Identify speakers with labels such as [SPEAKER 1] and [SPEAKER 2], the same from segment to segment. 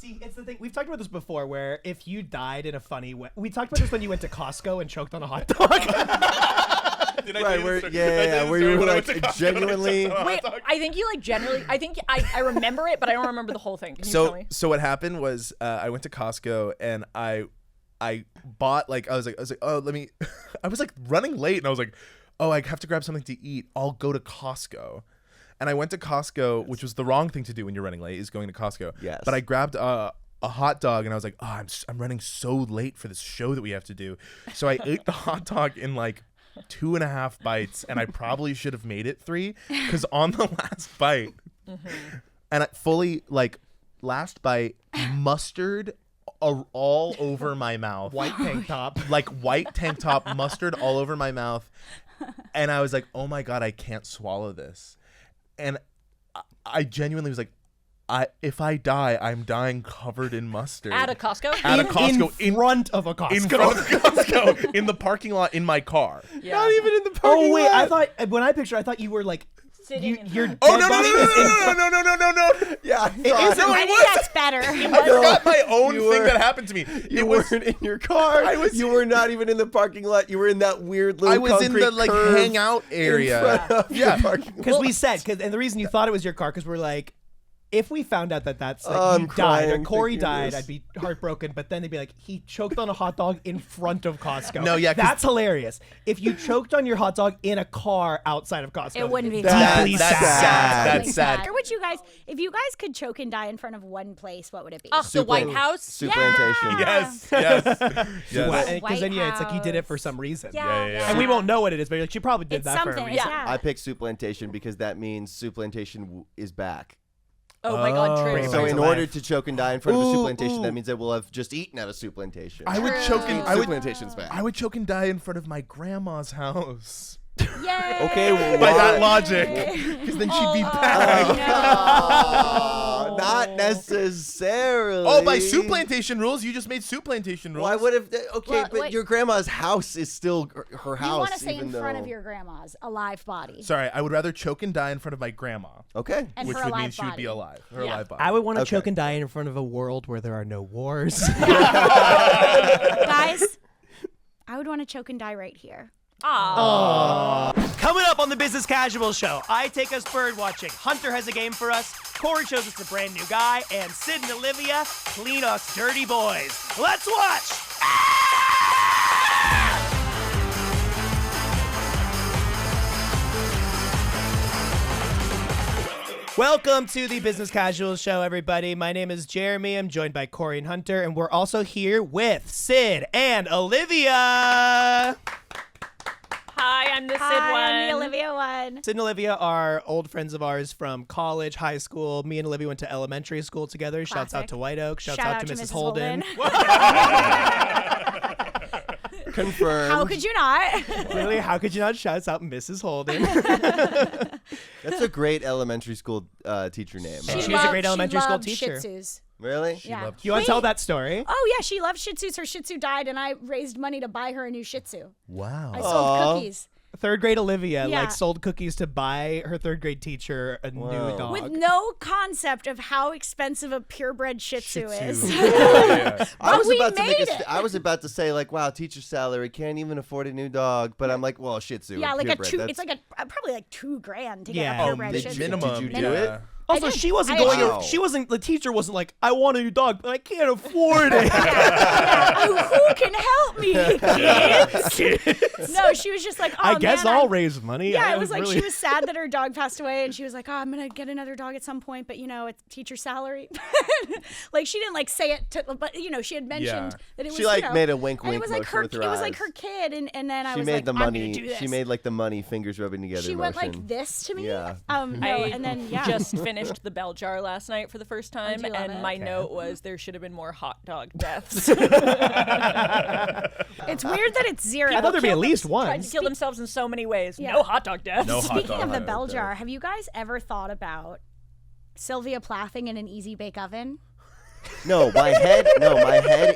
[SPEAKER 1] See, it's the thing. We've talked about this before, where if you died in a funny way, we talked about this when you went to Costco and choked on a hot dog.
[SPEAKER 2] Right, where you were like genuinely.
[SPEAKER 3] Wait, I think you like generally. I think I remember it, but I don't remember the whole thing. Can you tell me?
[SPEAKER 4] So what happened was I went to Costco and I bought I was like oh let me I was like running late and I was like oh I have to grab something to eat. I'll go to Costco. And I went to Costco, which was the wrong thing to do when you're running late, is going to Costco.
[SPEAKER 2] Yes.
[SPEAKER 4] But I grabbed a hot dog and I was like, oh, I'm running so late for this show that we have to do. So I ate the hot dog in like 2.5 bites, and I probably should have made it 3 because on the last bite, and I fully last bite, mustard all over my mouth.
[SPEAKER 1] White tank top.
[SPEAKER 4] Like white tank top, mustard all over my mouth. And I was like, oh my God, I can't swallow this. And I genuinely was like, if I die, I'm dying covered in mustard.
[SPEAKER 3] At a Costco?
[SPEAKER 1] In front of a Costco.
[SPEAKER 4] In front of Costco. In the parking lot in my car.
[SPEAKER 3] Yeah.
[SPEAKER 4] Not even in the parking lot.
[SPEAKER 1] Oh, wait. I thought you were like...
[SPEAKER 3] Sitting in
[SPEAKER 1] your
[SPEAKER 3] front.
[SPEAKER 4] Oh, no.
[SPEAKER 2] Yeah,
[SPEAKER 1] I think
[SPEAKER 5] that's better.
[SPEAKER 4] I forgot my own thing that happened to me.
[SPEAKER 2] You weren't in your car. You were not even in the parking lot. You were in that weird little concrete
[SPEAKER 4] in the
[SPEAKER 2] curve
[SPEAKER 4] hangout area.
[SPEAKER 2] Yeah,
[SPEAKER 1] because we said, and the reason you thought it was your car, because we're like, if we found out that that's like you died or Corey died, I'd be heartbroken. But then they'd be like, he choked on a hot dog in front of Costco.
[SPEAKER 4] No, yeah,
[SPEAKER 1] that's hilarious. If you choked on your hot dog in a car outside of Costco,
[SPEAKER 5] It wouldn't be
[SPEAKER 1] deeply
[SPEAKER 4] That's sad. That's sad.
[SPEAKER 5] Or would you guys, if you guys could choke and die in front of one place, what would it be?
[SPEAKER 3] The White House?
[SPEAKER 2] Supplantation.
[SPEAKER 4] Yes.
[SPEAKER 1] Because then it's like you did it for some reason.
[SPEAKER 5] Yeah.
[SPEAKER 1] And we won't know what it is, but you're like, she probably did
[SPEAKER 5] It's
[SPEAKER 1] that for a
[SPEAKER 5] something.
[SPEAKER 1] reason.
[SPEAKER 5] Yeah.
[SPEAKER 2] I picked supplantation because that means supplantation is back.
[SPEAKER 3] Oh my God, true.
[SPEAKER 1] Bring it
[SPEAKER 2] So
[SPEAKER 1] back
[SPEAKER 2] in
[SPEAKER 1] to
[SPEAKER 2] order
[SPEAKER 1] life.
[SPEAKER 2] to choke and die in front of a supplantation, that means that we'll have just eaten at a supplantation.
[SPEAKER 4] I would choke and
[SPEAKER 2] Supplantation's back.
[SPEAKER 4] I would choke and die in front of my grandma's house.
[SPEAKER 5] Yay!
[SPEAKER 2] Okay, well,
[SPEAKER 4] By
[SPEAKER 2] why?
[SPEAKER 4] that logic, because then she'd be back.
[SPEAKER 2] Not necessarily.
[SPEAKER 4] Oh, by supplantation rules, you just made supplantation rules.
[SPEAKER 2] Why would have? Okay,
[SPEAKER 5] Well,
[SPEAKER 2] but
[SPEAKER 5] wait.
[SPEAKER 2] your grandma's house is still her house.
[SPEAKER 5] You want to say
[SPEAKER 2] even
[SPEAKER 5] in front
[SPEAKER 2] though-
[SPEAKER 5] of your grandma's a live body.
[SPEAKER 4] Sorry, I would rather choke and die in front of my grandma,
[SPEAKER 2] Okay.
[SPEAKER 5] And
[SPEAKER 4] which
[SPEAKER 5] her
[SPEAKER 4] would mean
[SPEAKER 5] alive
[SPEAKER 4] she would
[SPEAKER 5] body.
[SPEAKER 4] be alive. Her
[SPEAKER 3] Yeah.
[SPEAKER 4] alive body.
[SPEAKER 1] I would want to
[SPEAKER 2] Okay.
[SPEAKER 1] choke and die in front of a world where there are no wars.
[SPEAKER 5] Guys, I would want to choke and die right here.
[SPEAKER 1] Coming up on the Business Casual Show, I take us birdwatching. Hunter has a game for us. Corey shows us a brand new guy. And Syd and Olivia clean us dirty boys. Let's watch! Welcome to the Business Casual Show, everybody. My name is Jeremy. I'm joined by Corey and Hunter, and we're also here with Syd and Olivia.
[SPEAKER 3] Hi, I'm the Syd
[SPEAKER 5] Hi,
[SPEAKER 3] one.
[SPEAKER 5] I'm the Olivia one.
[SPEAKER 1] Syd and Olivia are old friends of ours from college, high school. Me and Olivia went to elementary school together. Shouts out
[SPEAKER 5] Classic.
[SPEAKER 1] to White Oak. Shouts out to Mrs. Holden.
[SPEAKER 2] Confirmed.
[SPEAKER 5] How could you not?
[SPEAKER 1] Really? How could you not shout out Mrs. Holden?
[SPEAKER 2] That's a great elementary school teacher name.
[SPEAKER 1] She was a great elementary school
[SPEAKER 5] loved
[SPEAKER 1] teacher.
[SPEAKER 5] Shih Tzus.
[SPEAKER 2] Really?
[SPEAKER 5] Yeah.
[SPEAKER 1] You want to tell that story?
[SPEAKER 5] Oh yeah, she loved Shih Tzus. Her Shih Tzu died, and I raised money to buy her a new Shih Tzu.
[SPEAKER 4] Wow.
[SPEAKER 5] I sold cookies
[SPEAKER 1] Third grade Olivia
[SPEAKER 5] Yeah.
[SPEAKER 1] sold cookies to buy her third grade teacher a new dog.
[SPEAKER 5] with no concept of how expensive a purebred Shih Tzu is.
[SPEAKER 2] I was
[SPEAKER 5] we
[SPEAKER 2] about to make
[SPEAKER 5] made it.
[SPEAKER 2] I was about to say like, wow, teacher salary can't even afford a new dog, but I'm like, well, Shih Tzu.
[SPEAKER 5] Yeah, like
[SPEAKER 2] purebred,
[SPEAKER 5] a two.
[SPEAKER 2] that's-
[SPEAKER 5] It's like probably like $2,000 to get
[SPEAKER 1] Yeah.
[SPEAKER 5] a
[SPEAKER 1] Oh,
[SPEAKER 5] purebred Shih Tzu.
[SPEAKER 4] minimum.
[SPEAKER 2] Did you do it?
[SPEAKER 1] Also,
[SPEAKER 5] I did.
[SPEAKER 1] she wasn't
[SPEAKER 5] I
[SPEAKER 1] going.
[SPEAKER 2] Wow.
[SPEAKER 1] She wasn't. The teacher wasn't like, "I want a new dog, but I can't afford it."
[SPEAKER 5] Who can help me, kids? No, she was just like, oh,
[SPEAKER 1] I guess
[SPEAKER 5] man,
[SPEAKER 1] I'll raise money.
[SPEAKER 5] Yeah,
[SPEAKER 1] I
[SPEAKER 5] it was like
[SPEAKER 1] really-
[SPEAKER 5] she was sad that her dog passed away, and she was like, "Oh, I'm gonna get another dog at some point, but it's teacher salary." Like she didn't say it, but she had mentioned that it was.
[SPEAKER 2] She made a wink,
[SPEAKER 5] and it
[SPEAKER 2] wink
[SPEAKER 5] was like
[SPEAKER 2] motion
[SPEAKER 5] her.
[SPEAKER 2] with her
[SPEAKER 5] It was like
[SPEAKER 2] eyes.
[SPEAKER 5] her kid, and then I
[SPEAKER 2] She
[SPEAKER 5] was
[SPEAKER 2] made
[SPEAKER 5] like,
[SPEAKER 2] the
[SPEAKER 5] I'm gonna
[SPEAKER 2] money.
[SPEAKER 5] do this.
[SPEAKER 2] She made like the money fingers rubbing together.
[SPEAKER 5] She went
[SPEAKER 2] motion.
[SPEAKER 5] like this to me.
[SPEAKER 2] Yeah.
[SPEAKER 5] And then
[SPEAKER 3] just finished the bell jar last night for the first time,
[SPEAKER 5] you love
[SPEAKER 3] and
[SPEAKER 5] it?
[SPEAKER 3] my note was there should have been more hot dog deaths.
[SPEAKER 5] it's weird that it's zero.
[SPEAKER 1] I thought there'd be at least
[SPEAKER 3] Tried
[SPEAKER 1] one.
[SPEAKER 3] to kill themselves in so many ways.
[SPEAKER 5] Yeah.
[SPEAKER 3] No hot dog deaths.
[SPEAKER 4] No hot
[SPEAKER 5] Speaking
[SPEAKER 4] dog.
[SPEAKER 5] of the bell jar, have you guys ever thought about Sylvia Plath-ing in an easy bake oven?
[SPEAKER 2] No, my head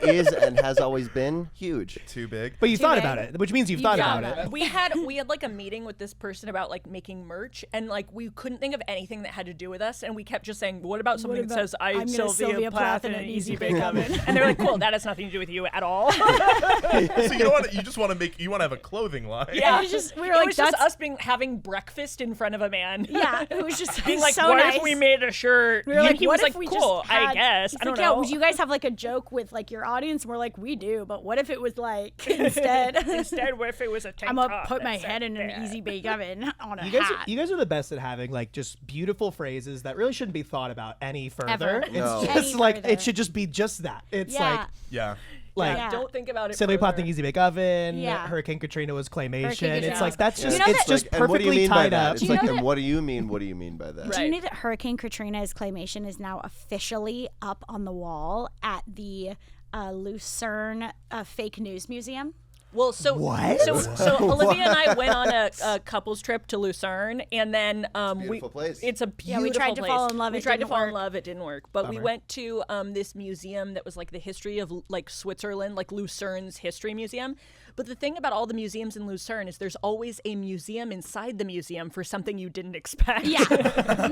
[SPEAKER 2] is and has always been huge.
[SPEAKER 4] Too big.
[SPEAKER 1] But you thought about it, which means you've thought about it.
[SPEAKER 3] We had like a meeting with this person about like making merch, and like we couldn't think of anything that had to do with us, and we kept just saying, "What about something that says I'm Sylvia Plath in an easy bake oven?" And they're like, "Cool, that has nothing to do with you at all."
[SPEAKER 4] So you just want to have a clothing line.
[SPEAKER 3] Yeah,
[SPEAKER 5] we were like,
[SPEAKER 3] it was just us having breakfast in front of a man.
[SPEAKER 5] Yeah, it was just
[SPEAKER 3] being like,
[SPEAKER 5] so
[SPEAKER 3] "What
[SPEAKER 5] nice.
[SPEAKER 3] if we made a shirt?"
[SPEAKER 5] We were like,
[SPEAKER 3] he
[SPEAKER 5] what
[SPEAKER 3] was
[SPEAKER 5] if
[SPEAKER 3] like,
[SPEAKER 5] we
[SPEAKER 3] "Cool,
[SPEAKER 5] just had,
[SPEAKER 3] I guess." I don't know.
[SPEAKER 5] Would you guys have like a joke with like your audience? And we're like, we do, but what if it was like instead,
[SPEAKER 3] what if it was a tank
[SPEAKER 5] I'm gonna
[SPEAKER 3] top
[SPEAKER 5] put my
[SPEAKER 3] that said
[SPEAKER 5] head in an
[SPEAKER 3] that?
[SPEAKER 5] easy bake oven on a
[SPEAKER 1] You
[SPEAKER 5] hat.
[SPEAKER 1] guys are the best at having like just beautiful phrases that really shouldn't be thought about any further.
[SPEAKER 5] Ever.
[SPEAKER 1] It's
[SPEAKER 2] No.
[SPEAKER 1] just
[SPEAKER 5] Any
[SPEAKER 1] like
[SPEAKER 5] further.
[SPEAKER 1] it should just be just that. It's
[SPEAKER 5] Yeah.
[SPEAKER 1] like
[SPEAKER 5] Yeah.
[SPEAKER 3] Don't think about it.
[SPEAKER 1] Sylvia
[SPEAKER 3] further.
[SPEAKER 1] Plath-ing easy bake oven.
[SPEAKER 5] Yeah.
[SPEAKER 1] Hurricane Katrina was claymation.
[SPEAKER 5] Hurricane
[SPEAKER 1] It's
[SPEAKER 5] Katrina.
[SPEAKER 1] like that's just
[SPEAKER 5] You know
[SPEAKER 1] it's
[SPEAKER 5] that-
[SPEAKER 1] just
[SPEAKER 2] Like, and what do you
[SPEAKER 1] perfectly
[SPEAKER 2] mean by
[SPEAKER 1] tied
[SPEAKER 2] that?
[SPEAKER 1] up.
[SPEAKER 2] It's
[SPEAKER 5] Do you
[SPEAKER 2] like,
[SPEAKER 5] know
[SPEAKER 2] then
[SPEAKER 5] that-
[SPEAKER 2] what do you mean? What do you mean by that?
[SPEAKER 5] Do you
[SPEAKER 3] Right.
[SPEAKER 5] know that Hurricane Katrina's claymation is now officially up on the wall at the Lucerne Fake News Museum?
[SPEAKER 3] Well, so
[SPEAKER 1] What?
[SPEAKER 3] So Olivia and I went on a couples trip to Lucerne, and then
[SPEAKER 2] beautiful place.
[SPEAKER 3] It's a beautiful
[SPEAKER 5] we tried to
[SPEAKER 3] place.
[SPEAKER 5] fall in love,
[SPEAKER 3] We
[SPEAKER 5] it
[SPEAKER 3] tried to
[SPEAKER 5] didn't
[SPEAKER 3] fall in
[SPEAKER 5] work.
[SPEAKER 3] love. It didn't work. But we
[SPEAKER 1] Bummer.
[SPEAKER 3] went to this museum that was like the history of like Switzerland, like Lucerne's history museum. But the thing about all the museums in Lucerne is there's always a museum inside the museum for something you didn't expect.
[SPEAKER 5] Yeah.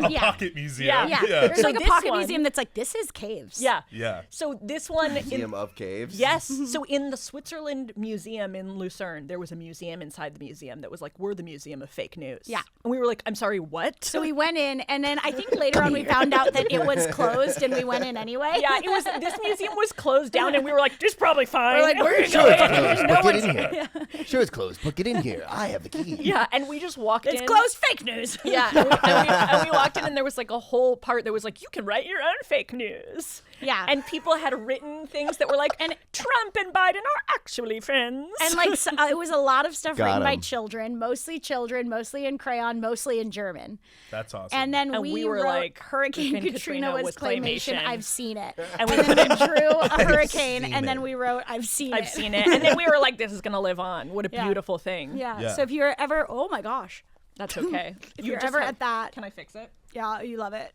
[SPEAKER 5] yeah.
[SPEAKER 4] Pocket museum.
[SPEAKER 3] Yeah.
[SPEAKER 5] There's
[SPEAKER 3] So
[SPEAKER 5] like a
[SPEAKER 3] this
[SPEAKER 5] pocket
[SPEAKER 3] one-
[SPEAKER 5] museum that's like, this is caves.
[SPEAKER 3] Yeah.
[SPEAKER 4] Yeah.
[SPEAKER 3] So this one
[SPEAKER 2] Museum of Caves.
[SPEAKER 3] Yes. So in the Switzerland Museum in Lucerne, there was a museum inside the museum that was like, we're the museum of fake news.
[SPEAKER 5] Yeah.
[SPEAKER 3] And we were like, I'm sorry, what?
[SPEAKER 5] So we went in, and then I think later on we found out that it was closed, and we went in anyway.
[SPEAKER 3] Yeah, it was. This museum was closed down, and we were like, "This is probably fine."
[SPEAKER 5] We're like, we're gonna
[SPEAKER 2] Sure,
[SPEAKER 5] go
[SPEAKER 2] it's
[SPEAKER 5] in.
[SPEAKER 2] closed,
[SPEAKER 5] No
[SPEAKER 2] but
[SPEAKER 5] one's
[SPEAKER 2] get in here. Sure, it's closed, but get in here. I have the key.
[SPEAKER 3] yeah, and we just walked
[SPEAKER 5] It's
[SPEAKER 3] in.
[SPEAKER 5] closed. Fake news.
[SPEAKER 3] Yeah, and we walked in, and there was like a whole part that was like, you can write your own fake news.
[SPEAKER 5] Yeah.
[SPEAKER 3] And people had written things that were like, and Trump and Biden are actually friends.
[SPEAKER 5] And like it was a lot of stuff
[SPEAKER 2] Got
[SPEAKER 5] written by
[SPEAKER 2] 'em.
[SPEAKER 5] children, mostly in crayon, mostly in German.
[SPEAKER 4] That's awesome.
[SPEAKER 5] And then
[SPEAKER 3] And
[SPEAKER 5] we
[SPEAKER 3] we were
[SPEAKER 5] wrote
[SPEAKER 3] like,
[SPEAKER 5] Hurricane
[SPEAKER 3] Hurricane
[SPEAKER 5] Katrina
[SPEAKER 3] Katrina
[SPEAKER 5] was
[SPEAKER 3] was
[SPEAKER 5] claymation.
[SPEAKER 3] claymation.
[SPEAKER 5] I've seen it.
[SPEAKER 3] And
[SPEAKER 5] And
[SPEAKER 3] we
[SPEAKER 5] then we drew a hurricane,
[SPEAKER 4] seen
[SPEAKER 5] and then
[SPEAKER 4] it.
[SPEAKER 5] we wrote, I've seen it.
[SPEAKER 3] I've seen it, and then we were like, this is gonna live on. What a
[SPEAKER 5] Yeah.
[SPEAKER 3] beautiful thing.
[SPEAKER 5] Yeah.
[SPEAKER 4] Yeah.
[SPEAKER 5] So if you're ever, oh my gosh,
[SPEAKER 3] That's okay.
[SPEAKER 5] if you're ever at that,
[SPEAKER 3] Can I fix it?
[SPEAKER 5] yeah, you love it.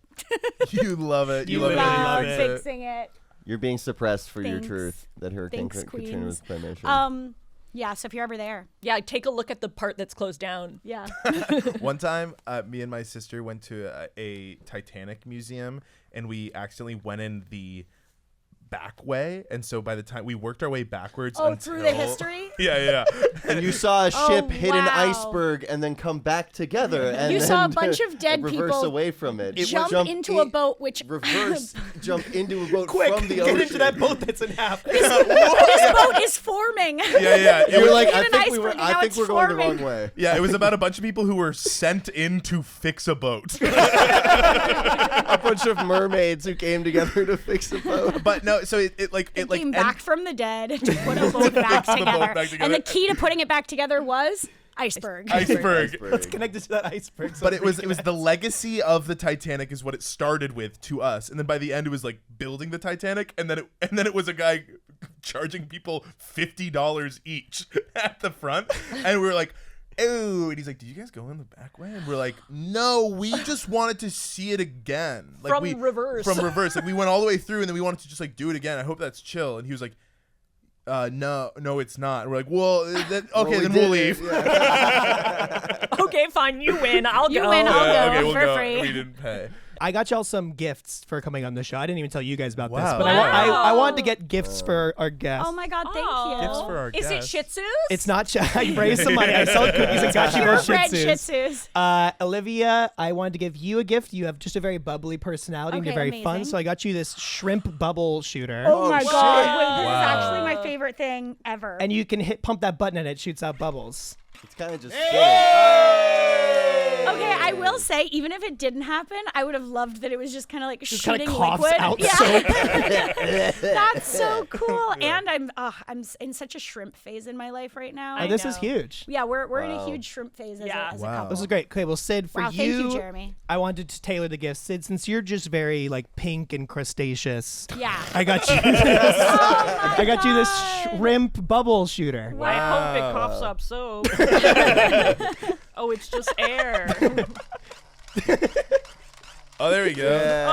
[SPEAKER 4] you love it. You
[SPEAKER 1] You
[SPEAKER 4] love it.
[SPEAKER 1] love
[SPEAKER 4] You love
[SPEAKER 1] it.
[SPEAKER 4] it.
[SPEAKER 5] Fixing it.
[SPEAKER 2] You're being suppressed for your
[SPEAKER 5] Thanks.
[SPEAKER 2] truth that Hurricane
[SPEAKER 5] Thanks,
[SPEAKER 2] Katrina was claymation.
[SPEAKER 5] Yeah. So if you're ever there,
[SPEAKER 3] Yeah, take a look at the part that's closed down.
[SPEAKER 5] yeah.
[SPEAKER 4] One time, me and my sister went to a Titanic museum, and we accidentally went in the back way, and so by the time we worked our way backwards,
[SPEAKER 5] Oh, through the history?
[SPEAKER 4] Yeah.
[SPEAKER 2] and you saw a ship hit an
[SPEAKER 5] wow.
[SPEAKER 2] iceberg and then come back together. And
[SPEAKER 5] You
[SPEAKER 2] then
[SPEAKER 5] saw a bunch of dead
[SPEAKER 2] reverse
[SPEAKER 5] people
[SPEAKER 2] away from it.
[SPEAKER 5] jump into a boat, which
[SPEAKER 2] Reverse jump into a boat
[SPEAKER 1] Quick,
[SPEAKER 2] from the
[SPEAKER 1] get
[SPEAKER 2] ocean.
[SPEAKER 1] into that boat that's in half.
[SPEAKER 5] this boat is forming.
[SPEAKER 4] Yeah. It
[SPEAKER 2] You're
[SPEAKER 4] was,
[SPEAKER 2] like,
[SPEAKER 5] hit
[SPEAKER 2] I
[SPEAKER 5] an
[SPEAKER 2] think we were.
[SPEAKER 5] iceberg and
[SPEAKER 2] I
[SPEAKER 5] now
[SPEAKER 2] think
[SPEAKER 5] it's
[SPEAKER 2] we're going the
[SPEAKER 5] forming.
[SPEAKER 2] wrong way.
[SPEAKER 4] yeah, it was about a bunch of people who were sent in to fix a boat.
[SPEAKER 2] A bunch of mermaids who came together to fix a boat.
[SPEAKER 4] But no, so it
[SPEAKER 5] Came back from the dead to put a boat back
[SPEAKER 4] the boat
[SPEAKER 5] together.
[SPEAKER 4] back together.
[SPEAKER 5] And the key to putting it back together was iceberg.
[SPEAKER 4] iceberg.
[SPEAKER 1] It's connected to that iceberg. so
[SPEAKER 4] But it was the
[SPEAKER 1] reconnects.
[SPEAKER 4] legacy of the Titanic is what it started with to us, and then by the end it was like building the Titanic, and then it was a guy charging people $50 each at the front, and we were like, "Oh," and he's like, "Did you guys go in the back way?" And we're like, "No, we just wanted to see it again, like
[SPEAKER 3] From reverse.
[SPEAKER 4] From reverse, like we went all the way through, and then we wanted to just like do it again. I hope that's chill." And he was like, no, it's not. And we're like, well, okay, then we'll leave.
[SPEAKER 3] Okay, fine, you win. I'll
[SPEAKER 5] You
[SPEAKER 3] go.
[SPEAKER 5] win, I'll go.
[SPEAKER 4] Okay, we'll
[SPEAKER 5] for
[SPEAKER 4] go.
[SPEAKER 5] free.
[SPEAKER 4] We didn't pay.
[SPEAKER 1] I got y'all some gifts for coming on the show. I didn't even tell you guys about this,
[SPEAKER 4] Wow.
[SPEAKER 1] but I wanted to get gifts for our guests.
[SPEAKER 5] Oh my God, thank
[SPEAKER 3] Oh.
[SPEAKER 5] you.
[SPEAKER 4] Gifts for our
[SPEAKER 3] Is it
[SPEAKER 4] guests.
[SPEAKER 3] Shih Tzus?
[SPEAKER 1] It's not. I raised some money. I sold cookies and got you those Shih
[SPEAKER 5] Purebred
[SPEAKER 1] Tzus.
[SPEAKER 5] Shih Tzus.
[SPEAKER 1] Olivia, I wanted to give you a gift. You have just a very bubbly personality and you're
[SPEAKER 5] Okay,
[SPEAKER 1] very fun.
[SPEAKER 5] amazing.
[SPEAKER 1] So I got you this shrimp bubble shooter.
[SPEAKER 5] Oh my
[SPEAKER 2] shit.
[SPEAKER 5] God, wait, this
[SPEAKER 4] Wow.
[SPEAKER 5] is actually my favorite thing ever.
[SPEAKER 1] And you can pump that button and it shoots out bubbles.
[SPEAKER 2] It's kind of just.
[SPEAKER 5] Okay, I will say, even if it didn't happen, I would have loved that it was just kind of like
[SPEAKER 1] Just
[SPEAKER 5] shooting
[SPEAKER 1] kind of coughs
[SPEAKER 5] liquid.
[SPEAKER 1] out
[SPEAKER 5] Yeah.
[SPEAKER 1] soap.
[SPEAKER 5] That's so cool. And I'm in such a shrimp phase in my life right now.
[SPEAKER 1] Oh, this is
[SPEAKER 3] know.
[SPEAKER 1] huge.
[SPEAKER 5] Yeah, we're in a
[SPEAKER 2] Wow.
[SPEAKER 5] huge shrimp phase as
[SPEAKER 3] Yeah.
[SPEAKER 5] a
[SPEAKER 4] Wow.
[SPEAKER 5] couple.
[SPEAKER 1] This is great. Okay, well, Syd, for
[SPEAKER 5] Wow, thank you, Jeremy.
[SPEAKER 1] I wanted to tailor the gift. Syd, since you're just very like pink and crustaceous,
[SPEAKER 5] Yeah.
[SPEAKER 1] I got you. I got you this shrimp bubble shooter.
[SPEAKER 3] I hope it coughs up soap. Oh, it's just air.
[SPEAKER 4] Oh, there we go.
[SPEAKER 2] Yeah.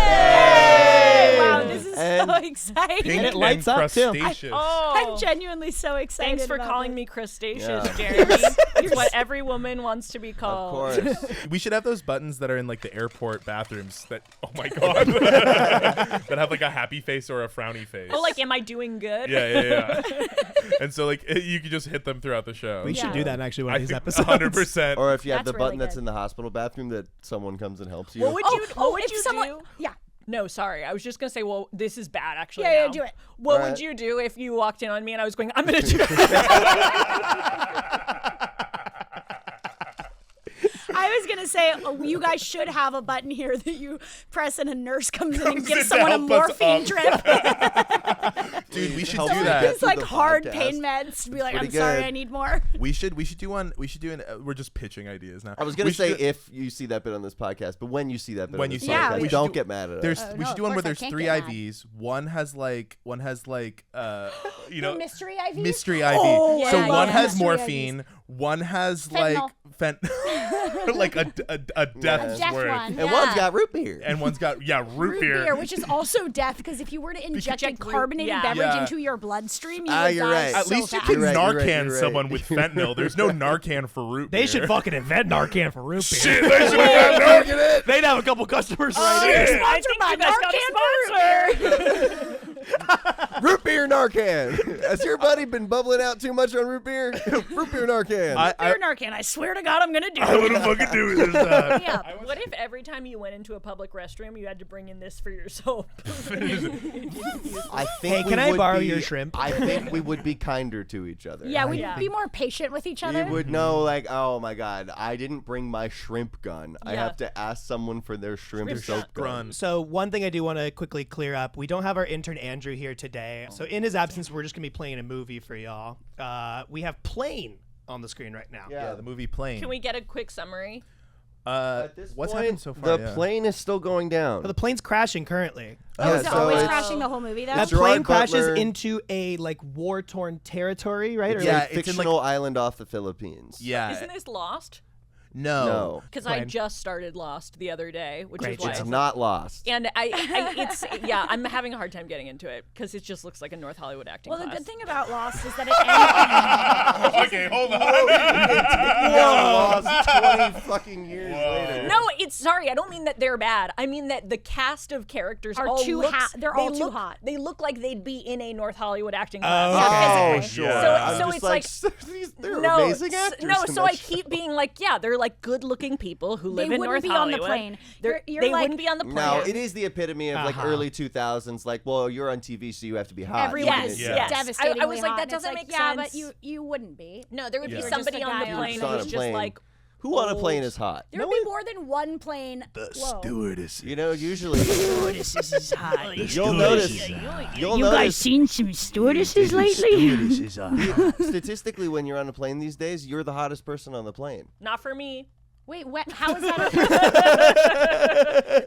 [SPEAKER 3] Hey!
[SPEAKER 5] Okay, wow, this is so exciting.
[SPEAKER 4] Pink
[SPEAKER 1] And it lights up, too.
[SPEAKER 4] crustaceous.
[SPEAKER 5] I'm genuinely so excited.
[SPEAKER 3] Thanks for
[SPEAKER 5] about
[SPEAKER 3] calling
[SPEAKER 5] this.
[SPEAKER 3] me crustaceous,
[SPEAKER 2] Yeah.
[SPEAKER 3] Jeremy. It's what every woman wants to be called.
[SPEAKER 2] Of course.
[SPEAKER 4] We should have those buttons that are in like the airport bathrooms that, oh my God, that have like a happy face or a frowny face.
[SPEAKER 3] Oh, like, am I doing good?
[SPEAKER 4] Yeah. And so like you could just hit them throughout the show.
[SPEAKER 1] We should do that in actually one
[SPEAKER 4] I
[SPEAKER 1] of these
[SPEAKER 4] think
[SPEAKER 1] episodes.
[SPEAKER 4] 100%.
[SPEAKER 2] Or if you have
[SPEAKER 5] That's
[SPEAKER 2] the button
[SPEAKER 5] really
[SPEAKER 2] that's
[SPEAKER 5] good.
[SPEAKER 2] in the hospital bathroom that someone comes and helps you.
[SPEAKER 3] What would
[SPEAKER 5] If
[SPEAKER 3] you
[SPEAKER 5] someone,
[SPEAKER 3] do?
[SPEAKER 5] Yeah.
[SPEAKER 3] No, sorry. I was just gonna say, well, this is bad actually.
[SPEAKER 5] Yeah,
[SPEAKER 3] now.
[SPEAKER 5] do it.
[SPEAKER 3] What
[SPEAKER 2] Right.
[SPEAKER 3] would you do if you walked in on me and I was going, I'm gonna do
[SPEAKER 5] I was gonna say you guys should have a button here that you press and a nurse comes in and
[SPEAKER 4] Comes
[SPEAKER 5] gives
[SPEAKER 4] in to
[SPEAKER 5] someone a
[SPEAKER 4] help us
[SPEAKER 5] morphine
[SPEAKER 4] up.
[SPEAKER 5] drip.
[SPEAKER 4] Dude, we should
[SPEAKER 2] Help
[SPEAKER 4] do
[SPEAKER 2] me
[SPEAKER 4] that.
[SPEAKER 2] get
[SPEAKER 5] It's
[SPEAKER 2] through
[SPEAKER 5] like
[SPEAKER 2] the
[SPEAKER 5] hard
[SPEAKER 2] podcast.
[SPEAKER 5] pain meds to be like, I'm
[SPEAKER 2] Pretty
[SPEAKER 5] sorry,
[SPEAKER 2] good.
[SPEAKER 5] I need more.
[SPEAKER 4] We should do an we're just pitching ideas now.
[SPEAKER 2] I was gonna
[SPEAKER 4] We
[SPEAKER 2] say
[SPEAKER 4] should-
[SPEAKER 2] if you see that bit on this podcast, but when you see that bit
[SPEAKER 4] When
[SPEAKER 2] on
[SPEAKER 4] you
[SPEAKER 2] this
[SPEAKER 4] see
[SPEAKER 5] it. Yeah,
[SPEAKER 2] podcast,
[SPEAKER 5] we
[SPEAKER 4] should
[SPEAKER 2] don't
[SPEAKER 4] do-
[SPEAKER 2] get mad at
[SPEAKER 4] There's
[SPEAKER 2] us.
[SPEAKER 4] we
[SPEAKER 5] no,
[SPEAKER 4] should do
[SPEAKER 5] of
[SPEAKER 4] one where
[SPEAKER 5] course I
[SPEAKER 4] there's
[SPEAKER 5] can't
[SPEAKER 4] 3
[SPEAKER 5] get mad.
[SPEAKER 4] IVs. One has like you know
[SPEAKER 5] mystery IV.
[SPEAKER 4] mystery IV.
[SPEAKER 5] Oh,
[SPEAKER 4] So
[SPEAKER 3] yeah,
[SPEAKER 4] one
[SPEAKER 3] yeah.
[SPEAKER 4] has
[SPEAKER 5] Mystery
[SPEAKER 4] morphine, one has
[SPEAKER 5] Fentanyl.
[SPEAKER 4] like a death
[SPEAKER 5] Death
[SPEAKER 4] word.
[SPEAKER 5] one.
[SPEAKER 2] And one's got root beer.
[SPEAKER 4] And one's got root beer.
[SPEAKER 5] which is also death because if you were to inject a
[SPEAKER 3] inject root-
[SPEAKER 5] carbonated
[SPEAKER 3] yeah.
[SPEAKER 5] beverage
[SPEAKER 4] Yeah.
[SPEAKER 5] into your bloodstream, you
[SPEAKER 2] Ah,
[SPEAKER 5] would
[SPEAKER 2] you're
[SPEAKER 5] die
[SPEAKER 2] right.
[SPEAKER 4] At
[SPEAKER 5] so
[SPEAKER 4] least you
[SPEAKER 5] fast.
[SPEAKER 4] can
[SPEAKER 2] You're right, you're right,
[SPEAKER 4] Narcan
[SPEAKER 2] you're right.
[SPEAKER 4] someone with fentanyl. There's no Narcan for root beer.
[SPEAKER 1] They should fucking invent Narcan for root beer.
[SPEAKER 4] Shit, they should have Narcan it.
[SPEAKER 1] They'd have a couple customers
[SPEAKER 3] Oh,
[SPEAKER 1] right
[SPEAKER 3] shit.
[SPEAKER 1] here.
[SPEAKER 3] I think you guys got a sponsor.
[SPEAKER 2] Root beer Narcan. Has your buddy been bubbling out too much on root beer? Root beer Narcan.
[SPEAKER 5] Beer Narcan. I swear to God, I'm gonna do
[SPEAKER 4] I
[SPEAKER 5] it.
[SPEAKER 4] would have fucking do it this time.
[SPEAKER 5] Yeah.
[SPEAKER 3] What if every time you went into a public restroom, you had to bring in this for your soap?
[SPEAKER 2] I think
[SPEAKER 1] Hey,
[SPEAKER 2] we
[SPEAKER 1] can I
[SPEAKER 2] would
[SPEAKER 1] borrow
[SPEAKER 2] be-
[SPEAKER 1] your shrimp?
[SPEAKER 2] I think we would be kinder to each other.
[SPEAKER 5] Yeah, we'd
[SPEAKER 3] Yeah.
[SPEAKER 5] be more patient with each other.
[SPEAKER 2] You would know, like, oh my God, I didn't bring my shrimp gun. I
[SPEAKER 3] Yeah.
[SPEAKER 2] have to ask someone for their shrimp
[SPEAKER 3] Shrimp
[SPEAKER 2] soap gun.
[SPEAKER 4] Run.
[SPEAKER 1] So one thing I do want to quickly clear up, we don't have our intern Andrew here today. So in his absence, we're just going to be playing a movie for y'all. We have Plane on the screen right now.
[SPEAKER 2] Yeah.
[SPEAKER 4] Yeah, the movie Plane.
[SPEAKER 3] Can we get a quick summary?
[SPEAKER 2] At this
[SPEAKER 4] What's
[SPEAKER 2] point,
[SPEAKER 4] happened so far?
[SPEAKER 2] The
[SPEAKER 4] Yeah.
[SPEAKER 2] plane is still going down.
[SPEAKER 1] But the plane's crashing currently.
[SPEAKER 2] Yeah,
[SPEAKER 5] Is it
[SPEAKER 2] so
[SPEAKER 5] always
[SPEAKER 2] it's-
[SPEAKER 5] crashing the whole movie though?
[SPEAKER 1] That
[SPEAKER 2] Gerard
[SPEAKER 1] plane crashes
[SPEAKER 2] Butler-
[SPEAKER 1] into a like war-torn territory, right?
[SPEAKER 2] It's
[SPEAKER 1] Or
[SPEAKER 2] a
[SPEAKER 1] like,
[SPEAKER 4] it's in, like-
[SPEAKER 2] fictional island off the Philippines.
[SPEAKER 4] Yeah.
[SPEAKER 3] Isn't this Lost?
[SPEAKER 2] No.
[SPEAKER 3] Because I
[SPEAKER 1] Plane.
[SPEAKER 3] just started Lost the other day, which
[SPEAKER 1] Great
[SPEAKER 3] is why.
[SPEAKER 2] It's
[SPEAKER 1] job.
[SPEAKER 2] not lost.
[SPEAKER 3] And it's I'm having a hard time getting into it because it just looks like a North Hollywood acting
[SPEAKER 5] Well, the
[SPEAKER 3] class.
[SPEAKER 5] good thing about Lost is that it ends.
[SPEAKER 4] Okay, hold on.
[SPEAKER 2] Lost 20 fucking years later.
[SPEAKER 3] No, it's sorry. I don't mean that they're bad. I mean that the cast of characters
[SPEAKER 5] Are
[SPEAKER 3] all
[SPEAKER 5] too
[SPEAKER 3] looks,
[SPEAKER 5] hot. They're
[SPEAKER 3] they
[SPEAKER 5] all too
[SPEAKER 3] look-
[SPEAKER 5] hot.
[SPEAKER 3] They look like they'd be in a North Hollywood acting
[SPEAKER 1] Oh,
[SPEAKER 3] class.
[SPEAKER 2] Oh,
[SPEAKER 1] okay.
[SPEAKER 2] sure.
[SPEAKER 4] Yeah.
[SPEAKER 2] I'm
[SPEAKER 3] So
[SPEAKER 2] just
[SPEAKER 3] it's like-
[SPEAKER 2] they're
[SPEAKER 3] No,
[SPEAKER 2] amazing actors.
[SPEAKER 3] no.
[SPEAKER 2] to
[SPEAKER 3] So I
[SPEAKER 2] mention.
[SPEAKER 3] keep being like, yeah, they're like good-looking people who live
[SPEAKER 5] They
[SPEAKER 3] in
[SPEAKER 5] wouldn't
[SPEAKER 3] North
[SPEAKER 5] be on the
[SPEAKER 3] Hollywood.
[SPEAKER 5] plane.
[SPEAKER 3] They
[SPEAKER 5] You're like-
[SPEAKER 3] wouldn't be on the plane.
[SPEAKER 2] No, it is the epitome of like
[SPEAKER 1] Uh-huh.
[SPEAKER 2] early 2000s. Like, well, you're on TV, so you have to be hot.
[SPEAKER 5] Everyone
[SPEAKER 3] Yes,
[SPEAKER 5] is
[SPEAKER 3] yes.
[SPEAKER 5] devastatingly
[SPEAKER 3] I was like,
[SPEAKER 5] hot,
[SPEAKER 3] that
[SPEAKER 5] and it's
[SPEAKER 3] doesn't
[SPEAKER 5] like,
[SPEAKER 3] make
[SPEAKER 5] yeah,
[SPEAKER 3] sense.
[SPEAKER 5] but you wouldn't be.
[SPEAKER 3] No, there would
[SPEAKER 4] Yeah.
[SPEAKER 3] be
[SPEAKER 4] You're
[SPEAKER 5] just
[SPEAKER 3] somebody
[SPEAKER 5] a
[SPEAKER 3] on
[SPEAKER 5] guy
[SPEAKER 3] the
[SPEAKER 5] on
[SPEAKER 3] plane
[SPEAKER 2] a
[SPEAKER 3] who was
[SPEAKER 2] plane.
[SPEAKER 3] just like.
[SPEAKER 2] Who on a plane
[SPEAKER 3] old.
[SPEAKER 2] is hot?
[SPEAKER 5] There would be more than one plane. Whoa.
[SPEAKER 4] Stewardess.
[SPEAKER 2] You know, usually
[SPEAKER 5] Stewardesses is hot.
[SPEAKER 2] you'll notice. You'll notice
[SPEAKER 5] seen some stewardesses lately?
[SPEAKER 2] statistically when you're on a plane these days, you're the hottest person on the plane.
[SPEAKER 3] Not for me.
[SPEAKER 5] Wait, how is that?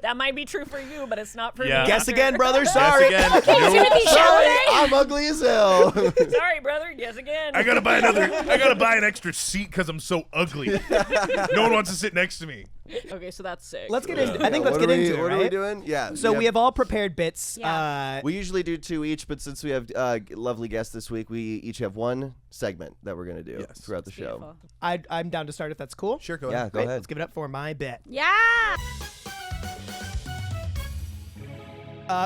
[SPEAKER 3] That might be true for you, but it's not for
[SPEAKER 4] Yeah.
[SPEAKER 3] me.
[SPEAKER 1] Guess again, brother. Sorry.
[SPEAKER 4] Again.
[SPEAKER 5] Timothy
[SPEAKER 2] Sorry,
[SPEAKER 5] Chalamet?
[SPEAKER 2] I'm ugly as hell.
[SPEAKER 3] Sorry, brother. Guess again.
[SPEAKER 4] I gotta buy an extra seat because I'm so ugly. No one wants to sit next to me.
[SPEAKER 3] Okay, so that's sick.
[SPEAKER 1] Let's get into. I think
[SPEAKER 2] Yeah,
[SPEAKER 1] let's
[SPEAKER 2] what
[SPEAKER 1] get
[SPEAKER 2] are we-
[SPEAKER 1] into it.
[SPEAKER 2] What are we
[SPEAKER 1] Right?
[SPEAKER 2] doing? Yeah.
[SPEAKER 1] So we have all prepared bits.
[SPEAKER 5] Yeah.
[SPEAKER 2] We usually do 2 each, but since we have lovely guests this week, we each have one segment that we're gonna do
[SPEAKER 4] Yes.
[SPEAKER 2] throughout the show.
[SPEAKER 3] Beautiful.
[SPEAKER 1] I'm down to start if that's cool.
[SPEAKER 4] Sure, go
[SPEAKER 2] Yeah,
[SPEAKER 4] ahead.
[SPEAKER 2] go
[SPEAKER 1] Great.
[SPEAKER 2] ahead.
[SPEAKER 1] Let's give it up for my bit.
[SPEAKER 5] Yeah.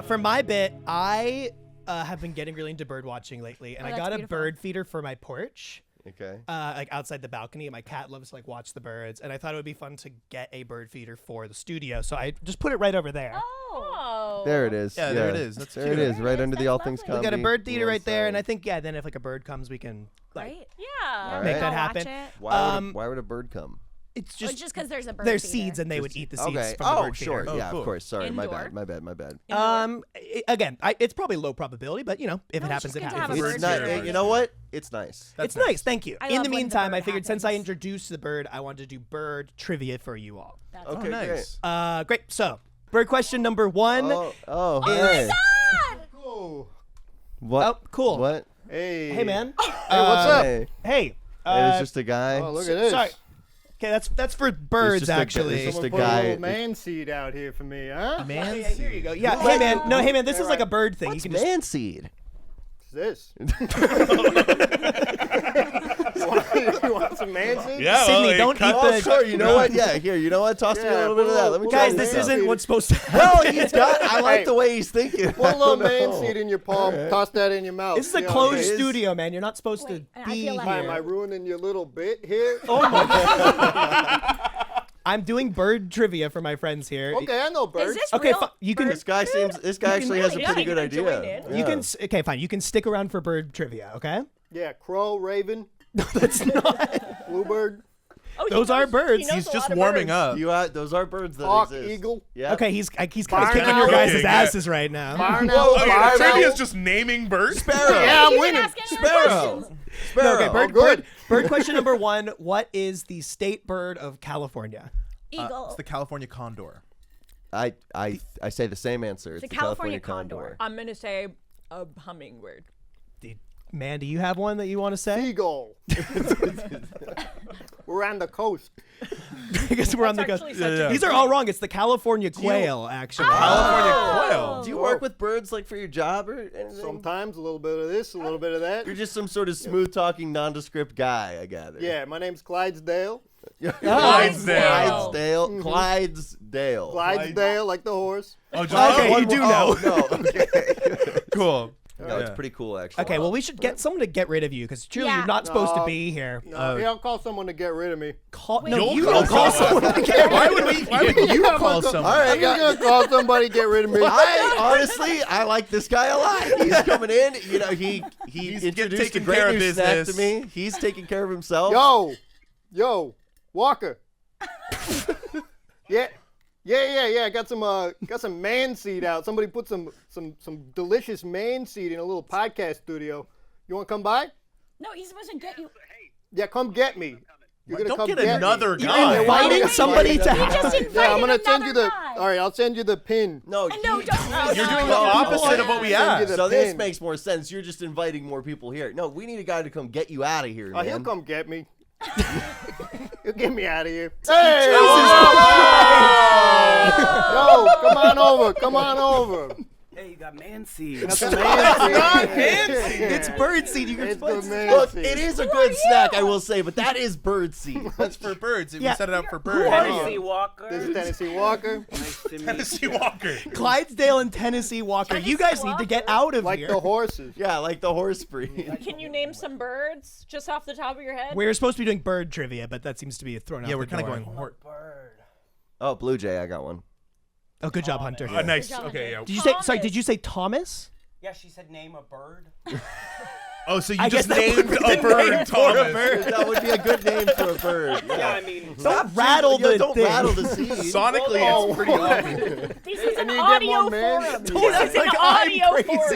[SPEAKER 1] For my bit, I have been getting really into bird watching lately, and
[SPEAKER 5] Oh,
[SPEAKER 1] I
[SPEAKER 5] that's
[SPEAKER 1] got a
[SPEAKER 5] beautiful.
[SPEAKER 1] bird feeder for my porch.
[SPEAKER 2] Okay.
[SPEAKER 1] Like outside the balcony. My cat loves to like watch the birds, and I thought it would be fun to get a bird feeder for the studio. So I just put it right over there.
[SPEAKER 3] Oh.
[SPEAKER 2] There it is.
[SPEAKER 4] Yeah, there it is. That's
[SPEAKER 2] there
[SPEAKER 4] cute.
[SPEAKER 2] it is,
[SPEAKER 5] There
[SPEAKER 2] right
[SPEAKER 5] it is.
[SPEAKER 2] under the
[SPEAKER 5] That's
[SPEAKER 2] All Things
[SPEAKER 5] lovely.
[SPEAKER 2] Comedy.
[SPEAKER 1] We got a bird feeder right there, and I
[SPEAKER 2] alongside.
[SPEAKER 1] think then if like a bird comes, we can like
[SPEAKER 5] Right?
[SPEAKER 3] Yeah.
[SPEAKER 2] All
[SPEAKER 1] make
[SPEAKER 2] right.
[SPEAKER 1] that
[SPEAKER 5] I'll
[SPEAKER 1] happen.
[SPEAKER 5] watch it.
[SPEAKER 2] Why would a bird come?
[SPEAKER 1] It's
[SPEAKER 5] Just
[SPEAKER 1] just
[SPEAKER 5] because there's a bird
[SPEAKER 1] there's
[SPEAKER 5] feeder.
[SPEAKER 1] seeds, and they would eat the seeds
[SPEAKER 2] Okay.
[SPEAKER 1] from the
[SPEAKER 2] Oh,
[SPEAKER 1] bird
[SPEAKER 2] sure.
[SPEAKER 1] feeder.
[SPEAKER 4] Oh,
[SPEAKER 2] Yeah,
[SPEAKER 4] cool.
[SPEAKER 2] of course. Sorry, my
[SPEAKER 3] Indoor?
[SPEAKER 2] bad. My bad. My bad.
[SPEAKER 1] Again, it's probably low probability, but you know, if it
[SPEAKER 5] it's
[SPEAKER 1] happens,
[SPEAKER 5] just
[SPEAKER 1] it
[SPEAKER 5] good to have
[SPEAKER 1] happens.
[SPEAKER 5] a
[SPEAKER 2] It's
[SPEAKER 5] bird
[SPEAKER 2] not.
[SPEAKER 5] feeder.
[SPEAKER 2] You know what? It's nice.
[SPEAKER 1] It's nice. Thank you.
[SPEAKER 5] I
[SPEAKER 1] In
[SPEAKER 5] love
[SPEAKER 1] the
[SPEAKER 5] when the
[SPEAKER 1] meantime,
[SPEAKER 5] bird
[SPEAKER 1] I figured since I
[SPEAKER 5] happens.
[SPEAKER 1] introduced the bird, I wanted to do bird trivia for you all.
[SPEAKER 5] That's
[SPEAKER 2] Okay,
[SPEAKER 4] Oh, nice.
[SPEAKER 1] Great. So, bird question number one.
[SPEAKER 2] Oh, hey. What?
[SPEAKER 1] Oh, cool.
[SPEAKER 2] What?
[SPEAKER 6] Hey.
[SPEAKER 1] Hey, man.
[SPEAKER 6] Hey, what's up?
[SPEAKER 2] Hey.
[SPEAKER 1] Hey.
[SPEAKER 2] It's just a guy.
[SPEAKER 6] Oh, look at this.
[SPEAKER 1] Sorry. Okay, that's for birds,
[SPEAKER 2] just a-
[SPEAKER 1] actually.
[SPEAKER 2] it's just
[SPEAKER 6] Someone
[SPEAKER 2] a
[SPEAKER 6] put
[SPEAKER 2] guy-
[SPEAKER 6] a little man seed out here for me, huh?
[SPEAKER 1] Man, here you go. Yeah, hey man, no, hey man, this is like a bird thing.
[SPEAKER 2] What's
[SPEAKER 1] You can just
[SPEAKER 2] man seed?
[SPEAKER 6] What's this? You want some man seed?
[SPEAKER 4] Yeah,
[SPEAKER 1] Sydney,
[SPEAKER 4] well,
[SPEAKER 1] don't
[SPEAKER 4] cut-
[SPEAKER 1] eat
[SPEAKER 2] Oh,
[SPEAKER 1] the.
[SPEAKER 2] sure. You know what? Yeah, here. You know what? Toss me a
[SPEAKER 6] Yeah,
[SPEAKER 2] little bit of that. Let me
[SPEAKER 6] put a
[SPEAKER 2] try
[SPEAKER 1] Guys, this
[SPEAKER 2] out.
[SPEAKER 1] isn't what's supposed to happen.
[SPEAKER 2] No, he's got. I like the way he's thinking.
[SPEAKER 6] Put a little man
[SPEAKER 2] No.
[SPEAKER 6] seed in your palm. Toss that in your mouth.
[SPEAKER 1] This is a
[SPEAKER 6] See how it
[SPEAKER 1] closed
[SPEAKER 6] is?
[SPEAKER 1] studio, man. You're not supposed to
[SPEAKER 5] I
[SPEAKER 1] be
[SPEAKER 5] feel like-
[SPEAKER 6] Am I
[SPEAKER 1] here.
[SPEAKER 6] ruining your little bit here?
[SPEAKER 1] Oh my god. I'm doing bird trivia for my friends here.
[SPEAKER 6] Okay, I know birds.
[SPEAKER 5] Is this
[SPEAKER 1] Okay,
[SPEAKER 5] real?
[SPEAKER 1] you can.
[SPEAKER 2] This guy seems. This guy actually has a
[SPEAKER 3] really-
[SPEAKER 2] pretty
[SPEAKER 3] yeah,
[SPEAKER 2] good
[SPEAKER 3] you can join
[SPEAKER 2] idea.
[SPEAKER 3] in.
[SPEAKER 1] You can. Okay, fine. You can stick around for bird trivia. Okay.
[SPEAKER 6] Yeah, crow, raven,
[SPEAKER 1] No, that's not.
[SPEAKER 6] bluebird,
[SPEAKER 3] Oh, he
[SPEAKER 1] Those are
[SPEAKER 3] knows-
[SPEAKER 1] birds.
[SPEAKER 3] he knows
[SPEAKER 4] He's
[SPEAKER 3] a
[SPEAKER 4] just
[SPEAKER 3] lot of
[SPEAKER 4] warming
[SPEAKER 3] birds.
[SPEAKER 4] up.
[SPEAKER 2] Those are birds that
[SPEAKER 6] hawk,
[SPEAKER 2] exist.
[SPEAKER 6] eagle.
[SPEAKER 2] Yeah.
[SPEAKER 1] Okay, he's kind of
[SPEAKER 6] Barn
[SPEAKER 1] kicking your
[SPEAKER 6] owl.
[SPEAKER 1] guys'
[SPEAKER 4] Okay,
[SPEAKER 1] asses right now.
[SPEAKER 6] barn
[SPEAKER 2] Whoa,
[SPEAKER 6] owl,
[SPEAKER 2] okay,
[SPEAKER 6] barn
[SPEAKER 4] Trivia's
[SPEAKER 6] owl.
[SPEAKER 4] just naming birds.
[SPEAKER 2] Sparrow.
[SPEAKER 6] Yeah, I'm
[SPEAKER 5] You
[SPEAKER 6] winning.
[SPEAKER 5] didn't ask any more
[SPEAKER 2] Sparrow.
[SPEAKER 5] questions.
[SPEAKER 2] Sparrow.
[SPEAKER 1] No, okay,
[SPEAKER 6] Oh, good.
[SPEAKER 1] bird question number 1. What is the state bird of California?
[SPEAKER 5] Eagle.
[SPEAKER 4] It's the California condor.
[SPEAKER 2] I say the same answer. It's
[SPEAKER 5] The
[SPEAKER 2] the
[SPEAKER 5] California
[SPEAKER 2] California
[SPEAKER 5] condor.
[SPEAKER 3] I'm gonna say a hummingbird.
[SPEAKER 1] Man, do you have one that you want to say?
[SPEAKER 6] Seagull. We're on the coast.
[SPEAKER 1] I guess we're on the
[SPEAKER 3] That's
[SPEAKER 1] coast.
[SPEAKER 3] actually such a
[SPEAKER 1] These are all wrong. It's the California quail, actually.
[SPEAKER 4] California quail.
[SPEAKER 2] Do you work with birds like for your job or anything?
[SPEAKER 6] Sometimes a little bit of this, a little bit of that.
[SPEAKER 2] You're just some sort of smooth talking, nondescript guy, I gather.
[SPEAKER 6] Yeah, my name's Clydesdale.
[SPEAKER 4] Clydesdale.
[SPEAKER 2] Clydesdale. Clydesdale.
[SPEAKER 6] Clydesdale, like the horse.
[SPEAKER 4] Oh, just
[SPEAKER 1] Okay, you do know.
[SPEAKER 2] Oh, no. Okay.
[SPEAKER 4] cool.
[SPEAKER 2] No, it's
[SPEAKER 4] Yeah.
[SPEAKER 2] pretty cool, actually.
[SPEAKER 1] Okay, well, we should get someone to get rid of you because truly
[SPEAKER 5] Yeah.
[SPEAKER 1] you're not supposed to
[SPEAKER 6] No.
[SPEAKER 1] be here.
[SPEAKER 6] No, yeah, I'll call someone to get rid of me.
[SPEAKER 1] No,
[SPEAKER 4] You'll
[SPEAKER 1] you
[SPEAKER 4] call
[SPEAKER 1] don't call
[SPEAKER 4] someone.
[SPEAKER 1] someone to get
[SPEAKER 4] Why would we? Why would you call someone?
[SPEAKER 2] All right,
[SPEAKER 6] I'm just gonna call somebody to get rid of me.
[SPEAKER 2] I like this guy a lot. He's coming in. You know, he
[SPEAKER 4] He's
[SPEAKER 2] introduced a
[SPEAKER 4] taking
[SPEAKER 2] great
[SPEAKER 4] care of
[SPEAKER 2] new snack to
[SPEAKER 4] business.
[SPEAKER 2] me. He's taking care of himself.
[SPEAKER 6] Yo, Walker. Yeah. I got some man seed out. Somebody put some delicious man seed in a little podcast studio. You want to come by?
[SPEAKER 5] No, he's supposed to get you.
[SPEAKER 6] Yeah, come get me. You're gonna
[SPEAKER 4] Don't
[SPEAKER 6] come
[SPEAKER 4] get
[SPEAKER 6] me.
[SPEAKER 4] another
[SPEAKER 1] You're
[SPEAKER 4] guy.
[SPEAKER 1] inviting somebody to
[SPEAKER 5] You
[SPEAKER 1] have.
[SPEAKER 5] just invited
[SPEAKER 6] Yeah, I'm gonna send you
[SPEAKER 5] another
[SPEAKER 6] the.
[SPEAKER 5] guy.
[SPEAKER 6] All right, I'll send you the pin.
[SPEAKER 2] No,
[SPEAKER 5] No,
[SPEAKER 2] he-
[SPEAKER 5] don't.
[SPEAKER 4] You're doing the
[SPEAKER 2] No,
[SPEAKER 4] opposite
[SPEAKER 2] no,
[SPEAKER 4] of what we
[SPEAKER 6] Send you
[SPEAKER 4] asked.
[SPEAKER 6] the
[SPEAKER 2] So this
[SPEAKER 6] pin.
[SPEAKER 2] makes more sense. You're just inviting more people here. No, we need a guy to come get you out of here,
[SPEAKER 6] Oh,
[SPEAKER 2] man.
[SPEAKER 6] he'll come get me. He'll get me out of here. Hey, yo, come on over.
[SPEAKER 7] Hey, you got man seed.
[SPEAKER 6] That's a man seed.
[SPEAKER 1] It's bird seed. You
[SPEAKER 6] It's
[SPEAKER 1] can
[SPEAKER 6] the
[SPEAKER 1] put.
[SPEAKER 6] man
[SPEAKER 2] Look,
[SPEAKER 6] seed.
[SPEAKER 2] it is a good snack, I will say, but that is bird seed.
[SPEAKER 4] That's for birds. We
[SPEAKER 1] Yeah.
[SPEAKER 4] set it up for birds.
[SPEAKER 7] Tennessee Walker.
[SPEAKER 6] This is Tennessee Walker.
[SPEAKER 7] Nice to meet
[SPEAKER 4] Tennessee
[SPEAKER 7] you.
[SPEAKER 4] Walker.
[SPEAKER 1] Clydesdale and Tennessee Walker. You guys need to get out of
[SPEAKER 6] Like
[SPEAKER 1] here.
[SPEAKER 6] the horses.
[SPEAKER 2] Yeah, like the horse breed.
[SPEAKER 3] Can you name some birds just off the top of your head?
[SPEAKER 1] We're supposed to be doing bird trivia, but that seems to be thrown out.
[SPEAKER 4] Yeah,
[SPEAKER 1] the
[SPEAKER 4] we're kind of
[SPEAKER 1] door.
[SPEAKER 4] going.
[SPEAKER 7] Bird.
[SPEAKER 2] Oh, Blue Jay, I got one.
[SPEAKER 1] Oh, good job, Hunter.
[SPEAKER 4] Nice.
[SPEAKER 3] Good job,
[SPEAKER 4] Okay. Yeah.
[SPEAKER 3] Hunter.
[SPEAKER 1] Did you say? Sorry,
[SPEAKER 3] Thomas.
[SPEAKER 1] did you say Thomas?
[SPEAKER 7] Yeah, she said name a bird.
[SPEAKER 4] Oh, so you
[SPEAKER 1] I
[SPEAKER 4] just
[SPEAKER 1] guess that
[SPEAKER 4] named
[SPEAKER 1] would be the
[SPEAKER 4] a
[SPEAKER 1] name
[SPEAKER 4] bird
[SPEAKER 1] for a
[SPEAKER 4] Thomas.
[SPEAKER 1] bird.
[SPEAKER 2] That would be a good name for a bird.
[SPEAKER 7] Yeah, I mean,
[SPEAKER 1] Don't rattle the
[SPEAKER 2] Don't
[SPEAKER 1] thing.
[SPEAKER 2] rattle the seed.
[SPEAKER 4] Sonically, it's pretty obvious.
[SPEAKER 3] This is an
[SPEAKER 6] you get
[SPEAKER 3] audio
[SPEAKER 6] more man
[SPEAKER 3] forum.
[SPEAKER 6] seed.
[SPEAKER 3] This is an audio
[SPEAKER 1] crazy.
[SPEAKER 3] forum.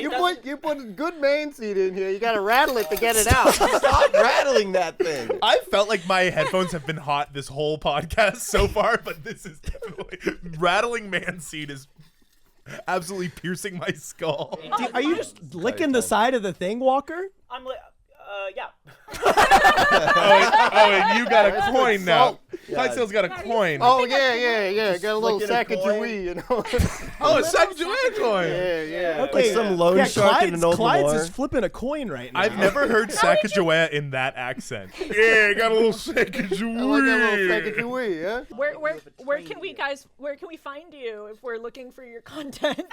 [SPEAKER 6] You're crazy. You put good man seed in here. You gotta rattle it to get it out.
[SPEAKER 2] Stop rattling that thing.
[SPEAKER 4] I felt like my headphones have been hot this whole podcast so far, but this is definitely rattling man seed is absolutely piercing my skull.
[SPEAKER 1] Are you just licking the side of the thing, Walker?
[SPEAKER 7] I'm yeah.
[SPEAKER 4] Oh, and you got a coin now.
[SPEAKER 6] salt.
[SPEAKER 4] Clydesdale's got a coin.
[SPEAKER 6] Oh yeah. Got a little
[SPEAKER 2] flicking a
[SPEAKER 6] sack of
[SPEAKER 2] coin.
[SPEAKER 6] Dewey, you know.
[SPEAKER 4] Oh, a Sacagawea coin.
[SPEAKER 6] yeah.
[SPEAKER 2] Like some loan shark in an old
[SPEAKER 1] Clyde's
[SPEAKER 2] memoir.
[SPEAKER 1] is flipping a coin right now.
[SPEAKER 4] I've never heard Sacagawea in that accent. Yeah, got a little Sacagawea.
[SPEAKER 6] I like that little sack of Dewey, yeah.
[SPEAKER 3] Where can we guys? Where can we find you if we're looking for your content?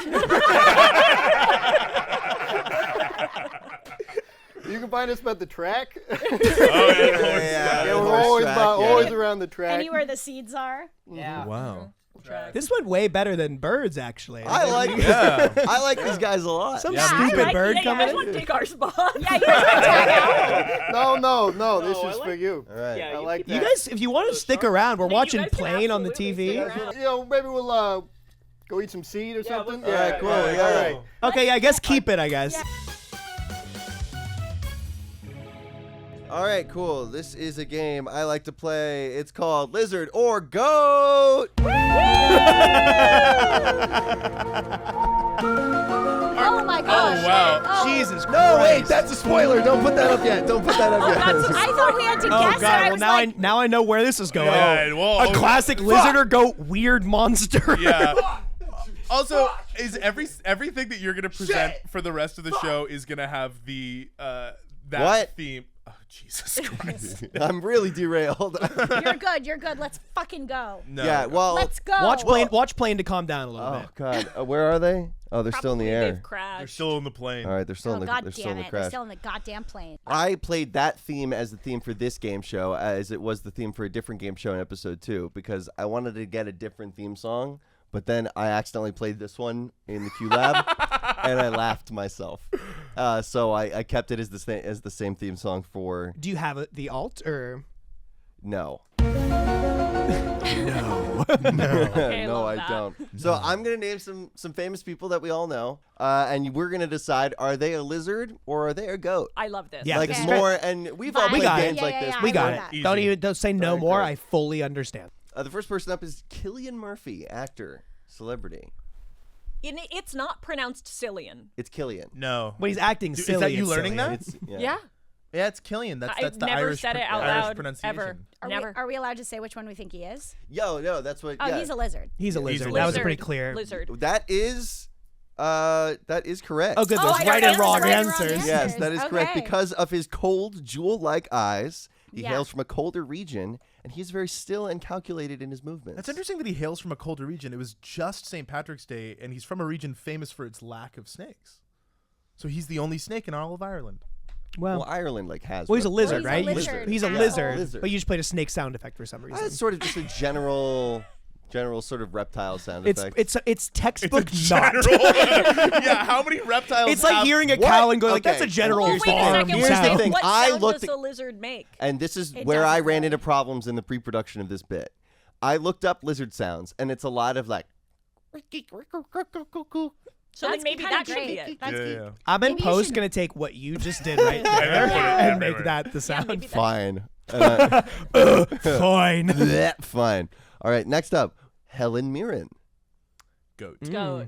[SPEAKER 6] You can find us at the track.
[SPEAKER 2] Yeah,
[SPEAKER 6] Yeah, we're
[SPEAKER 2] horse
[SPEAKER 6] always
[SPEAKER 2] track,
[SPEAKER 6] about,
[SPEAKER 2] yeah.
[SPEAKER 6] always around the track.
[SPEAKER 5] Anywhere the seeds are.
[SPEAKER 7] Yeah.
[SPEAKER 4] Wow.
[SPEAKER 1] This went way better than birds, actually.
[SPEAKER 2] I like
[SPEAKER 4] Yeah.
[SPEAKER 2] I like these guys a lot.
[SPEAKER 1] Some
[SPEAKER 3] I
[SPEAKER 1] stupid
[SPEAKER 3] like-
[SPEAKER 1] bird
[SPEAKER 3] yeah,
[SPEAKER 1] coming
[SPEAKER 3] I
[SPEAKER 1] in.
[SPEAKER 3] want to take our spot.
[SPEAKER 5] Yeah, you guys can tag out.
[SPEAKER 6] No, this
[SPEAKER 7] I
[SPEAKER 6] is
[SPEAKER 7] like-
[SPEAKER 6] for you.
[SPEAKER 2] All right.
[SPEAKER 7] Yeah,
[SPEAKER 6] I like
[SPEAKER 1] You
[SPEAKER 6] that.
[SPEAKER 1] guys, if you want to stick around, we're
[SPEAKER 3] You
[SPEAKER 1] watching
[SPEAKER 3] guys can
[SPEAKER 1] Plane on the
[SPEAKER 3] absolutely
[SPEAKER 1] TV.
[SPEAKER 3] stick around.
[SPEAKER 6] You know, maybe we'll go eat some seed or
[SPEAKER 7] Yeah,
[SPEAKER 6] something.
[SPEAKER 7] we'll-
[SPEAKER 2] All right, cool.
[SPEAKER 6] all right,
[SPEAKER 2] Yeah.
[SPEAKER 6] all right.
[SPEAKER 1] Okay, I guess keep it, I guess.
[SPEAKER 2] All right, cool. This is a game I like to play. It's called Lizard or Goat.
[SPEAKER 5] Oh my gosh.
[SPEAKER 4] Oh, wow.
[SPEAKER 5] Oh.
[SPEAKER 1] Jesus Christ.
[SPEAKER 2] No, wait, that's a spoiler. Don't put that up yet. Don't put that up yet.
[SPEAKER 5] I thought we had to
[SPEAKER 1] Oh
[SPEAKER 5] guess.
[SPEAKER 1] God!
[SPEAKER 5] And I
[SPEAKER 1] Well,
[SPEAKER 5] was
[SPEAKER 1] now
[SPEAKER 5] like,
[SPEAKER 1] now I know where this is going.
[SPEAKER 4] Yeah, well,
[SPEAKER 1] A classic lizard or goat weird monster.
[SPEAKER 4] Yeah. Also, is everything that you're gonna present for the rest of the show is gonna have the that
[SPEAKER 2] What?
[SPEAKER 4] theme? Oh, Jesus Christ!
[SPEAKER 2] I'm really derailed.
[SPEAKER 5] You're good. Let's fucking go.
[SPEAKER 4] No.
[SPEAKER 2] Yeah, well,
[SPEAKER 5] Let's go.
[SPEAKER 1] Watch plane to calm down a little
[SPEAKER 2] oh
[SPEAKER 1] bit.
[SPEAKER 2] God, where are they? Oh, they're still in the
[SPEAKER 3] Probably
[SPEAKER 2] air.
[SPEAKER 3] They've crashed.
[SPEAKER 4] They're still on the plane.
[SPEAKER 2] All right, they're still
[SPEAKER 5] Oh,
[SPEAKER 2] in the
[SPEAKER 5] God
[SPEAKER 2] they're still
[SPEAKER 5] damn
[SPEAKER 2] in the
[SPEAKER 5] it. They're
[SPEAKER 2] crash.
[SPEAKER 5] still in the goddamn plane.
[SPEAKER 2] I played that theme as the theme for this game show, as it was the theme for a different game show in episode 2, because I wanted to get a different theme song, but then I accidentally played this one in the Q Lab, and I laughed myself. So I kept it as the same theme song for
[SPEAKER 1] Do you have the alt or?
[SPEAKER 2] no.
[SPEAKER 3] Okay,
[SPEAKER 2] No,
[SPEAKER 3] love
[SPEAKER 2] I
[SPEAKER 3] that.
[SPEAKER 2] don't. So I'm gonna name some famous people that we all know, and we're gonna decide: are they a lizard or are they a goat?
[SPEAKER 3] I love this.
[SPEAKER 1] Yeah,
[SPEAKER 2] Like
[SPEAKER 1] this is
[SPEAKER 2] more, and we've all
[SPEAKER 5] Fine.
[SPEAKER 2] played
[SPEAKER 1] got it.
[SPEAKER 2] games
[SPEAKER 5] Yeah,
[SPEAKER 2] like
[SPEAKER 5] yeah,
[SPEAKER 2] this.
[SPEAKER 5] yeah,
[SPEAKER 1] We
[SPEAKER 5] I
[SPEAKER 1] got
[SPEAKER 5] love
[SPEAKER 1] it.
[SPEAKER 5] that.
[SPEAKER 4] Easy.
[SPEAKER 1] Don't say no
[SPEAKER 2] Very
[SPEAKER 1] more.
[SPEAKER 2] good.
[SPEAKER 1] I fully understand.
[SPEAKER 2] The first person up is Cillian Murphy, actor, celebrity.
[SPEAKER 3] It's not pronounced Cillian.
[SPEAKER 2] It's Killian.
[SPEAKER 4] No.
[SPEAKER 1] When he's acting
[SPEAKER 4] Dude,
[SPEAKER 1] silly,
[SPEAKER 4] is that you
[SPEAKER 1] it's
[SPEAKER 4] learning
[SPEAKER 1] silly.
[SPEAKER 4] that?
[SPEAKER 2] It's,
[SPEAKER 3] Yeah.
[SPEAKER 4] Yeah, it's Killian. That's
[SPEAKER 3] I've
[SPEAKER 4] the
[SPEAKER 3] never
[SPEAKER 4] Irish
[SPEAKER 3] said it out
[SPEAKER 4] Irish
[SPEAKER 3] loud
[SPEAKER 4] pronunciation.
[SPEAKER 3] ever. Never.
[SPEAKER 5] Are we allowed to say which one we think he is?
[SPEAKER 2] No, that's what.
[SPEAKER 5] Oh,
[SPEAKER 2] yeah.
[SPEAKER 5] he's a lizard.
[SPEAKER 1] He's a
[SPEAKER 4] He's a
[SPEAKER 1] lizard. That was
[SPEAKER 3] Lizard.
[SPEAKER 1] pretty clear.
[SPEAKER 3] Lizard.
[SPEAKER 2] That is correct.
[SPEAKER 1] Oh, good.
[SPEAKER 5] Oh,
[SPEAKER 1] There's
[SPEAKER 5] I
[SPEAKER 1] right
[SPEAKER 5] know
[SPEAKER 1] and
[SPEAKER 5] those
[SPEAKER 1] wrong
[SPEAKER 5] right and wrong
[SPEAKER 1] answers.
[SPEAKER 5] answers.
[SPEAKER 2] Yes, that is correct.
[SPEAKER 5] Okay.
[SPEAKER 2] Because of his cold, jewel-like eyes, he
[SPEAKER 5] Yeah.
[SPEAKER 2] hails from a colder region, and he's very still and calculated in his movements.
[SPEAKER 4] That's interesting that he hails from a colder region. It was just St. Patrick's Day, and he's from a region famous for its lack of snakes. So he's the only snake in all of Ireland.
[SPEAKER 2] Well, Ireland has.
[SPEAKER 1] Well, he's a lizard,
[SPEAKER 5] he's a
[SPEAKER 1] right?
[SPEAKER 5] lizard.
[SPEAKER 1] He's a
[SPEAKER 5] Ow.
[SPEAKER 1] lizard, but you just played a snake sound effect for some reason.
[SPEAKER 2] It's sort of just a general sort of reptile sound
[SPEAKER 1] It's
[SPEAKER 2] effect.
[SPEAKER 1] it's textbook
[SPEAKER 4] It's
[SPEAKER 1] not.
[SPEAKER 4] Yeah, how many reptiles?
[SPEAKER 1] It's like
[SPEAKER 4] have-
[SPEAKER 1] hearing a
[SPEAKER 2] What?
[SPEAKER 1] cow and going like,
[SPEAKER 2] Okay.
[SPEAKER 1] "That's a general
[SPEAKER 3] Well,
[SPEAKER 2] Here's
[SPEAKER 3] wait a
[SPEAKER 2] the thing.
[SPEAKER 3] second.
[SPEAKER 2] Here's the
[SPEAKER 1] sound."
[SPEAKER 2] thing.
[SPEAKER 3] What
[SPEAKER 2] I
[SPEAKER 3] sound
[SPEAKER 2] looked
[SPEAKER 3] does a lizard make?
[SPEAKER 2] And this is
[SPEAKER 5] It
[SPEAKER 2] where I
[SPEAKER 5] doesn't
[SPEAKER 2] ran
[SPEAKER 5] really.
[SPEAKER 2] into problems in the pre-production of this bit. I looked up lizard sounds, and it's a lot of like.
[SPEAKER 3] So then
[SPEAKER 5] That's
[SPEAKER 3] maybe
[SPEAKER 5] kinda
[SPEAKER 3] that should be
[SPEAKER 5] great.
[SPEAKER 3] it.
[SPEAKER 5] That's
[SPEAKER 4] Yeah,
[SPEAKER 5] cute.
[SPEAKER 4] yeah.
[SPEAKER 1] I'm in
[SPEAKER 5] Maybe you
[SPEAKER 1] post
[SPEAKER 5] should-
[SPEAKER 1] gonna take what you just did right
[SPEAKER 4] And
[SPEAKER 1] there
[SPEAKER 4] then put it
[SPEAKER 1] and
[SPEAKER 4] everywhere.
[SPEAKER 1] make that the sound.
[SPEAKER 3] Maybe that-
[SPEAKER 2] Fine.
[SPEAKER 1] Fine.
[SPEAKER 2] Bleh, fine. All right. Next up, Helen Mirren.
[SPEAKER 4] Goat.
[SPEAKER 3] Go.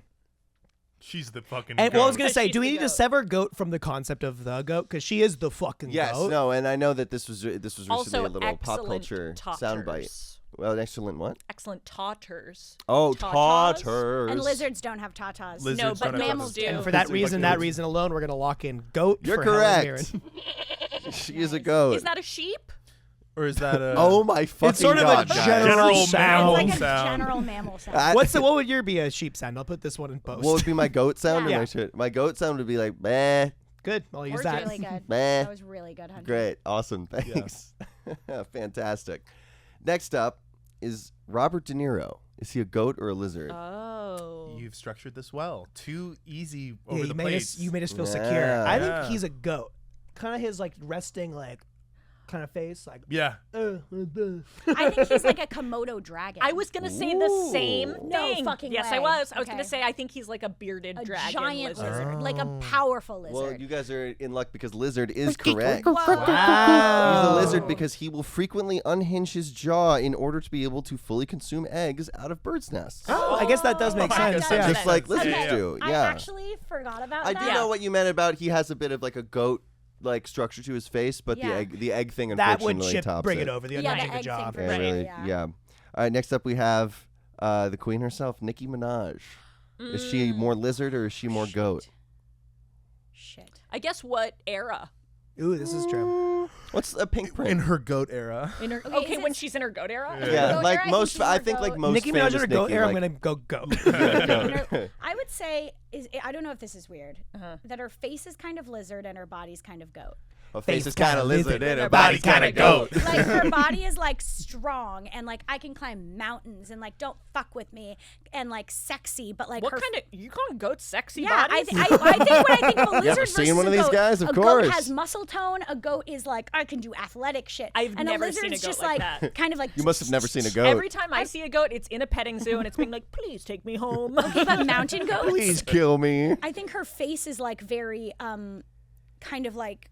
[SPEAKER 4] She's the fucking
[SPEAKER 1] And
[SPEAKER 4] goat.
[SPEAKER 1] well, I was gonna say,
[SPEAKER 3] She's
[SPEAKER 1] do we
[SPEAKER 3] the
[SPEAKER 1] need to
[SPEAKER 3] goat.
[SPEAKER 1] sever goat from the concept of the goat because she is the fucking
[SPEAKER 2] Yes.
[SPEAKER 1] goat?
[SPEAKER 2] No. And I know that this was recently
[SPEAKER 3] Also,
[SPEAKER 2] a little pop
[SPEAKER 3] excellent
[SPEAKER 2] culture
[SPEAKER 3] totters.
[SPEAKER 2] soundbite. Well, an excellent what?
[SPEAKER 3] Excellent totters.
[SPEAKER 2] Oh,
[SPEAKER 3] Tatas.
[SPEAKER 2] totters.
[SPEAKER 5] And lizards don't have tatas.
[SPEAKER 4] Lizards
[SPEAKER 3] No,
[SPEAKER 4] don't
[SPEAKER 3] but
[SPEAKER 4] have
[SPEAKER 5] mammals
[SPEAKER 4] those.
[SPEAKER 5] do.
[SPEAKER 1] And for that
[SPEAKER 4] It's
[SPEAKER 1] reason,
[SPEAKER 4] like
[SPEAKER 1] that reason alone, we're gonna lock in goat.
[SPEAKER 2] You're
[SPEAKER 1] for Helen
[SPEAKER 2] correct.
[SPEAKER 1] Mirren.
[SPEAKER 2] She is a goat.
[SPEAKER 3] Is that a sheep?
[SPEAKER 4] Or is that a?
[SPEAKER 2] Oh my fucking
[SPEAKER 1] It's sort of
[SPEAKER 2] god,
[SPEAKER 1] a
[SPEAKER 2] guys.
[SPEAKER 1] general
[SPEAKER 5] It's
[SPEAKER 1] sound.
[SPEAKER 5] like a
[SPEAKER 4] sound.
[SPEAKER 5] general mammal sound.
[SPEAKER 1] What would your be a sheep sound? I'll put this one in post.
[SPEAKER 2] What would be my goat sound or
[SPEAKER 1] Yeah.
[SPEAKER 2] my shit? My goat sound would be like, meh,
[SPEAKER 1] Good. I'll use
[SPEAKER 5] Or
[SPEAKER 1] that.
[SPEAKER 5] really good.
[SPEAKER 2] meh.
[SPEAKER 5] That was really good, Hunter.
[SPEAKER 2] Great. Awesome. Thanks. Fantastic. Next up is Robert De Niro. Is he a goat or a lizard?
[SPEAKER 3] Oh.
[SPEAKER 4] You've structured this well. Too easy
[SPEAKER 1] Yeah,
[SPEAKER 4] over
[SPEAKER 1] you
[SPEAKER 4] the
[SPEAKER 1] made
[SPEAKER 4] plates.
[SPEAKER 1] us. You made us feel
[SPEAKER 2] Yeah.
[SPEAKER 1] secure. I
[SPEAKER 4] Yeah.
[SPEAKER 1] think he's a goat. Kind of his like resting like kind of face like.
[SPEAKER 4] Yeah.
[SPEAKER 5] I think he's like a Komodo dragon.
[SPEAKER 3] I was gonna say the same
[SPEAKER 2] Ooh.
[SPEAKER 5] No
[SPEAKER 3] thing.
[SPEAKER 5] fucking
[SPEAKER 3] yes,
[SPEAKER 5] way.
[SPEAKER 3] I was. I was
[SPEAKER 5] Okay.
[SPEAKER 3] gonna say I think he's like a bearded
[SPEAKER 5] a
[SPEAKER 3] dragon
[SPEAKER 5] giant
[SPEAKER 3] lizard.
[SPEAKER 5] lizard, like a powerful lizard.
[SPEAKER 2] Well, you guys are in luck because lizard is correct.
[SPEAKER 5] Whoa.
[SPEAKER 2] He's a
[SPEAKER 1] Wow.
[SPEAKER 2] lizard because he will frequently unhinge his jaw in order to be able to fully consume eggs out of birds' nests.
[SPEAKER 1] Oh, I guess that does make
[SPEAKER 3] That
[SPEAKER 1] sense.
[SPEAKER 3] does
[SPEAKER 1] Yeah.
[SPEAKER 3] make
[SPEAKER 2] Just like
[SPEAKER 3] sense.
[SPEAKER 2] lizards
[SPEAKER 3] Okay.
[SPEAKER 2] do.
[SPEAKER 5] I
[SPEAKER 2] Yeah.
[SPEAKER 5] actually forgot about
[SPEAKER 2] I
[SPEAKER 5] that.
[SPEAKER 2] do know what you meant about he has a bit of like a goat like structure to his face, but
[SPEAKER 5] Yeah.
[SPEAKER 2] the egg thing
[SPEAKER 1] That would
[SPEAKER 2] unfortunately
[SPEAKER 1] chip
[SPEAKER 2] tops
[SPEAKER 1] bring
[SPEAKER 2] it.
[SPEAKER 1] it over. The
[SPEAKER 5] Yeah, the
[SPEAKER 1] unhinging
[SPEAKER 5] egg
[SPEAKER 1] the
[SPEAKER 5] thing
[SPEAKER 1] job.
[SPEAKER 5] for
[SPEAKER 2] Yeah,
[SPEAKER 5] Right.
[SPEAKER 2] really.
[SPEAKER 5] Yeah.
[SPEAKER 2] Yeah. All right, next up we have the queen herself, Nicki Minaj. Is she more lizard or is she more goat?
[SPEAKER 5] Shit.
[SPEAKER 3] I guess what era?
[SPEAKER 1] Ooh, this is true.
[SPEAKER 2] What's a pink print?
[SPEAKER 4] In her goat era.
[SPEAKER 3] In her,
[SPEAKER 5] Okay,
[SPEAKER 3] okay,
[SPEAKER 5] is
[SPEAKER 3] when
[SPEAKER 5] it-
[SPEAKER 3] she's in her goat era.
[SPEAKER 2] Yeah,
[SPEAKER 5] Goat
[SPEAKER 2] like
[SPEAKER 5] era, I think
[SPEAKER 2] most.
[SPEAKER 5] she's
[SPEAKER 2] I
[SPEAKER 5] more
[SPEAKER 2] think like
[SPEAKER 5] goat.
[SPEAKER 2] most.
[SPEAKER 1] Nicki Minaj in
[SPEAKER 2] famous
[SPEAKER 1] her goat
[SPEAKER 2] Nicki,
[SPEAKER 1] era. I'm
[SPEAKER 2] like-
[SPEAKER 1] gonna go goat.
[SPEAKER 2] Goat.
[SPEAKER 5] I would say I don't know if this is weird. That her face is kind of lizard and her body's kind of goat.
[SPEAKER 2] Her face is kind of lizard and her
[SPEAKER 3] body's
[SPEAKER 2] body's kind of goat.
[SPEAKER 5] Like her body is like strong and like I can climb mountains and like don't fuck with me and like sexy, but like
[SPEAKER 3] What
[SPEAKER 5] her
[SPEAKER 3] kind of you calling goats sexy
[SPEAKER 5] yeah,
[SPEAKER 3] bodies?
[SPEAKER 5] I think when I think of a lizard
[SPEAKER 2] ever
[SPEAKER 5] versus
[SPEAKER 2] seen one of
[SPEAKER 5] a
[SPEAKER 2] these
[SPEAKER 5] goat,
[SPEAKER 2] guys? Of
[SPEAKER 5] a
[SPEAKER 2] course.
[SPEAKER 5] goat has muscle tone. A goat is like I can do athletic shit.
[SPEAKER 3] I've
[SPEAKER 5] and
[SPEAKER 3] never
[SPEAKER 5] a
[SPEAKER 3] seen a
[SPEAKER 5] lizard's
[SPEAKER 3] goat
[SPEAKER 5] just
[SPEAKER 3] like
[SPEAKER 5] like
[SPEAKER 3] that.
[SPEAKER 5] kind of like
[SPEAKER 2] You must have never seen a goat.
[SPEAKER 3] Every time I see a goat, it's in a petting zoo and it's being like, "Please take me home."
[SPEAKER 5] but mountain goats.
[SPEAKER 2] Please kill me.
[SPEAKER 5] I think her face is like very kind of like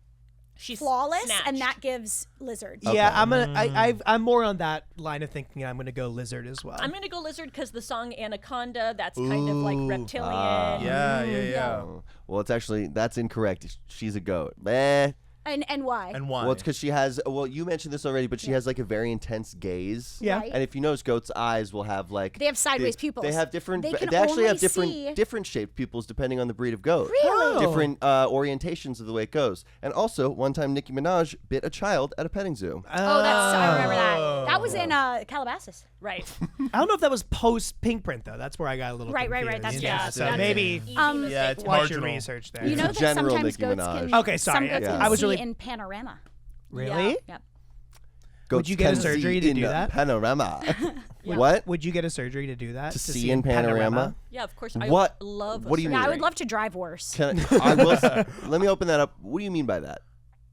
[SPEAKER 3] She's
[SPEAKER 5] flawless,
[SPEAKER 3] snatched.
[SPEAKER 5] and that gives lizard.
[SPEAKER 1] Yeah, I'm more on that line of thinking. I'm gonna go lizard as well.
[SPEAKER 3] I'm gonna go lizard because the song Anaconda, that's kind of like reptilian.
[SPEAKER 4] Yeah.
[SPEAKER 2] Well, that's incorrect. She's a goat. Meh.
[SPEAKER 5] And why?
[SPEAKER 4] And why?
[SPEAKER 2] Well, it's because she has. Well, you mentioned this already, but she has like a very intense gaze.
[SPEAKER 1] Yeah.
[SPEAKER 5] Right.
[SPEAKER 2] And if you notice, goats' eyes will have like
[SPEAKER 5] They have sideways pupils.
[SPEAKER 2] They have different.
[SPEAKER 5] They can
[SPEAKER 2] actually have
[SPEAKER 5] only see-
[SPEAKER 2] different shaped pupils depending on the breed of goat.
[SPEAKER 5] Really?
[SPEAKER 2] Different orientations of the way it goes. And also, one time Nicki Minaj bit a child at a petting zoo.
[SPEAKER 5] I remember that. That was in Calabasas.
[SPEAKER 3] Right.
[SPEAKER 1] I don't know if that was post Pink Print though. That's where I got a little
[SPEAKER 5] Right.
[SPEAKER 1] confused.
[SPEAKER 5] That's
[SPEAKER 1] yeah.
[SPEAKER 5] true.
[SPEAKER 1] So
[SPEAKER 3] That's
[SPEAKER 1] maybe
[SPEAKER 3] easy
[SPEAKER 4] Yeah,
[SPEAKER 3] mistake.
[SPEAKER 4] it's
[SPEAKER 1] watch your
[SPEAKER 4] marginal.
[SPEAKER 1] research there.
[SPEAKER 5] You know
[SPEAKER 2] It's
[SPEAKER 5] that
[SPEAKER 2] general
[SPEAKER 5] sometimes
[SPEAKER 2] Nicki
[SPEAKER 5] goats can.
[SPEAKER 2] Minaj.
[SPEAKER 1] Okay, sorry.
[SPEAKER 5] Some goats
[SPEAKER 2] Yeah.
[SPEAKER 5] can
[SPEAKER 1] I was
[SPEAKER 5] see
[SPEAKER 1] really
[SPEAKER 5] in panorama.
[SPEAKER 1] really.
[SPEAKER 5] Yep.
[SPEAKER 2] Goats
[SPEAKER 1] you get a
[SPEAKER 2] can
[SPEAKER 1] surgery
[SPEAKER 2] see
[SPEAKER 1] to
[SPEAKER 2] in
[SPEAKER 1] do that?
[SPEAKER 2] Panorama. What?
[SPEAKER 1] Would you get a surgery to do that?
[SPEAKER 2] To see in panorama?
[SPEAKER 3] Yeah, of course.
[SPEAKER 2] What?
[SPEAKER 3] I love.
[SPEAKER 2] What do you
[SPEAKER 5] Yeah,
[SPEAKER 2] mean?
[SPEAKER 5] I would love to drive worse.
[SPEAKER 2] Let me open that up. What do you mean by that?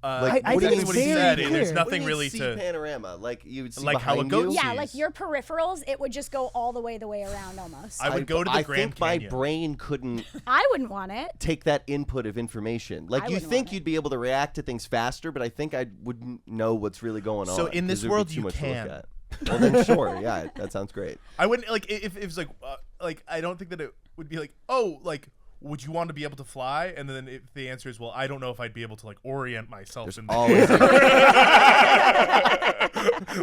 [SPEAKER 1] I
[SPEAKER 2] what do
[SPEAKER 1] think
[SPEAKER 2] you
[SPEAKER 1] it's
[SPEAKER 2] mean
[SPEAKER 1] very
[SPEAKER 2] see-
[SPEAKER 1] clear.
[SPEAKER 4] There's
[SPEAKER 2] what do you
[SPEAKER 4] nothing
[SPEAKER 2] mean
[SPEAKER 4] really
[SPEAKER 2] see
[SPEAKER 4] to.
[SPEAKER 2] panorama. Like you would see
[SPEAKER 4] Like how a
[SPEAKER 2] behind
[SPEAKER 4] goat
[SPEAKER 2] you?
[SPEAKER 4] sees.
[SPEAKER 5] Yeah, like your peripherals, it would just go all the way around almost.
[SPEAKER 4] I would go to the
[SPEAKER 2] I
[SPEAKER 4] Grand
[SPEAKER 2] think my
[SPEAKER 4] Canyon.
[SPEAKER 2] brain couldn't
[SPEAKER 5] I wouldn't want it.
[SPEAKER 2] take that input of information. Like
[SPEAKER 5] I
[SPEAKER 2] you
[SPEAKER 5] wouldn't
[SPEAKER 2] think
[SPEAKER 5] want it.
[SPEAKER 2] you'd be able to react to things faster, but I think I wouldn't know what's really going on.
[SPEAKER 4] So in
[SPEAKER 2] 'cause
[SPEAKER 4] this
[SPEAKER 2] there'd be
[SPEAKER 4] world,
[SPEAKER 2] too
[SPEAKER 4] you
[SPEAKER 2] much to look
[SPEAKER 4] can.
[SPEAKER 2] at. Well then, sure, yeah, that sounds great.
[SPEAKER 4] I wouldn't like if it's like I don't think that it would be like, oh, like would you want to be able to fly? And then if the answer is, well, I don't know if I'd be able to like orient myself in
[SPEAKER 2] Always,
[SPEAKER 4] like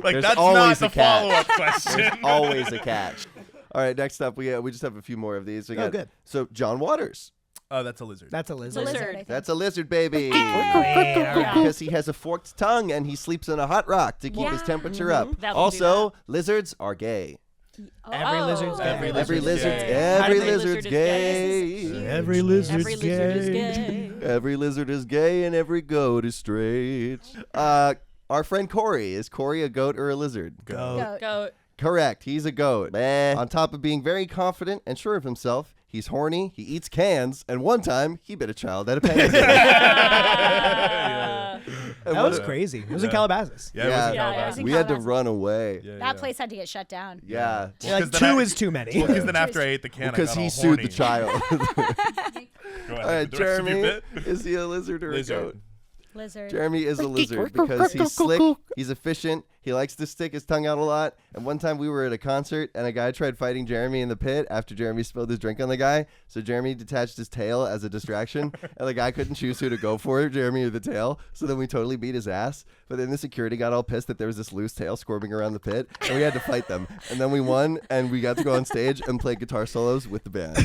[SPEAKER 2] There's
[SPEAKER 4] that's
[SPEAKER 2] always
[SPEAKER 4] not
[SPEAKER 2] a
[SPEAKER 4] the
[SPEAKER 2] catch.
[SPEAKER 4] follow-up question.
[SPEAKER 2] always a catch. All right, next up, we just have a few more of these. We got,
[SPEAKER 1] good.
[SPEAKER 2] So John Waters,
[SPEAKER 4] Oh, that's a lizard.
[SPEAKER 1] That's a lizard.
[SPEAKER 5] Lizard, I
[SPEAKER 3] Lizard.
[SPEAKER 5] think.
[SPEAKER 2] that's a lizard baby.
[SPEAKER 1] Yeah.
[SPEAKER 2] Because he has a forked tongue and he sleeps in a hot rock to keep his
[SPEAKER 5] Yeah.
[SPEAKER 2] temperature up.
[SPEAKER 3] That'll do
[SPEAKER 2] Also, lizards are gay.
[SPEAKER 1] Every lizard's gay.
[SPEAKER 4] Every
[SPEAKER 2] Every
[SPEAKER 4] lizard's
[SPEAKER 2] lizard's
[SPEAKER 4] gay.
[SPEAKER 2] every
[SPEAKER 3] Every
[SPEAKER 2] lizard's
[SPEAKER 3] lizard is
[SPEAKER 2] gay.
[SPEAKER 1] Every lizard's
[SPEAKER 3] Every lizard is gay.
[SPEAKER 2] Every lizard is gay and every goat is straight. Our friend Corey, is Corey a goat or a lizard?
[SPEAKER 1] Goat.
[SPEAKER 3] Go.
[SPEAKER 2] Correct. He's a goat. On top of being very confident and sure of himself, he's horny, he eats cans, and one time he bit a child at a petting zoo.
[SPEAKER 1] That was crazy. It was in Calabasas.
[SPEAKER 4] Yeah, it was in
[SPEAKER 3] Yeah,
[SPEAKER 4] Calabasas.
[SPEAKER 5] yeah.
[SPEAKER 2] We had to
[SPEAKER 5] Calabasas.
[SPEAKER 2] run away.
[SPEAKER 4] Yeah,
[SPEAKER 5] That place had to get shut down.
[SPEAKER 2] Yeah.
[SPEAKER 1] Like
[SPEAKER 4] 'cause then
[SPEAKER 1] two
[SPEAKER 4] I-
[SPEAKER 1] is too many.
[SPEAKER 4] Because then after I ate the can,
[SPEAKER 2] Because
[SPEAKER 4] I got
[SPEAKER 2] he
[SPEAKER 4] all
[SPEAKER 2] sued
[SPEAKER 4] horny.
[SPEAKER 2] the child.
[SPEAKER 4] Go
[SPEAKER 2] All
[SPEAKER 4] ahead,
[SPEAKER 2] right,
[SPEAKER 4] the rest of your
[SPEAKER 2] Jeremy,
[SPEAKER 4] bit.
[SPEAKER 2] is he a lizard or a
[SPEAKER 4] Lizard.
[SPEAKER 2] goat?
[SPEAKER 5] Lizard.
[SPEAKER 2] Jeremy is a lizard because he's slick, he's efficient, he likes to stick his tongue out a lot. And one time we were at a concert and a guy tried fighting Jeremy in the pit after Jeremy spilled his drink on the guy. So Jeremy detached his tail as a distraction and the guy couldn't choose who to go for, Jeremy or the tail. So then we totally beat his ass. But then the security got all pissed that there was this loose tail squirming around the pit and we had to fight them. And then we won and we got to go on stage and play guitar solos with the band.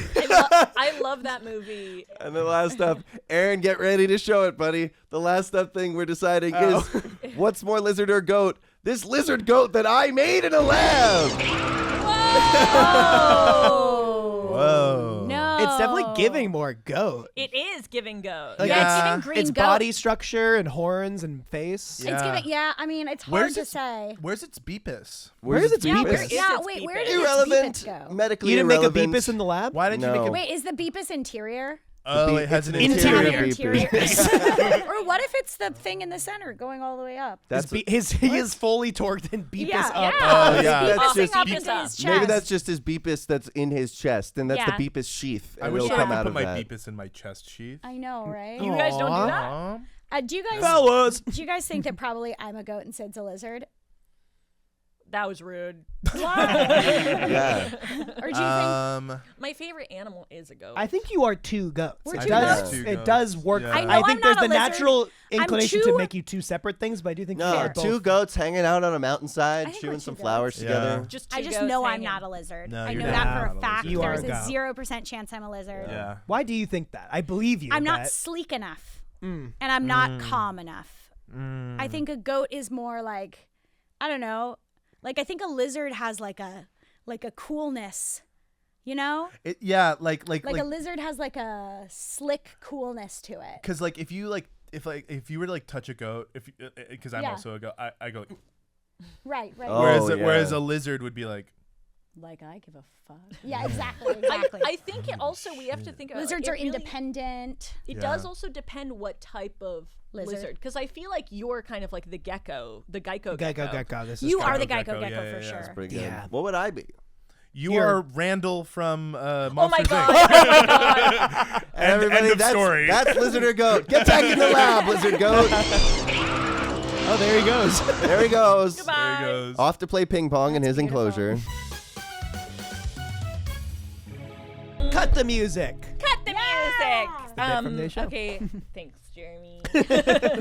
[SPEAKER 3] I love that movie.
[SPEAKER 2] And the last up, Aaron, get ready to show it, buddy. The last up thing we're deciding is what's more lizard or goat? This lizard goat that I made in a lab.
[SPEAKER 4] Whoa.
[SPEAKER 5] No.
[SPEAKER 1] It's definitely giving more goat.
[SPEAKER 3] It is giving goat.
[SPEAKER 1] Like,
[SPEAKER 5] Yeah,
[SPEAKER 4] Yeah.
[SPEAKER 5] it's giving green
[SPEAKER 1] Its
[SPEAKER 5] goat.
[SPEAKER 1] body structure and horns and face.
[SPEAKER 4] Yeah.
[SPEAKER 5] It's giving. Yeah, I mean, it's hard
[SPEAKER 4] Where's
[SPEAKER 5] to
[SPEAKER 4] its
[SPEAKER 5] say.
[SPEAKER 4] Where's its beepus?
[SPEAKER 1] Where's its
[SPEAKER 5] Yeah,
[SPEAKER 1] beepus?
[SPEAKER 5] where,
[SPEAKER 3] is
[SPEAKER 5] yeah.
[SPEAKER 3] its
[SPEAKER 5] Wait, where
[SPEAKER 3] beepus?
[SPEAKER 5] did
[SPEAKER 2] Irrelevant,
[SPEAKER 5] its beepus go?
[SPEAKER 2] medically
[SPEAKER 1] You didn't make a
[SPEAKER 2] irrelevant.
[SPEAKER 1] beepus in the lab?
[SPEAKER 4] Why didn't you
[SPEAKER 2] No.
[SPEAKER 4] make it?
[SPEAKER 5] Wait, is the beepus interior?
[SPEAKER 4] Oh, it has an
[SPEAKER 1] Interior.
[SPEAKER 2] Interior
[SPEAKER 5] Or what if it's the thing in the center going all the way up?
[SPEAKER 2] That's
[SPEAKER 1] He is fully torqued and beepus
[SPEAKER 5] Yeah,
[SPEAKER 1] up.
[SPEAKER 5] yeah.
[SPEAKER 4] Oh, yeah.
[SPEAKER 2] That's
[SPEAKER 5] Beepusing
[SPEAKER 2] just
[SPEAKER 5] up
[SPEAKER 3] beepus
[SPEAKER 5] into
[SPEAKER 3] up.
[SPEAKER 5] his chest.
[SPEAKER 2] maybe that's just his beepus that's in his chest, and that's
[SPEAKER 5] Yeah.
[SPEAKER 2] the beepus sheath,
[SPEAKER 4] I
[SPEAKER 2] and
[SPEAKER 4] wish
[SPEAKER 2] it'll
[SPEAKER 4] I
[SPEAKER 2] come
[SPEAKER 4] could
[SPEAKER 2] out
[SPEAKER 4] put
[SPEAKER 2] of
[SPEAKER 4] my
[SPEAKER 2] that.
[SPEAKER 4] beepus in my chest sheath.
[SPEAKER 5] I know, right?
[SPEAKER 3] You guys don't do
[SPEAKER 1] Aw.
[SPEAKER 3] that?
[SPEAKER 5] Do you guys?
[SPEAKER 1] Fellas.
[SPEAKER 5] Do you guys think that probably I'm a goat and Syd's a lizard?
[SPEAKER 3] That was rude.
[SPEAKER 2] Yeah.
[SPEAKER 5] Or do you think?
[SPEAKER 3] My favorite animal is a goat.
[SPEAKER 1] I think you are two goats.
[SPEAKER 5] We're
[SPEAKER 1] It
[SPEAKER 5] two
[SPEAKER 1] does.
[SPEAKER 5] goats?
[SPEAKER 4] Two
[SPEAKER 1] It does work.
[SPEAKER 4] goats.
[SPEAKER 1] for-
[SPEAKER 4] I know
[SPEAKER 1] I
[SPEAKER 5] I'm
[SPEAKER 1] think
[SPEAKER 5] not
[SPEAKER 1] there's
[SPEAKER 5] a
[SPEAKER 1] the
[SPEAKER 5] lizard.
[SPEAKER 1] natural
[SPEAKER 5] I'm
[SPEAKER 1] inclination
[SPEAKER 5] too-
[SPEAKER 1] to make you two separate things, but I do think
[SPEAKER 2] No,
[SPEAKER 1] they're both-
[SPEAKER 2] two goats hanging out on a mountainside,
[SPEAKER 5] I think
[SPEAKER 2] chewing
[SPEAKER 5] we're
[SPEAKER 2] some
[SPEAKER 5] two
[SPEAKER 2] flowers
[SPEAKER 4] goats.
[SPEAKER 2] together.
[SPEAKER 4] Yeah.
[SPEAKER 3] just
[SPEAKER 5] I
[SPEAKER 3] two
[SPEAKER 5] just
[SPEAKER 3] goats
[SPEAKER 5] know I'm
[SPEAKER 3] hanging.
[SPEAKER 5] not a lizard.
[SPEAKER 4] No,
[SPEAKER 5] I
[SPEAKER 4] you're
[SPEAKER 5] know
[SPEAKER 4] not
[SPEAKER 5] that
[SPEAKER 4] a
[SPEAKER 5] for a
[SPEAKER 4] lizard.
[SPEAKER 5] fact.
[SPEAKER 1] You are
[SPEAKER 5] There's
[SPEAKER 1] a
[SPEAKER 5] a
[SPEAKER 1] goat.
[SPEAKER 5] 0% chance I'm a lizard.
[SPEAKER 4] Yeah.
[SPEAKER 1] Why do you think that? I believe you.
[SPEAKER 5] I'm not
[SPEAKER 1] but-
[SPEAKER 5] sleek enough, and I'm not calm enough. I think a goat is more like, I don't know, like I think a lizard has like a coolness, you know?
[SPEAKER 4] Yeah, like
[SPEAKER 5] Like a lizard has like a slick coolness to it.
[SPEAKER 4] because like if you were to like touch a goat, because I'm
[SPEAKER 5] Yeah.
[SPEAKER 4] also a goat, I go. Like,
[SPEAKER 5] Right.
[SPEAKER 2] Oh,
[SPEAKER 4] whereas
[SPEAKER 2] yeah.
[SPEAKER 4] a lizard would be like.
[SPEAKER 5] Like I give a fuck. Yeah, exactly.
[SPEAKER 3] I think it also we have to think about
[SPEAKER 5] Lizards
[SPEAKER 3] it
[SPEAKER 5] are
[SPEAKER 3] really-
[SPEAKER 5] independent.
[SPEAKER 3] It does also depend what type of lizard, because I feel like you're kind of like the gecko, the Geico
[SPEAKER 1] Gecko. This is
[SPEAKER 5] You
[SPEAKER 1] kind
[SPEAKER 5] are
[SPEAKER 1] of-
[SPEAKER 5] the Geico
[SPEAKER 4] Gecko,
[SPEAKER 5] Gecko
[SPEAKER 4] yeah,
[SPEAKER 5] for
[SPEAKER 4] yeah,
[SPEAKER 5] sure.
[SPEAKER 4] it's
[SPEAKER 2] Pretty good.
[SPEAKER 1] Yeah.
[SPEAKER 2] What would I be?
[SPEAKER 4] You
[SPEAKER 1] You're-
[SPEAKER 4] are Randall from
[SPEAKER 3] Oh my
[SPEAKER 4] Monsters
[SPEAKER 3] god!
[SPEAKER 4] Inc.
[SPEAKER 3] Oh my god!
[SPEAKER 2] Everybody,
[SPEAKER 4] End of
[SPEAKER 2] that's,
[SPEAKER 4] story.
[SPEAKER 2] That's Lizard or Goat. Get back in the lab, Lizard Goat.
[SPEAKER 1] Oh, there he goes.
[SPEAKER 2] There he goes.
[SPEAKER 3] Goodbye.
[SPEAKER 4] There he goes.
[SPEAKER 2] Off to play ping pong in his
[SPEAKER 5] beautiful.
[SPEAKER 2] enclosure.
[SPEAKER 1] Cut the music.
[SPEAKER 3] Cut the music.
[SPEAKER 1] the bit from the show.
[SPEAKER 3] Okay, thanks, Jeremy.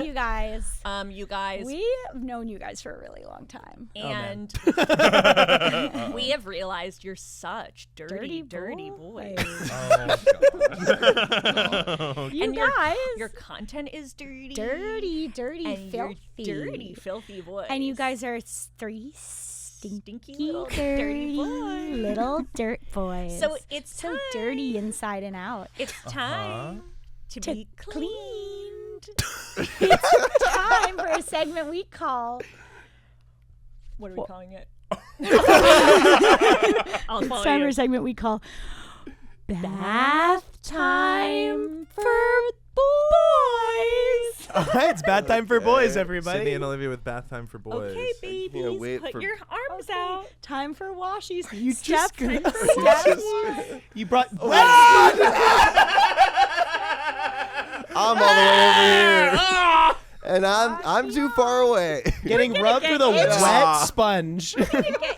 [SPEAKER 5] You guys.
[SPEAKER 3] You guys.
[SPEAKER 5] We have known you guys for a really long time.
[SPEAKER 3] And we have realized you're such dirty boys.
[SPEAKER 5] You
[SPEAKER 3] And
[SPEAKER 5] guys.
[SPEAKER 3] Your content is dirty.
[SPEAKER 5] dirty,
[SPEAKER 3] And
[SPEAKER 5] filthy.
[SPEAKER 3] you're dirty, filthy boys.
[SPEAKER 5] And you guys are three
[SPEAKER 3] stinky little dirty
[SPEAKER 5] dirty
[SPEAKER 3] boys.
[SPEAKER 5] little dirt boys.
[SPEAKER 3] So it's
[SPEAKER 5] so
[SPEAKER 3] time.
[SPEAKER 5] dirty inside and out.
[SPEAKER 3] It's time to be cleaned.
[SPEAKER 5] It's time for a segment we call.
[SPEAKER 3] What are we calling it? I'll
[SPEAKER 5] It's
[SPEAKER 3] follow
[SPEAKER 5] time for
[SPEAKER 3] you.
[SPEAKER 5] a segment we call Bath Time for Boys.
[SPEAKER 1] All right, it's bad time for boys, everybody.
[SPEAKER 8] Sydney and Olivia with Bath Time for Boys.
[SPEAKER 3] Okay, babies,
[SPEAKER 2] wait
[SPEAKER 3] put
[SPEAKER 2] for-
[SPEAKER 3] your arms out.
[SPEAKER 5] Time for washies.
[SPEAKER 1] You
[SPEAKER 5] Step
[SPEAKER 1] just
[SPEAKER 5] time
[SPEAKER 1] gonna-
[SPEAKER 5] for steps.
[SPEAKER 1] You brought.
[SPEAKER 2] I'm all the way over here. And I'm too far away.
[SPEAKER 1] Getting rubbed with a wet sponge.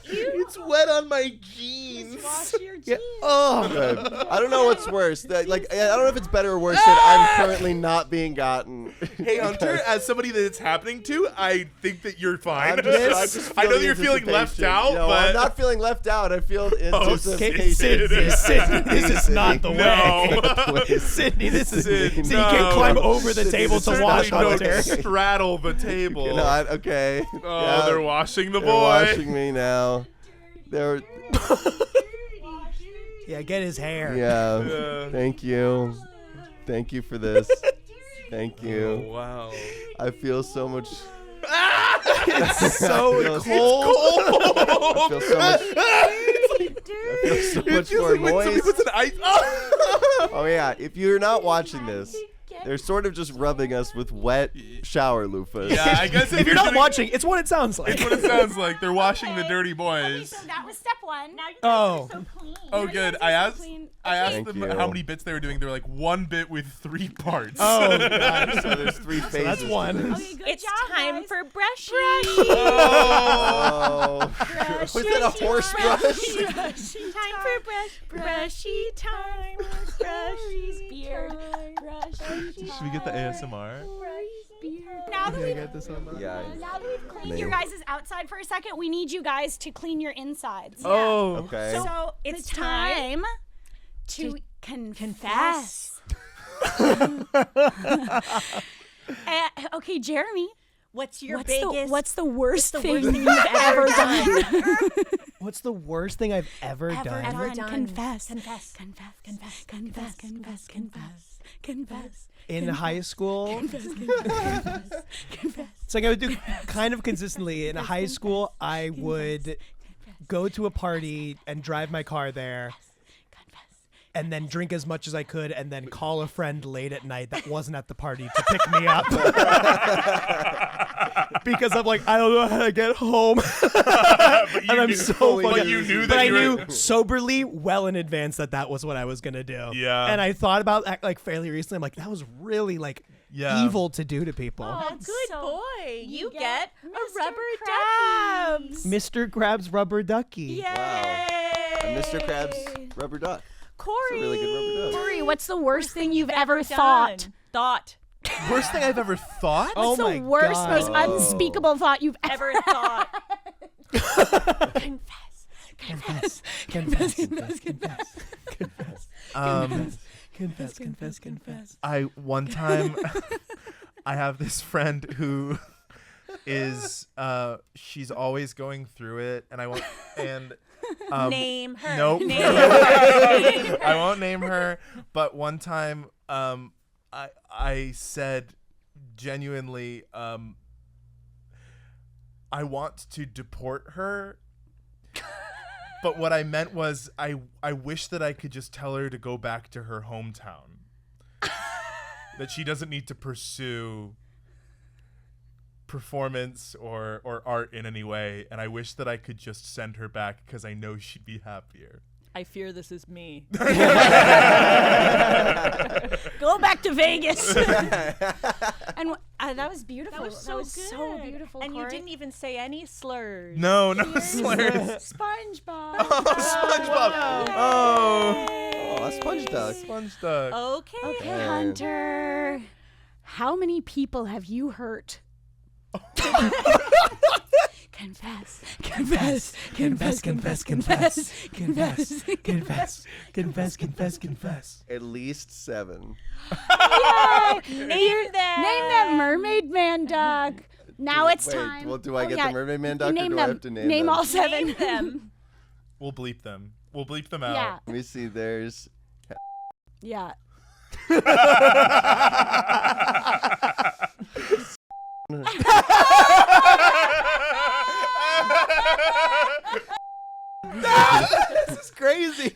[SPEAKER 4] It's wet on my jeans.
[SPEAKER 5] Wash your
[SPEAKER 1] Yeah.
[SPEAKER 5] jeans.
[SPEAKER 1] Oh.
[SPEAKER 2] Good. I don't know what's worse. Like, I don't know if it's better or worse that I'm currently not being gotten.
[SPEAKER 4] Hey, Hunter, as somebody that it's happening to, I think that you're fine.
[SPEAKER 2] I just
[SPEAKER 4] I know
[SPEAKER 2] feel
[SPEAKER 4] that you're feeling left
[SPEAKER 2] anticipation.
[SPEAKER 4] out,
[SPEAKER 2] No,
[SPEAKER 4] but
[SPEAKER 2] I'm not feeling left out. I feel anticipation.
[SPEAKER 1] Okay, Sydney, this is not the way.
[SPEAKER 4] No.
[SPEAKER 1] Sydney, this is.
[SPEAKER 4] Sid,
[SPEAKER 1] So you can't
[SPEAKER 4] no.
[SPEAKER 1] climb over the
[SPEAKER 2] Sydney,
[SPEAKER 1] table
[SPEAKER 2] this
[SPEAKER 1] to
[SPEAKER 2] is
[SPEAKER 1] wash
[SPEAKER 2] not
[SPEAKER 1] Hunter.
[SPEAKER 2] okay.
[SPEAKER 4] straddle the table.
[SPEAKER 2] You know, okay.
[SPEAKER 4] Oh,
[SPEAKER 2] Yeah,
[SPEAKER 4] they're washing the
[SPEAKER 2] they're
[SPEAKER 4] boy.
[SPEAKER 2] washing me now. They're.
[SPEAKER 1] Yeah, get his hair.
[SPEAKER 2] Yeah.
[SPEAKER 4] Yeah.
[SPEAKER 2] Thank you. Thank you for this. Thank
[SPEAKER 4] Oh,
[SPEAKER 2] you.
[SPEAKER 4] wow.
[SPEAKER 2] I feel so much.
[SPEAKER 1] It's so
[SPEAKER 2] I feel-
[SPEAKER 1] cold.
[SPEAKER 2] I feel so much. I feel so
[SPEAKER 4] It
[SPEAKER 2] much
[SPEAKER 4] feels
[SPEAKER 2] more
[SPEAKER 4] like when somebody
[SPEAKER 2] moist.
[SPEAKER 4] puts an ice. Oh.
[SPEAKER 2] Oh yeah, if you're not watching this, they're sort of just rubbing us with wet shower loofahs.
[SPEAKER 4] Yeah, I guess
[SPEAKER 1] If you're not
[SPEAKER 4] doing-
[SPEAKER 1] watching, it's what it sounds like.
[SPEAKER 4] it's what it sounds like. They're washing the dirty boys.
[SPEAKER 5] So that was step one. Now you
[SPEAKER 1] Oh.
[SPEAKER 5] so clean.
[SPEAKER 4] Oh, good. I asked
[SPEAKER 2] Thank
[SPEAKER 4] them
[SPEAKER 2] you.
[SPEAKER 4] how many bits they were doing. They're like one bit with 3 parts.
[SPEAKER 1] Oh,
[SPEAKER 2] So there's 3 phases.
[SPEAKER 1] that's
[SPEAKER 2] to
[SPEAKER 1] one.
[SPEAKER 2] this.
[SPEAKER 5] Okay, good
[SPEAKER 3] It's
[SPEAKER 5] job,
[SPEAKER 3] time
[SPEAKER 5] guys.
[SPEAKER 3] for brushing.
[SPEAKER 2] Oh. Was it a horse brush?
[SPEAKER 3] Time for brushy time.
[SPEAKER 5] Brushy's beard.
[SPEAKER 8] Should we get the ASMR?
[SPEAKER 5] Now that we've
[SPEAKER 2] Yeah.
[SPEAKER 5] Now that we've cleaned
[SPEAKER 2] Maybe.
[SPEAKER 5] your guys' outside for a second, we need you guys to clean your insides.
[SPEAKER 1] Oh.
[SPEAKER 2] Okay.
[SPEAKER 5] So
[SPEAKER 3] It's
[SPEAKER 5] the
[SPEAKER 3] time
[SPEAKER 5] to confess. Okay, Jeremy.
[SPEAKER 3] What's your
[SPEAKER 5] What's
[SPEAKER 3] biggest?
[SPEAKER 5] what's the worst
[SPEAKER 3] the
[SPEAKER 5] thing
[SPEAKER 3] worst thing
[SPEAKER 5] you've ever done?
[SPEAKER 1] What's the worst thing I've ever done?
[SPEAKER 3] Ever done.
[SPEAKER 5] Confess.
[SPEAKER 3] Confess.
[SPEAKER 5] Confess. Confess. Confess. Confess. Confess. Confess.
[SPEAKER 1] In high school,
[SPEAKER 5] Confess.
[SPEAKER 1] it's like I would do kind of consistently. In high school, I would go to a party and drive my car there, and then drink as much as I could, and then call a friend late at night that wasn't at the party to pick me up. Because I'm like, I don't know how to get home.
[SPEAKER 4] But you
[SPEAKER 1] And I'm
[SPEAKER 4] knew,
[SPEAKER 1] so
[SPEAKER 4] but
[SPEAKER 1] fucking-
[SPEAKER 4] you knew
[SPEAKER 1] But
[SPEAKER 4] that
[SPEAKER 1] I
[SPEAKER 4] you were.
[SPEAKER 1] knew soberly well in advance that was what I was gonna do.
[SPEAKER 4] Yeah.
[SPEAKER 1] And I thought about that like fairly recently. I'm like, that was really like
[SPEAKER 4] Yeah.
[SPEAKER 1] evil to do to people.
[SPEAKER 3] Oh,
[SPEAKER 5] That's
[SPEAKER 3] good
[SPEAKER 5] so-
[SPEAKER 3] boy. You
[SPEAKER 5] get
[SPEAKER 3] get a
[SPEAKER 5] Mr.
[SPEAKER 3] rubber
[SPEAKER 5] Krabs.
[SPEAKER 1] Mr. Krabs rubber ducky.
[SPEAKER 3] ducky.
[SPEAKER 2] Wow. And Mr. Krabs rubber duck.
[SPEAKER 3] Corey.
[SPEAKER 2] It's a really good rubber duck.
[SPEAKER 5] Corey, what's the worst thing you've ever
[SPEAKER 3] done.
[SPEAKER 5] thought?
[SPEAKER 4] Worst thing I've ever thought?
[SPEAKER 1] Oh
[SPEAKER 5] What's
[SPEAKER 1] my
[SPEAKER 5] the worst,
[SPEAKER 1] God.
[SPEAKER 5] most unspeakable thought you've
[SPEAKER 3] Ever
[SPEAKER 5] ever
[SPEAKER 3] thought?
[SPEAKER 5] Confess.
[SPEAKER 1] Confess. Confess. Confess. Confess. Confess. Confess. Confess.
[SPEAKER 4] I one time I have this friend who is she's always going through it, and I won't
[SPEAKER 3] Name her.
[SPEAKER 4] Nope.
[SPEAKER 3] Name her.
[SPEAKER 4] I won't name her, but one time I said genuinely I want to deport her. But what I meant was I wish that I could just tell her to go back to her hometown. That she doesn't need to pursue performance or art in any way, and I wish that I could just send her back because I know she'd be happier.
[SPEAKER 3] I fear this is me.
[SPEAKER 2] That's
[SPEAKER 5] back to Vegas. And that was beautiful.
[SPEAKER 3] That was so good.
[SPEAKER 5] beautiful.
[SPEAKER 3] And
[SPEAKER 5] Corey.
[SPEAKER 3] you didn't even say any slurs.
[SPEAKER 4] No slurs.
[SPEAKER 5] SpongeBob.
[SPEAKER 4] SpongeBob.
[SPEAKER 2] Oh, Sponge Duck.
[SPEAKER 4] Sponge Duck.
[SPEAKER 3] Okay.
[SPEAKER 5] Okay, Hunter. How many people have you hurt? Confess.
[SPEAKER 1] Confess, confess, confess, confess, confess, confess, confess, confess, confess.
[SPEAKER 2] At least 7.
[SPEAKER 3] Name them.
[SPEAKER 5] Name that mermaid man duck. Now it's
[SPEAKER 2] Wait,
[SPEAKER 5] time.
[SPEAKER 2] well, do I get the Mermaid Man duck, or
[SPEAKER 5] name
[SPEAKER 2] do I
[SPEAKER 5] them.
[SPEAKER 2] have to name
[SPEAKER 5] Name
[SPEAKER 2] them?
[SPEAKER 5] all 7.
[SPEAKER 3] Name them.
[SPEAKER 4] We'll bleep them. We'll bleep them out.
[SPEAKER 5] Yeah.
[SPEAKER 2] Let me see. There's.
[SPEAKER 5] Yeah.
[SPEAKER 2] This is crazy.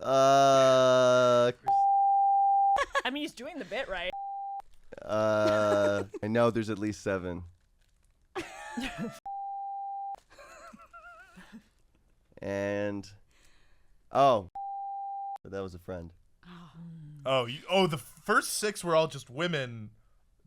[SPEAKER 3] I mean, he's doing the bit right.
[SPEAKER 2] I know there's at least 7. And that was a friend.
[SPEAKER 4] The first 6 were all just women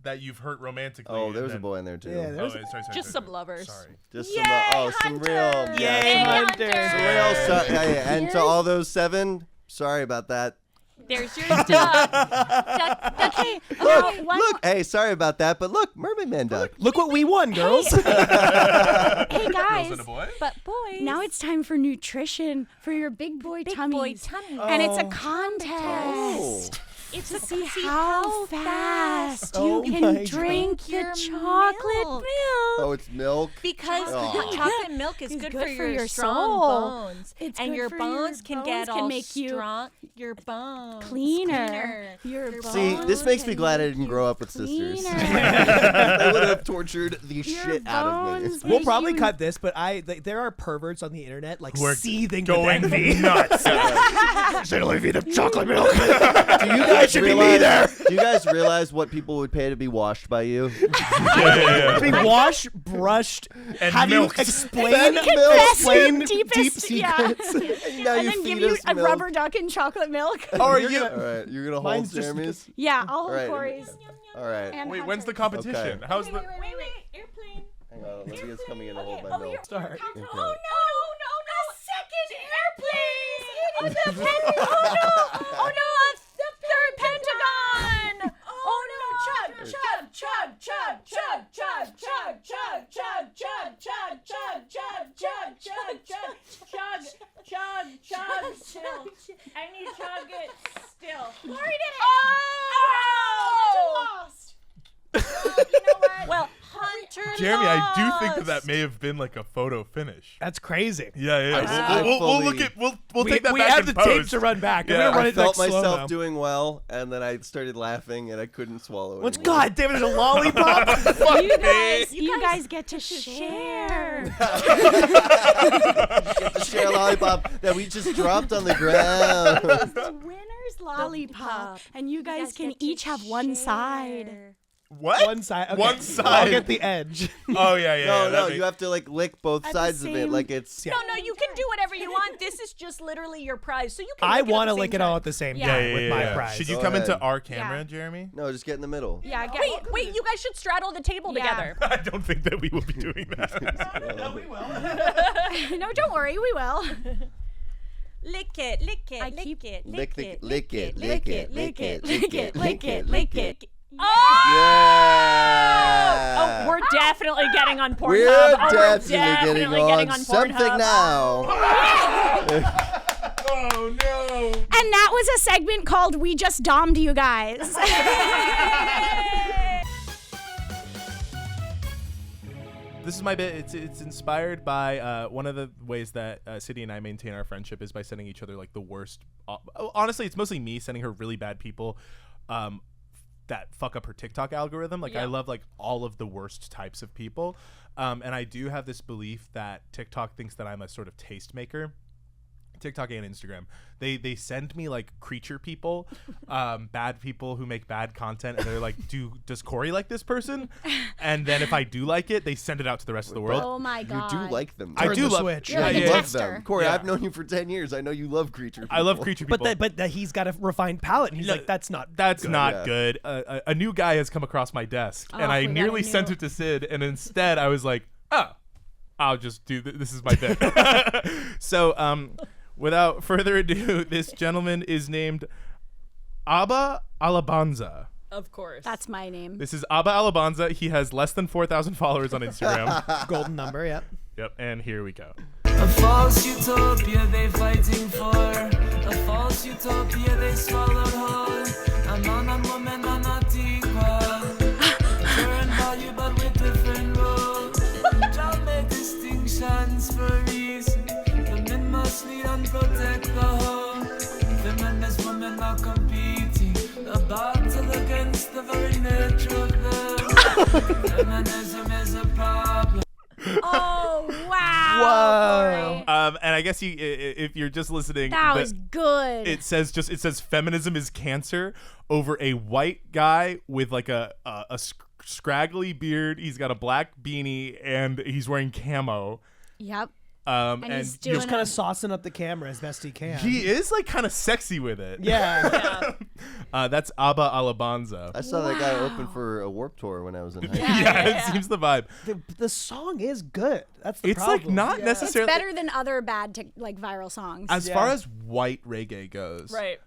[SPEAKER 4] that you've hurt romantically.
[SPEAKER 2] Oh,
[SPEAKER 4] and
[SPEAKER 2] there was a
[SPEAKER 4] then-
[SPEAKER 2] boy in there too.
[SPEAKER 1] Yeah, there was
[SPEAKER 4] sorry,
[SPEAKER 3] Just some lovers.
[SPEAKER 4] Sorry.
[SPEAKER 2] Just
[SPEAKER 5] Yay,
[SPEAKER 2] some real.
[SPEAKER 5] Hunter!
[SPEAKER 2] Yeah,
[SPEAKER 1] Yay,
[SPEAKER 2] some
[SPEAKER 1] Hunter!
[SPEAKER 2] real. And to all those 7, sorry about that.
[SPEAKER 3] There's your duck.
[SPEAKER 5] Okay.
[SPEAKER 2] Look, hey, sorry about that, but look, Mermaid Man duck.
[SPEAKER 1] Look what we won, girls.
[SPEAKER 5] Hey
[SPEAKER 4] Girls
[SPEAKER 5] guys.
[SPEAKER 4] and a boy?
[SPEAKER 3] But boys.
[SPEAKER 5] Now it's time for nutrition for your big boy tummies.
[SPEAKER 3] tummy.
[SPEAKER 5] And it's a
[SPEAKER 1] Oh.
[SPEAKER 5] contest.
[SPEAKER 3] It's
[SPEAKER 5] To
[SPEAKER 3] to
[SPEAKER 5] see how fast
[SPEAKER 1] Oh
[SPEAKER 5] you
[SPEAKER 1] my
[SPEAKER 5] can
[SPEAKER 1] God.
[SPEAKER 5] drink the
[SPEAKER 3] your
[SPEAKER 5] chocolate
[SPEAKER 3] milk.
[SPEAKER 2] Oh, it's milk.
[SPEAKER 3] Because
[SPEAKER 2] Oh.
[SPEAKER 3] chocolate milk is
[SPEAKER 5] It's
[SPEAKER 3] good,
[SPEAKER 5] good
[SPEAKER 3] for
[SPEAKER 5] for
[SPEAKER 3] your
[SPEAKER 5] your
[SPEAKER 3] strong
[SPEAKER 5] soul.
[SPEAKER 3] bones.
[SPEAKER 5] It's
[SPEAKER 3] and
[SPEAKER 5] good
[SPEAKER 3] your
[SPEAKER 5] for
[SPEAKER 3] bones
[SPEAKER 5] your
[SPEAKER 3] can
[SPEAKER 5] bones
[SPEAKER 3] get
[SPEAKER 5] can
[SPEAKER 3] all
[SPEAKER 5] make you
[SPEAKER 3] strong. Your bones
[SPEAKER 5] Cleaner. Your
[SPEAKER 2] See,
[SPEAKER 5] bones
[SPEAKER 2] this makes me
[SPEAKER 5] can
[SPEAKER 2] glad I
[SPEAKER 5] make
[SPEAKER 2] didn't
[SPEAKER 5] you
[SPEAKER 2] grow up with sisters.
[SPEAKER 5] cleaner.
[SPEAKER 2] They would have tortured the
[SPEAKER 5] Your
[SPEAKER 2] shit out of me.
[SPEAKER 5] bones
[SPEAKER 1] We'll
[SPEAKER 5] make
[SPEAKER 1] probably
[SPEAKER 5] you-
[SPEAKER 1] cut this, but there are perverts on the internet like
[SPEAKER 4] Who are
[SPEAKER 1] seething with
[SPEAKER 4] going
[SPEAKER 1] envy.
[SPEAKER 4] nuts.
[SPEAKER 1] Syd Olivia, the chocolate milk.
[SPEAKER 2] Do you guys
[SPEAKER 1] should be me
[SPEAKER 2] realize?
[SPEAKER 1] there.
[SPEAKER 2] Do you guys realize what people would pay to be washed by you?
[SPEAKER 4] Yeah.
[SPEAKER 1] Be washed, brushed,
[SPEAKER 4] And
[SPEAKER 1] have you
[SPEAKER 4] milked.
[SPEAKER 1] explain,
[SPEAKER 5] Confess your
[SPEAKER 1] explain
[SPEAKER 5] deepest,
[SPEAKER 1] deep
[SPEAKER 5] yeah.
[SPEAKER 1] secrets.
[SPEAKER 2] And now
[SPEAKER 5] And
[SPEAKER 2] you
[SPEAKER 5] then
[SPEAKER 2] feed
[SPEAKER 5] give you
[SPEAKER 2] us
[SPEAKER 5] a
[SPEAKER 2] milk.
[SPEAKER 5] rubber duck and chocolate milk.
[SPEAKER 4] Oh, are
[SPEAKER 1] You're
[SPEAKER 4] you?
[SPEAKER 1] gonna-
[SPEAKER 2] All right, you're gonna hold
[SPEAKER 1] Mine's just-
[SPEAKER 2] Jeremy's.
[SPEAKER 5] Yeah, I'll hold
[SPEAKER 2] All right.
[SPEAKER 5] Corey's.
[SPEAKER 2] All right.
[SPEAKER 5] And
[SPEAKER 4] Wait, when's the
[SPEAKER 5] Hunter's.
[SPEAKER 4] competition?
[SPEAKER 2] Okay.
[SPEAKER 4] How's the?
[SPEAKER 3] Airplane.
[SPEAKER 2] Hang on, Olivia's coming in to hold my milk.
[SPEAKER 1] Start.
[SPEAKER 2] Okay.
[SPEAKER 3] No! A second airplane! Oh, the Oh no! The third Pentagon! Oh no! Chug! Still. I need chug it still.
[SPEAKER 5] Corey did it.
[SPEAKER 3] Oh!
[SPEAKER 5] Lost.
[SPEAKER 3] You know what? Well, Hunter
[SPEAKER 4] Jeremy, I do think
[SPEAKER 3] lost.
[SPEAKER 4] that may have been like a photo finish.
[SPEAKER 1] That's crazy.
[SPEAKER 4] Yeah.
[SPEAKER 2] I
[SPEAKER 4] We'll look
[SPEAKER 2] fully-
[SPEAKER 4] at. We'll
[SPEAKER 1] We
[SPEAKER 4] take that
[SPEAKER 1] we
[SPEAKER 4] back
[SPEAKER 1] have
[SPEAKER 4] in
[SPEAKER 1] the tape
[SPEAKER 4] post.
[SPEAKER 1] to run back. I'm
[SPEAKER 4] Yeah.
[SPEAKER 1] gonna run
[SPEAKER 2] I
[SPEAKER 1] it
[SPEAKER 2] felt
[SPEAKER 1] like slow
[SPEAKER 2] myself
[SPEAKER 1] mo.
[SPEAKER 2] doing well, and then I started laughing, and I couldn't swallow
[SPEAKER 1] What's
[SPEAKER 2] it.
[SPEAKER 1] God damn it? There's a lollipop.
[SPEAKER 5] You guys get to share.
[SPEAKER 2] Get the share lollipop that we just dropped on the ground.
[SPEAKER 5] The winner's lollipop, and you guys can each have one side.
[SPEAKER 4] What?
[SPEAKER 1] One side. Okay.
[SPEAKER 4] One
[SPEAKER 1] I'll
[SPEAKER 4] side.
[SPEAKER 1] get the edge.
[SPEAKER 4] Oh yeah.
[SPEAKER 2] No,
[SPEAKER 4] that
[SPEAKER 2] you have to like lick both
[SPEAKER 5] At the
[SPEAKER 2] sides of it,
[SPEAKER 5] same-
[SPEAKER 2] like it's.
[SPEAKER 1] Yeah.
[SPEAKER 3] No, you can do whatever you want. This is just literally your prize, so you can.
[SPEAKER 1] I
[SPEAKER 3] want to
[SPEAKER 1] lick it all at the same
[SPEAKER 5] Yeah.
[SPEAKER 1] time with my prize.
[SPEAKER 4] Should you
[SPEAKER 2] Go
[SPEAKER 4] come into
[SPEAKER 2] ahead.
[SPEAKER 4] our camera, Jeremy?
[SPEAKER 2] No, just get in the middle.
[SPEAKER 5] Yeah,
[SPEAKER 3] Wait, you guys should straddle the table
[SPEAKER 5] Yeah.
[SPEAKER 3] together.
[SPEAKER 4] I don't think that we will be doing that.
[SPEAKER 5] No, don't worry, we will.
[SPEAKER 3] Lick it, lick it,
[SPEAKER 5] I keep-
[SPEAKER 3] lick it,
[SPEAKER 2] Lick
[SPEAKER 3] lick
[SPEAKER 2] the,
[SPEAKER 3] it.
[SPEAKER 2] lick it, lick it, lick it, lick it, lick it, lick it.
[SPEAKER 3] Oh!
[SPEAKER 2] Yeah.
[SPEAKER 3] Oh, we're definitely getting on Pornhub.
[SPEAKER 2] We're
[SPEAKER 3] Oh,
[SPEAKER 2] definitely getting on something
[SPEAKER 3] Pornhub.
[SPEAKER 2] now.
[SPEAKER 4] Oh no.
[SPEAKER 5] And that was a segment called We Just Dommed You Guys.
[SPEAKER 4] This is my bit. It's inspired by one of the ways that Sydney and I maintain our friendship is by sending each other like the worst. Honestly, it's mostly me sending her really bad people that fuck up her TikTok algorithm. Like I love like all of the worst types of people, and I do have this belief that TikTok thinks that I'm a sort of tastemaker. TikTok and Instagram. They send me like creature people, bad people who make bad content, and they're like, does Corey like this person? And then if I do like it, they send it out to the rest of the world.
[SPEAKER 5] Oh my god.
[SPEAKER 2] You do like them.
[SPEAKER 4] I
[SPEAKER 1] Turn
[SPEAKER 4] do
[SPEAKER 1] the
[SPEAKER 4] love
[SPEAKER 1] switch.
[SPEAKER 5] You're like
[SPEAKER 2] You
[SPEAKER 5] a
[SPEAKER 2] love
[SPEAKER 5] tester.
[SPEAKER 2] them. Corey,
[SPEAKER 4] Yeah.
[SPEAKER 2] I've known you for 10 years. I know you love creature people.
[SPEAKER 4] I love creature people.
[SPEAKER 1] But he's got a refined palate, and he's like, that's not.
[SPEAKER 4] That's
[SPEAKER 1] good.
[SPEAKER 4] not
[SPEAKER 2] Yeah.
[SPEAKER 4] good. A new guy has come across my desk, and
[SPEAKER 5] Oh,
[SPEAKER 4] I
[SPEAKER 5] we got a
[SPEAKER 4] nearly
[SPEAKER 5] new-
[SPEAKER 4] sent it to Syd, and instead I was like, oh, I'll just do this is my bit. So, without further ado, this gentleman is named Abba Alabanza.
[SPEAKER 3] Of course.
[SPEAKER 5] That's my name.
[SPEAKER 4] This is Abba Alabanza. He has less than 4,000 followers on Instagram.
[SPEAKER 1] Golden number, yep.
[SPEAKER 4] Yep, and here we go.
[SPEAKER 9] A false utopia they fighting for. A false utopia they swallowed whole. A man and woman are not equal. Different value but with different roles. Don't make distinctions for a reason. The men must lead and protect the whole. Feminist women are competing. A battle against the very nature of them. Feminism is a problem.
[SPEAKER 5] Oh wow.
[SPEAKER 1] Whoa.
[SPEAKER 5] Corey.
[SPEAKER 4] And I guess if you're just listening,
[SPEAKER 5] That was good.
[SPEAKER 4] it says feminism is cancer over a white guy with like a scraggly beard. He's got a black beanie and he's wearing camo.
[SPEAKER 5] Yep.
[SPEAKER 4] And
[SPEAKER 5] he's
[SPEAKER 1] Just
[SPEAKER 5] doing
[SPEAKER 1] kind
[SPEAKER 5] a-
[SPEAKER 1] of saucing up the camera as best he can.
[SPEAKER 4] he is like kind of sexy with it.
[SPEAKER 1] Yeah.
[SPEAKER 4] That's Abba Alabanza.
[SPEAKER 2] I saw that guy open for a Warped Tour when I was in high school.
[SPEAKER 4] Yeah, it seems the vibe.
[SPEAKER 1] the song is good. That's the
[SPEAKER 4] It's
[SPEAKER 1] problem.
[SPEAKER 4] like not
[SPEAKER 5] It's
[SPEAKER 4] necessarily
[SPEAKER 5] better than other bad like viral songs.
[SPEAKER 4] as far as white reggae goes.
[SPEAKER 3] Right.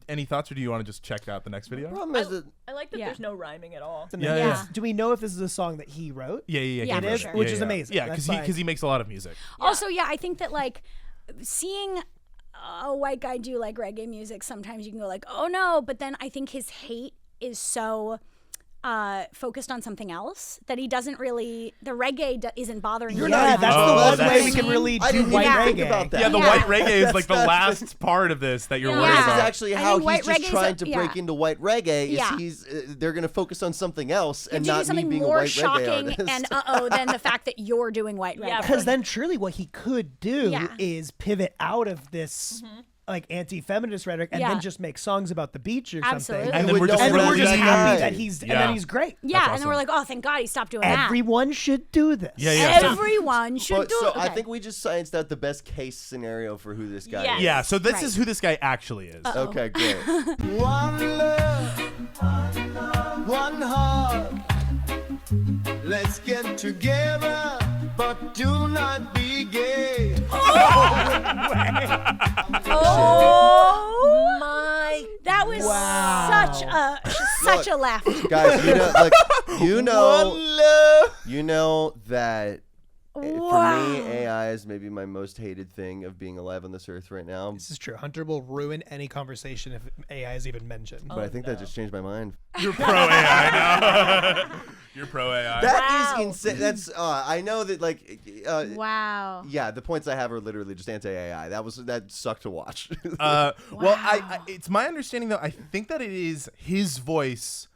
[SPEAKER 4] Any thoughts, or do you want to just check out the next video?
[SPEAKER 2] Problem is that
[SPEAKER 3] I like that
[SPEAKER 5] Yeah.
[SPEAKER 3] there's no rhyming at all.
[SPEAKER 4] Yeah,
[SPEAKER 5] Yeah.
[SPEAKER 1] Do we know if this is a song that he wrote?
[SPEAKER 4] Yeah.
[SPEAKER 5] Yeah,
[SPEAKER 1] It
[SPEAKER 5] for
[SPEAKER 1] is,
[SPEAKER 5] sure.
[SPEAKER 1] which is amazing.
[SPEAKER 4] Yeah,
[SPEAKER 1] That's
[SPEAKER 4] because
[SPEAKER 1] like-
[SPEAKER 4] he makes a lot of music.
[SPEAKER 5] Also, yeah, I think that like seeing a white guy do like reggae music, sometimes you can go like, oh no, but then I think his hate is so focused on something else that he doesn't really, the reggae isn't bothering him.
[SPEAKER 1] Yeah, that's the
[SPEAKER 4] Oh,
[SPEAKER 1] one
[SPEAKER 4] that's-
[SPEAKER 1] way we can really
[SPEAKER 2] I
[SPEAKER 1] do
[SPEAKER 2] didn't
[SPEAKER 1] white
[SPEAKER 2] even
[SPEAKER 1] reggae.
[SPEAKER 2] think about that.
[SPEAKER 4] Yeah, the
[SPEAKER 5] Yeah.
[SPEAKER 4] white reggae is like the
[SPEAKER 2] That's
[SPEAKER 4] last part of this that you're
[SPEAKER 5] Yeah.
[SPEAKER 4] worried
[SPEAKER 2] this is
[SPEAKER 4] about.
[SPEAKER 2] actually
[SPEAKER 5] I
[SPEAKER 2] how
[SPEAKER 5] think white
[SPEAKER 2] he's just
[SPEAKER 5] reggae's
[SPEAKER 2] trying
[SPEAKER 5] a-
[SPEAKER 2] to
[SPEAKER 5] yeah.
[SPEAKER 2] break into white reggae. Is
[SPEAKER 5] Yeah.
[SPEAKER 2] he's they're going to focus on something else
[SPEAKER 5] You have
[SPEAKER 2] and
[SPEAKER 5] to do
[SPEAKER 2] not me
[SPEAKER 5] something
[SPEAKER 2] being a
[SPEAKER 5] more
[SPEAKER 2] white reggae
[SPEAKER 5] shocking
[SPEAKER 2] artist.
[SPEAKER 5] and than the fact that you're doing white reggae.
[SPEAKER 3] Yeah,
[SPEAKER 1] Because then truly what he could do
[SPEAKER 5] Yeah.
[SPEAKER 1] is pivot out of this like anti-feminist rhetoric and
[SPEAKER 5] Yeah.
[SPEAKER 1] then just make songs about the beach or
[SPEAKER 5] Absolutely.
[SPEAKER 1] something.
[SPEAKER 4] And
[SPEAKER 2] You
[SPEAKER 4] then
[SPEAKER 2] would
[SPEAKER 4] we're just,
[SPEAKER 2] know
[SPEAKER 1] And then we're just
[SPEAKER 2] that
[SPEAKER 1] happy
[SPEAKER 2] guy.
[SPEAKER 1] that he's and
[SPEAKER 4] Yeah.
[SPEAKER 1] then he's great.
[SPEAKER 5] yeah, and
[SPEAKER 4] awesome.
[SPEAKER 5] then we're like, oh, thank God he stopped doing that.
[SPEAKER 1] Everyone should do this.
[SPEAKER 4] Yeah. So-
[SPEAKER 5] Everyone should
[SPEAKER 2] But,
[SPEAKER 5] do
[SPEAKER 2] so
[SPEAKER 5] it.
[SPEAKER 2] I
[SPEAKER 5] Okay.
[SPEAKER 2] think we just scienced out the best case scenario for who this guy
[SPEAKER 3] Yes.
[SPEAKER 2] is.
[SPEAKER 4] Yeah, so this
[SPEAKER 5] Right.
[SPEAKER 4] is who this guy actually is.
[SPEAKER 2] Okay, great.
[SPEAKER 9] One love, one heart. Let's get together, but do not be gay.
[SPEAKER 5] Oh
[SPEAKER 3] My
[SPEAKER 5] that was
[SPEAKER 1] Wow.
[SPEAKER 5] such a laugh.
[SPEAKER 2] Guys, you know, like you know that for me, AI is maybe my most hated thing of being alive on this earth right now.
[SPEAKER 1] This is true. Hunter will ruin any conversation if AI is even mentioned.
[SPEAKER 2] But I think that just changed my mind.
[SPEAKER 4] You're pro AI now. You're pro AI.
[SPEAKER 2] That
[SPEAKER 5] Wow.
[SPEAKER 2] is insane. That's I know that like
[SPEAKER 5] Wow.
[SPEAKER 2] yeah, the points I have are literally just anti-AI. That sucked to watch.
[SPEAKER 4] Well, I it's my understanding though. I think that it is his voice.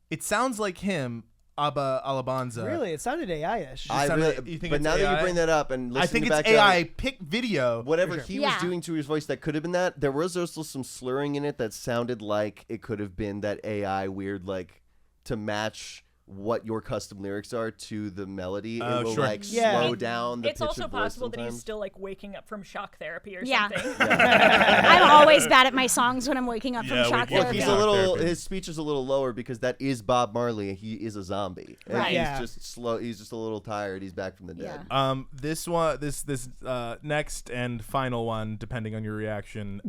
[SPEAKER 4] It sounds like him, Abba Alabanza.
[SPEAKER 1] Really, it sounded AI-ish.
[SPEAKER 2] I
[SPEAKER 4] sound
[SPEAKER 2] really,
[SPEAKER 4] like- you think
[SPEAKER 2] but
[SPEAKER 4] it's
[SPEAKER 2] now that
[SPEAKER 4] AI?
[SPEAKER 2] you bring that up and
[SPEAKER 4] I
[SPEAKER 2] listen
[SPEAKER 4] think
[SPEAKER 2] back
[SPEAKER 4] it's
[SPEAKER 2] to
[SPEAKER 4] AI pick video.
[SPEAKER 2] whatever
[SPEAKER 1] For sure.
[SPEAKER 2] he
[SPEAKER 5] Yeah.
[SPEAKER 2] was doing to his voice that could have been that. There was also some slurring in it that sounded like it could have been that AI weird like to match what your custom lyrics are to the melody.
[SPEAKER 4] Oh,
[SPEAKER 2] it will
[SPEAKER 4] sure.
[SPEAKER 2] like
[SPEAKER 1] Yeah.
[SPEAKER 2] slow down the
[SPEAKER 3] it's
[SPEAKER 2] pitch
[SPEAKER 3] also
[SPEAKER 2] of voice
[SPEAKER 3] possible that he's
[SPEAKER 2] sometimes.
[SPEAKER 3] still like waking up from shock therapy or
[SPEAKER 5] Yeah.
[SPEAKER 3] something.
[SPEAKER 5] I'm always bad at my songs when I'm waking up
[SPEAKER 4] Yeah,
[SPEAKER 5] from shock
[SPEAKER 4] waking up
[SPEAKER 2] Look,
[SPEAKER 5] therapy.
[SPEAKER 2] he's
[SPEAKER 4] Yeah.
[SPEAKER 2] a little.
[SPEAKER 4] Therapy.
[SPEAKER 2] His speech is a little lower because that is Bob Marley. He is a zombie. And
[SPEAKER 5] Right.
[SPEAKER 2] He's
[SPEAKER 1] Yeah.
[SPEAKER 2] just slow. He's just a little tired. He's back from the dead.
[SPEAKER 4] This one, this next and final one, depending on your reaction,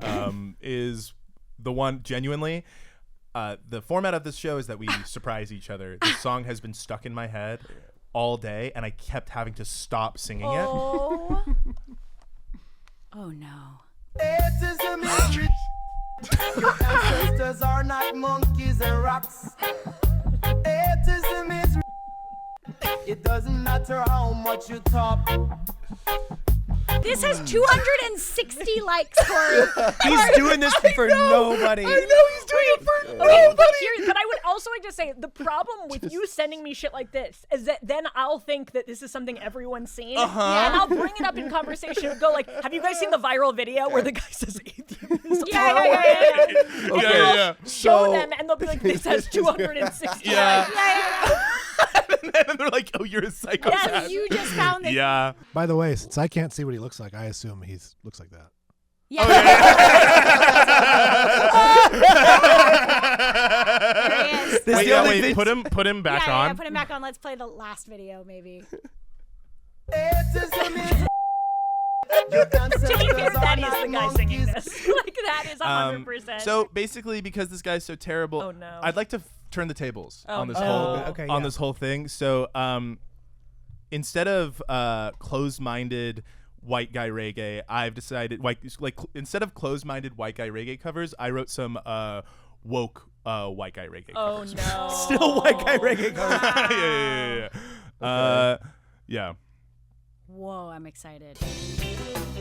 [SPEAKER 4] is the one genuinely. The format of this show is that we surprise each other. This song has been stuck in my head all day, and I kept having to stop singing it.
[SPEAKER 5] Oh. Oh no.
[SPEAKER 9] It is a mystery. Your ancestors are not monkeys and rocks. It is a mystery. It doesn't matter how much you talk.
[SPEAKER 5] This has 260 likes, Corey.
[SPEAKER 1] He's doing this for nobody.
[SPEAKER 4] I know he's doing it for
[SPEAKER 3] Okay, but I would also like to say the problem with you sending me shit like this is that then I'll think that this is something everyone's seen, and I'll bring it up in conversation and go like, "Have you guys seen the viral video where the guy says atheism is
[SPEAKER 5] Yeah.
[SPEAKER 3] And then I'll show them, and they'll be like, "This has 260."
[SPEAKER 4] Yeah. And then they're like, "Oh, you're a psychopath."
[SPEAKER 5] Yeah, you just found this.
[SPEAKER 4] Yeah.
[SPEAKER 10] By the way, since I can't see what he looks like, I assume he looks like that.
[SPEAKER 5] Yeah. There he is.
[SPEAKER 4] Wait. Put him back on.
[SPEAKER 5] Yeah, put him back on. Let's play the last video, maybe.
[SPEAKER 3] That is the guy singing this. Like, that is 100%.
[SPEAKER 4] So basically, because this guy's so terrible,
[SPEAKER 3] Oh, no.
[SPEAKER 4] I'd like to turn the tables on this
[SPEAKER 1] no.
[SPEAKER 4] whole thing. So instead of closed-minded white guy reggae, I've decided instead of closed-minded white guy reggae covers, I wrote some woke white guy reggae covers.
[SPEAKER 3] Oh no.
[SPEAKER 1] Still white guy reggae covers.
[SPEAKER 4] Yeah.
[SPEAKER 5] Whoa, I'm excited.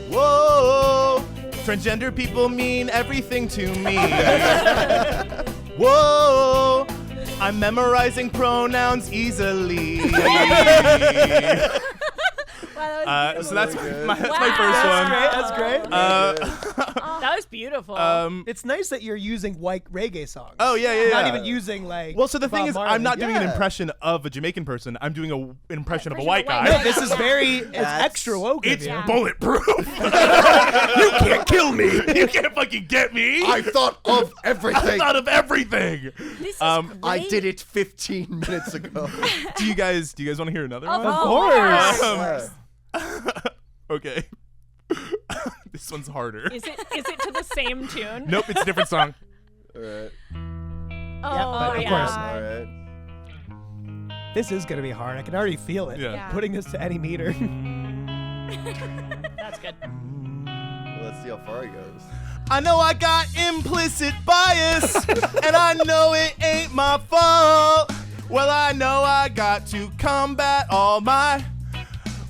[SPEAKER 4] Whoa, transgender people mean everything to me. Whoa, I'm memorizing pronouns easily.
[SPEAKER 5] Wow,
[SPEAKER 4] So that's my first one.
[SPEAKER 1] That's great.
[SPEAKER 3] That was beautiful.
[SPEAKER 1] It's nice that you're using white reggae songs.
[SPEAKER 4] Oh yeah.
[SPEAKER 1] Not even using like.
[SPEAKER 4] Well, so the thing
[SPEAKER 1] Bob
[SPEAKER 4] is,
[SPEAKER 1] Marley.
[SPEAKER 4] I'm not doing an impression of a Jamaican person. I'm doing an impression of a white guy.
[SPEAKER 1] No, this is it's extra woke.
[SPEAKER 4] It's
[SPEAKER 1] of you.
[SPEAKER 4] bulletproof. You can't kill me. You can't fucking get me.
[SPEAKER 2] I thought of
[SPEAKER 4] I
[SPEAKER 2] everything.
[SPEAKER 4] thought of everything.
[SPEAKER 5] This is
[SPEAKER 2] I
[SPEAKER 5] great.
[SPEAKER 2] did it 15 minutes ago.
[SPEAKER 4] Do you guys want to hear another
[SPEAKER 3] Of
[SPEAKER 4] one?
[SPEAKER 1] course.
[SPEAKER 4] Okay. This one's harder.
[SPEAKER 3] Is it to the same tune?
[SPEAKER 4] Nope, it's a different song.
[SPEAKER 2] All right.
[SPEAKER 5] Oh,
[SPEAKER 1] of
[SPEAKER 5] yeah.
[SPEAKER 1] course.
[SPEAKER 2] All right.
[SPEAKER 1] This is gonna be hard. I can already feel it.
[SPEAKER 4] Yeah.
[SPEAKER 1] Putting this to any meter.
[SPEAKER 3] That's good.
[SPEAKER 2] Well, let's see how far it goes.
[SPEAKER 4] I know I got implicit bias, and I know it ain't my fault. Well, I know I got to combat all my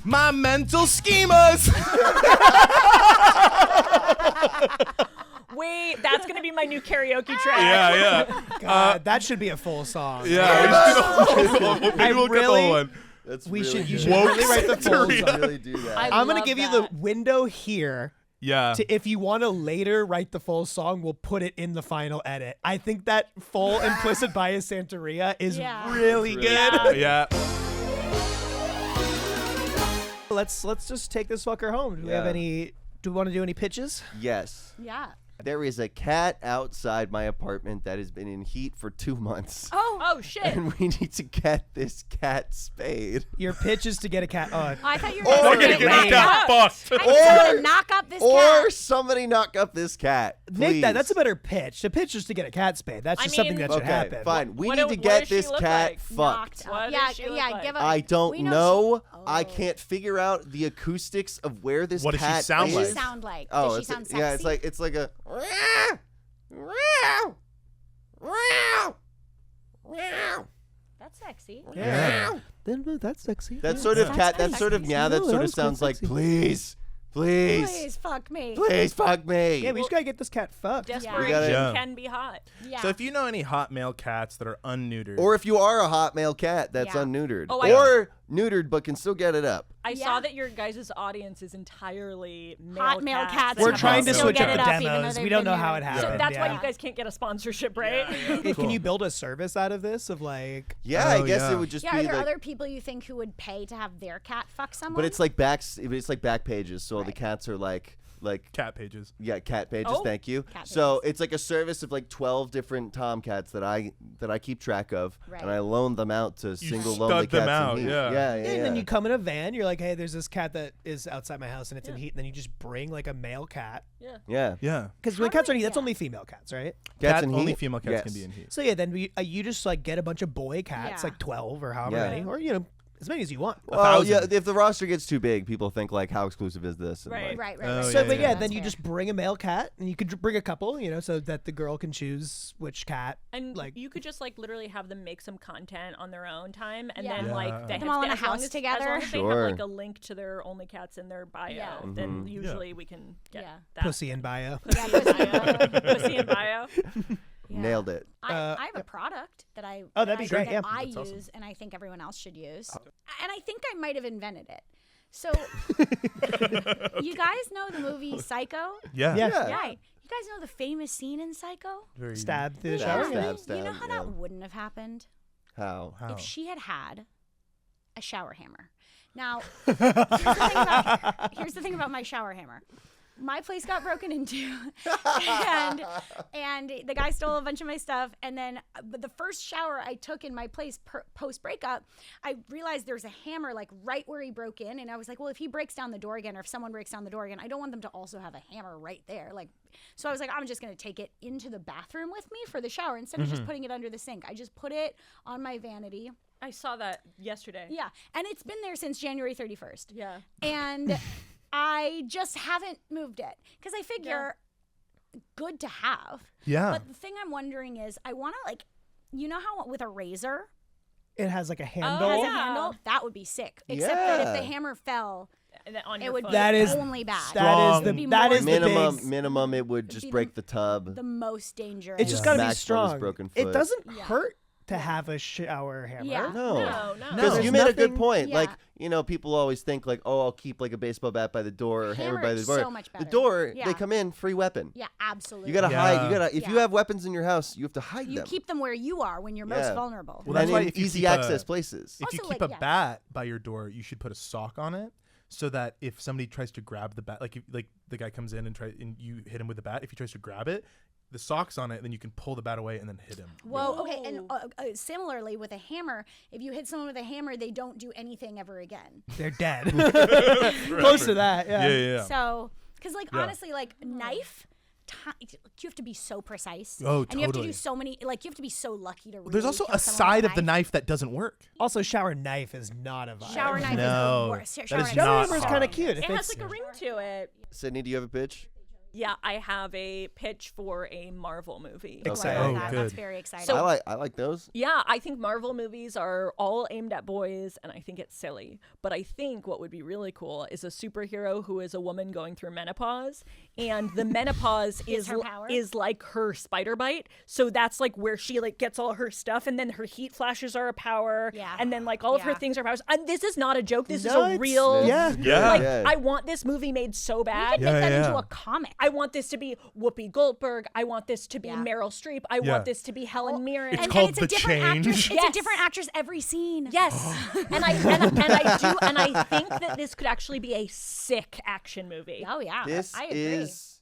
[SPEAKER 4] mental schemas.
[SPEAKER 3] Wait, that's gonna be my new karaoke track.
[SPEAKER 4] Yeah.
[SPEAKER 1] God, that should be a full song.
[SPEAKER 4] Yeah. Maybe we'll get the
[SPEAKER 1] really-
[SPEAKER 4] whole one.
[SPEAKER 2] That's
[SPEAKER 1] You
[SPEAKER 2] really
[SPEAKER 1] should
[SPEAKER 2] good.
[SPEAKER 1] really write the full
[SPEAKER 2] You
[SPEAKER 1] song.
[SPEAKER 2] should really do that.
[SPEAKER 1] I'm gonna
[SPEAKER 3] love
[SPEAKER 1] give you the
[SPEAKER 3] that.
[SPEAKER 1] window here.
[SPEAKER 4] Yeah.
[SPEAKER 1] To, if you want to later write the full song, we'll put it in the final edit. I think that full implicit bias Santeria is really good.
[SPEAKER 4] Yeah.
[SPEAKER 1] Let's just take this fucker home. Do we have any? Do we want to do any pitches?
[SPEAKER 2] Yes.
[SPEAKER 5] Yeah.
[SPEAKER 2] There is a cat outside my apartment that has been in heat for 2 months.
[SPEAKER 3] Oh shit.
[SPEAKER 2] And we need to get this cat spayed.
[SPEAKER 1] Your pitch is to get a cat.
[SPEAKER 5] I thought you were
[SPEAKER 2] Or
[SPEAKER 5] going to
[SPEAKER 2] get
[SPEAKER 5] knock
[SPEAKER 2] it
[SPEAKER 5] up.
[SPEAKER 4] fucked.
[SPEAKER 5] Knock up this
[SPEAKER 2] Or
[SPEAKER 5] cat.
[SPEAKER 2] somebody knock up this cat.
[SPEAKER 1] Nick, that's a
[SPEAKER 2] please.
[SPEAKER 1] better pitch. The pitch is to get a cat spayed. That's
[SPEAKER 3] I
[SPEAKER 1] just
[SPEAKER 3] mean-
[SPEAKER 1] something that should
[SPEAKER 2] Okay,
[SPEAKER 1] happen.
[SPEAKER 2] fine. We
[SPEAKER 3] What
[SPEAKER 2] need
[SPEAKER 3] do-
[SPEAKER 2] to
[SPEAKER 3] what
[SPEAKER 2] get
[SPEAKER 3] does she
[SPEAKER 2] this
[SPEAKER 3] look
[SPEAKER 2] cat
[SPEAKER 3] like?
[SPEAKER 2] fucked.
[SPEAKER 3] What
[SPEAKER 5] Yeah,
[SPEAKER 3] does she look like?
[SPEAKER 5] give a.
[SPEAKER 2] I don't
[SPEAKER 5] we
[SPEAKER 2] know.
[SPEAKER 5] she-
[SPEAKER 2] I can't figure out the acoustics of where this
[SPEAKER 4] What does she
[SPEAKER 2] cat
[SPEAKER 4] sound
[SPEAKER 2] is.
[SPEAKER 5] What
[SPEAKER 4] like?
[SPEAKER 5] does she sound like?
[SPEAKER 2] Oh,
[SPEAKER 5] Does she
[SPEAKER 2] it's
[SPEAKER 5] sound sexy?
[SPEAKER 2] yeah, it's like a.
[SPEAKER 5] That's sexy.
[SPEAKER 1] Yeah. Then that's sexy.
[SPEAKER 2] That
[SPEAKER 1] Yeah.
[SPEAKER 2] sort of
[SPEAKER 5] Sounds
[SPEAKER 2] cat. That
[SPEAKER 5] sexy.
[SPEAKER 2] sort of yeah. That
[SPEAKER 1] No,
[SPEAKER 2] sort
[SPEAKER 1] that
[SPEAKER 2] of
[SPEAKER 1] was quite
[SPEAKER 2] sounds like
[SPEAKER 1] sexy.
[SPEAKER 2] please,
[SPEAKER 5] Please fuck me.
[SPEAKER 2] please fuck me.
[SPEAKER 1] Yeah, we just gotta get this cat fucked.
[SPEAKER 3] Desperation
[SPEAKER 4] Yeah.
[SPEAKER 3] can be hot.
[SPEAKER 5] Yeah.
[SPEAKER 4] So if you know any hot male cats that are unneutered,
[SPEAKER 2] Or if you are a hot male cat that's
[SPEAKER 5] Yeah.
[SPEAKER 2] unneutered,
[SPEAKER 3] Oh, I-
[SPEAKER 2] or neutered but can still get it up.
[SPEAKER 3] I
[SPEAKER 5] Yeah.
[SPEAKER 3] saw that your guys' audience is entirely
[SPEAKER 5] Hot male cats.
[SPEAKER 1] We're
[SPEAKER 5] and
[SPEAKER 1] trying to
[SPEAKER 5] still
[SPEAKER 1] switch
[SPEAKER 5] get
[SPEAKER 1] up
[SPEAKER 5] it
[SPEAKER 1] the
[SPEAKER 5] up even though
[SPEAKER 1] demos.
[SPEAKER 5] they've
[SPEAKER 1] We don't
[SPEAKER 5] been
[SPEAKER 1] know how
[SPEAKER 5] here.
[SPEAKER 1] it happened.
[SPEAKER 3] That's why
[SPEAKER 1] yeah.
[SPEAKER 3] you guys can't get a sponsorship, right?
[SPEAKER 1] Hey, can you build a service out of this? Of like,
[SPEAKER 2] Yeah,
[SPEAKER 4] Oh,
[SPEAKER 2] I guess
[SPEAKER 4] yeah.
[SPEAKER 2] it would just
[SPEAKER 5] Yeah,
[SPEAKER 2] be
[SPEAKER 5] are there
[SPEAKER 2] like.
[SPEAKER 5] other people you think who would pay to have their cat fuck someone?
[SPEAKER 2] But it's like back pages, so the cats are like
[SPEAKER 4] cat pages.
[SPEAKER 2] yeah, cat pages.
[SPEAKER 3] Oh.
[SPEAKER 2] Thank you.
[SPEAKER 5] Cat
[SPEAKER 2] So
[SPEAKER 5] pages.
[SPEAKER 2] it's like a service of like 12 different tomcats that I keep track of,
[SPEAKER 5] Right.
[SPEAKER 2] and I loan them out to single
[SPEAKER 4] stud
[SPEAKER 2] lonely
[SPEAKER 4] them
[SPEAKER 2] cats
[SPEAKER 4] out,
[SPEAKER 2] in heat.
[SPEAKER 4] yeah.
[SPEAKER 2] Yeah,
[SPEAKER 1] and then you come in a van. You're like, hey, there's this cat that is outside my house and it's in heat. And then you just bring like a male cat
[SPEAKER 2] yeah.
[SPEAKER 4] Yeah.
[SPEAKER 1] because
[SPEAKER 5] How
[SPEAKER 1] when cats
[SPEAKER 5] do
[SPEAKER 1] are in heat,
[SPEAKER 5] we-
[SPEAKER 1] that's only female cats, right?
[SPEAKER 2] Cats in
[SPEAKER 4] only
[SPEAKER 2] heat?
[SPEAKER 4] female cats
[SPEAKER 2] Yes.
[SPEAKER 4] can be in heat.
[SPEAKER 1] So yeah, then you just like get a bunch of boy cats,
[SPEAKER 5] Yeah.
[SPEAKER 1] like 12 or however
[SPEAKER 2] Yeah.
[SPEAKER 1] many, or as many as you want.
[SPEAKER 2] Well, yeah.
[SPEAKER 4] 1,000.
[SPEAKER 2] If the roster gets too big, people think like, how exclusive is this? And,
[SPEAKER 3] Right.
[SPEAKER 2] like,
[SPEAKER 5] right.
[SPEAKER 4] Oh,
[SPEAKER 1] So,
[SPEAKER 4] yeah,
[SPEAKER 1] but
[SPEAKER 4] yeah.
[SPEAKER 1] then
[SPEAKER 5] That's
[SPEAKER 1] you
[SPEAKER 5] fair.
[SPEAKER 1] just bring a male cat, and you could bring a couple, so that the girl can choose which cat.
[SPEAKER 3] And
[SPEAKER 1] Like-
[SPEAKER 3] you could just like literally have them make some content on their own time, and
[SPEAKER 5] Yeah.
[SPEAKER 3] then
[SPEAKER 4] Yeah.
[SPEAKER 3] like they
[SPEAKER 5] Put them all in a
[SPEAKER 3] as long
[SPEAKER 5] house
[SPEAKER 3] as
[SPEAKER 5] together.
[SPEAKER 3] As long as they
[SPEAKER 2] Sure.
[SPEAKER 3] have like a link to their only cats in their bio,
[SPEAKER 5] Yeah.
[SPEAKER 3] then
[SPEAKER 2] Mhm.
[SPEAKER 3] usually we can get
[SPEAKER 5] Yeah.
[SPEAKER 3] that.
[SPEAKER 1] Pussy in bio.
[SPEAKER 3] Pussy in bio. Pussy in bio.
[SPEAKER 2] Nailed it.
[SPEAKER 5] I have a product that I
[SPEAKER 1] Oh, that'd be great,
[SPEAKER 5] that
[SPEAKER 1] yeah.
[SPEAKER 5] I
[SPEAKER 1] That's
[SPEAKER 5] use
[SPEAKER 1] awesome.
[SPEAKER 5] and I think everyone else should use. And I think I might have invented it. So you guys know the movie Psycho?
[SPEAKER 4] Yeah.
[SPEAKER 1] Yeah.
[SPEAKER 5] Right. You guys know the famous scene in Psycho?
[SPEAKER 4] Very-
[SPEAKER 1] Stab through the
[SPEAKER 2] Stab,
[SPEAKER 1] shower.
[SPEAKER 2] stab.
[SPEAKER 5] You know how
[SPEAKER 2] yeah.
[SPEAKER 5] that wouldn't have happened
[SPEAKER 2] How?
[SPEAKER 4] How?
[SPEAKER 5] if she had had a shower hammer. Now, here's the thing about my shower hammer. My place got broken into, and the guy stole a bunch of my stuff. And then, but the first shower I took in my place post breakup, I realized there's a hammer like right where he broke in, and I was like, well, if he breaks down the door again, or if someone breaks down the door again, I don't want them to also have a hammer right there. Like, so I was like, I'm just gonna take it into the bathroom with me for the shower instead of just putting it under the sink. I just put it on my vanity.
[SPEAKER 3] I saw that yesterday.
[SPEAKER 5] Yeah, and it's been there since January 31st.
[SPEAKER 3] Yeah.
[SPEAKER 5] And I just haven't moved it because I figure good to have.
[SPEAKER 4] Yeah.
[SPEAKER 5] But the thing I'm wondering is I want to like, you know how with a razor
[SPEAKER 1] It has like a
[SPEAKER 5] it
[SPEAKER 1] handle.
[SPEAKER 5] has a
[SPEAKER 3] Yeah.
[SPEAKER 5] handle? That would be sick. Except that if the
[SPEAKER 2] Yeah.
[SPEAKER 5] hammer fell,
[SPEAKER 3] And then on
[SPEAKER 5] it
[SPEAKER 3] your
[SPEAKER 5] would
[SPEAKER 3] foot.
[SPEAKER 5] be
[SPEAKER 1] That is-
[SPEAKER 5] only bad.
[SPEAKER 4] Strong.
[SPEAKER 1] That is
[SPEAKER 5] Be
[SPEAKER 1] the that
[SPEAKER 5] more
[SPEAKER 1] is the
[SPEAKER 2] Minimum,
[SPEAKER 1] big.
[SPEAKER 2] minimum, it would just
[SPEAKER 5] be
[SPEAKER 2] break the tub.
[SPEAKER 5] The most dangerous.
[SPEAKER 1] It's just gotta be
[SPEAKER 2] Smash someone's
[SPEAKER 1] strong.
[SPEAKER 2] broken
[SPEAKER 1] It
[SPEAKER 2] foot.
[SPEAKER 1] doesn't
[SPEAKER 5] Yeah.
[SPEAKER 1] hurt to have a shower hammer.
[SPEAKER 5] Yeah.
[SPEAKER 2] No.
[SPEAKER 3] No.
[SPEAKER 2] Because
[SPEAKER 1] There's
[SPEAKER 2] you made a good
[SPEAKER 1] nothing-
[SPEAKER 2] point.
[SPEAKER 5] Yeah.
[SPEAKER 2] Like, you know, people always think like, oh, I'll keep like a baseball bat by the door or hammer by the
[SPEAKER 5] is
[SPEAKER 2] door.
[SPEAKER 5] so much
[SPEAKER 2] The
[SPEAKER 5] better.
[SPEAKER 2] door,
[SPEAKER 5] Yeah.
[SPEAKER 2] they come in, free weapon.
[SPEAKER 5] Yeah, absolutely.
[SPEAKER 2] You gotta hide. You gotta. If you
[SPEAKER 5] Yeah.
[SPEAKER 2] have weapons in your house, you have to hide
[SPEAKER 5] You
[SPEAKER 2] them.
[SPEAKER 5] keep them where you are when you're
[SPEAKER 2] Yeah.
[SPEAKER 5] most vulnerable.
[SPEAKER 4] Well, that's
[SPEAKER 2] and
[SPEAKER 4] why
[SPEAKER 2] in
[SPEAKER 4] if you
[SPEAKER 2] easy
[SPEAKER 4] keep
[SPEAKER 2] access
[SPEAKER 4] a-
[SPEAKER 2] places.
[SPEAKER 4] If you
[SPEAKER 5] Also,
[SPEAKER 4] keep
[SPEAKER 5] like,
[SPEAKER 4] a
[SPEAKER 5] yeah.
[SPEAKER 4] bat by your door, you should put a sock on it so that if somebody tries to grab the bat, like the guy comes in and you hit him with the bat, if he tries to grab it, the sock's on it, then you can pull the bat away and then hit him.
[SPEAKER 5] Whoa, okay. And similarly with a hammer, if you hit someone with a hammer, they don't do anything ever again.
[SPEAKER 1] They're dead. Close to that. Yeah.
[SPEAKER 4] Yeah.
[SPEAKER 5] So, because like
[SPEAKER 4] Yeah.
[SPEAKER 5] honestly, like knife, you have to be so precise.
[SPEAKER 4] Oh,
[SPEAKER 5] And you have to do
[SPEAKER 4] totally.
[SPEAKER 5] so many, like you have to be so lucky to really
[SPEAKER 4] There's also
[SPEAKER 5] kill
[SPEAKER 4] a
[SPEAKER 5] someone
[SPEAKER 4] side
[SPEAKER 5] with
[SPEAKER 4] of the knife that doesn't work.
[SPEAKER 1] Also, shower knife is not a vibe.
[SPEAKER 5] Shower knife
[SPEAKER 4] No,
[SPEAKER 5] is the worst.
[SPEAKER 4] that
[SPEAKER 5] Shower
[SPEAKER 4] is
[SPEAKER 5] knife
[SPEAKER 1] Shower
[SPEAKER 4] not
[SPEAKER 1] hammer is
[SPEAKER 4] hard.
[SPEAKER 1] kind of cute.
[SPEAKER 3] It has like a ring to it.
[SPEAKER 2] Sydney, do you have a pitch?
[SPEAKER 3] Yeah, I have a pitch for a Marvel movie.
[SPEAKER 1] Exciting.
[SPEAKER 5] I
[SPEAKER 4] Oh,
[SPEAKER 5] love that.
[SPEAKER 4] good.
[SPEAKER 5] That's very exciting.
[SPEAKER 3] So-
[SPEAKER 2] I like those.
[SPEAKER 3] Yeah, I think Marvel movies are all aimed at boys, and I think it's silly. But I think what would be really cool is a superhero who is a woman going through menopause, and the menopause
[SPEAKER 5] Is her power?
[SPEAKER 3] is like her spider bite. So that's like where she like gets all her stuff, and then her heat flashes are a power,
[SPEAKER 5] Yeah.
[SPEAKER 3] and then like all of her
[SPEAKER 5] Yeah.
[SPEAKER 3] things are powers. And this is not a joke. This is
[SPEAKER 1] No,
[SPEAKER 3] a
[SPEAKER 1] it's-
[SPEAKER 3] real.
[SPEAKER 1] yeah.
[SPEAKER 4] Yeah.
[SPEAKER 3] Like
[SPEAKER 2] Yeah.
[SPEAKER 3] I want this movie made so bad.
[SPEAKER 5] make that
[SPEAKER 4] yeah.
[SPEAKER 5] into a comic.
[SPEAKER 3] I want this to be Whoopi Goldberg. I want this to be
[SPEAKER 5] Yeah.
[SPEAKER 3] Meryl Streep. I
[SPEAKER 4] Yeah.
[SPEAKER 3] want this to be Helen Mirren.
[SPEAKER 4] It's
[SPEAKER 5] and
[SPEAKER 4] called
[SPEAKER 5] it's a
[SPEAKER 4] The
[SPEAKER 5] different
[SPEAKER 4] Change.
[SPEAKER 5] actress. It's
[SPEAKER 3] Yes.
[SPEAKER 5] a different actress every scene.
[SPEAKER 3] Yes, and I think that this could actually be a sick action movie.
[SPEAKER 5] Oh yeah.
[SPEAKER 2] This
[SPEAKER 5] I agree.
[SPEAKER 2] is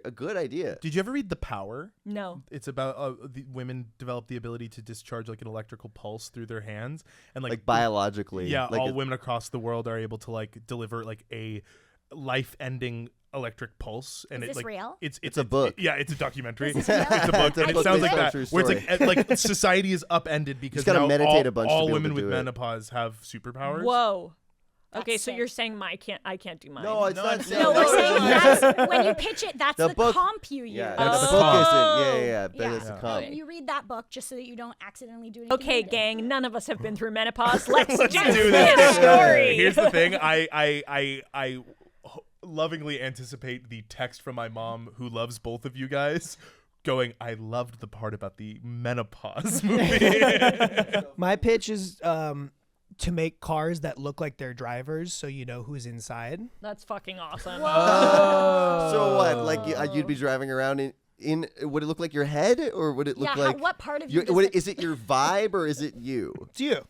[SPEAKER 2] a good idea.
[SPEAKER 4] Did you ever read The Power?
[SPEAKER 3] No,
[SPEAKER 4] It's about the women develop the ability to discharge like an electrical pulse through their hands, and
[SPEAKER 2] Like biologically.
[SPEAKER 4] yeah,
[SPEAKER 2] like
[SPEAKER 4] all women across the world are able to like deliver like a life-ending electric pulse. And
[SPEAKER 5] Is
[SPEAKER 4] it's
[SPEAKER 5] this
[SPEAKER 4] like
[SPEAKER 5] real?
[SPEAKER 2] It's a book.
[SPEAKER 4] yeah, it's a documentary.
[SPEAKER 5] Is this
[SPEAKER 4] It's
[SPEAKER 5] real?
[SPEAKER 4] a book.
[SPEAKER 2] It's a
[SPEAKER 4] And it
[SPEAKER 2] book
[SPEAKER 4] sounds
[SPEAKER 2] based
[SPEAKER 4] like
[SPEAKER 2] on a
[SPEAKER 4] that,
[SPEAKER 2] true
[SPEAKER 4] where it's like society is upended because
[SPEAKER 2] gotta
[SPEAKER 4] now
[SPEAKER 2] meditate a bunch to
[SPEAKER 4] all
[SPEAKER 2] be able
[SPEAKER 4] women
[SPEAKER 2] to
[SPEAKER 4] with
[SPEAKER 2] do it.
[SPEAKER 4] menopause have superpowers.
[SPEAKER 3] whoa. Okay,
[SPEAKER 5] That's
[SPEAKER 3] so
[SPEAKER 5] sick.
[SPEAKER 3] you're saying I can't do mine.
[SPEAKER 2] No, it's
[SPEAKER 4] No,
[SPEAKER 2] not.
[SPEAKER 4] I'm
[SPEAKER 2] saying
[SPEAKER 5] No, we're
[SPEAKER 2] no,
[SPEAKER 5] saying
[SPEAKER 2] no, no.
[SPEAKER 5] that's when you pitch it. That's
[SPEAKER 2] The
[SPEAKER 5] the,
[SPEAKER 2] book-
[SPEAKER 5] comp you use.
[SPEAKER 2] Yeah,
[SPEAKER 4] That's
[SPEAKER 2] the
[SPEAKER 4] the
[SPEAKER 2] book
[SPEAKER 4] comp.
[SPEAKER 2] isn't. Yeah. But
[SPEAKER 5] Yeah.
[SPEAKER 2] it's a
[SPEAKER 5] And
[SPEAKER 2] comp.
[SPEAKER 5] you read that book just so that you don't accidentally do anything.
[SPEAKER 3] Okay,
[SPEAKER 5] negative.
[SPEAKER 3] gang, none of us have been through menopause. Let's
[SPEAKER 4] Let's
[SPEAKER 3] do
[SPEAKER 4] do
[SPEAKER 3] this
[SPEAKER 4] this.
[SPEAKER 3] story.
[SPEAKER 4] Here's the thing. I lovingly anticipate the text from my mom, who loves both of you guys, going, I loved the part about the menopause movie.
[SPEAKER 1] My pitch is to make cars that look like they're drivers, so you know who's inside.
[SPEAKER 3] That's fucking awesome.
[SPEAKER 2] So what? Like you'd be driving around in would it look like your head or would it look
[SPEAKER 5] Yeah,
[SPEAKER 2] like
[SPEAKER 5] what part of you? does
[SPEAKER 2] would
[SPEAKER 5] it-
[SPEAKER 2] is it your vibe or is it you?
[SPEAKER 1] It's you.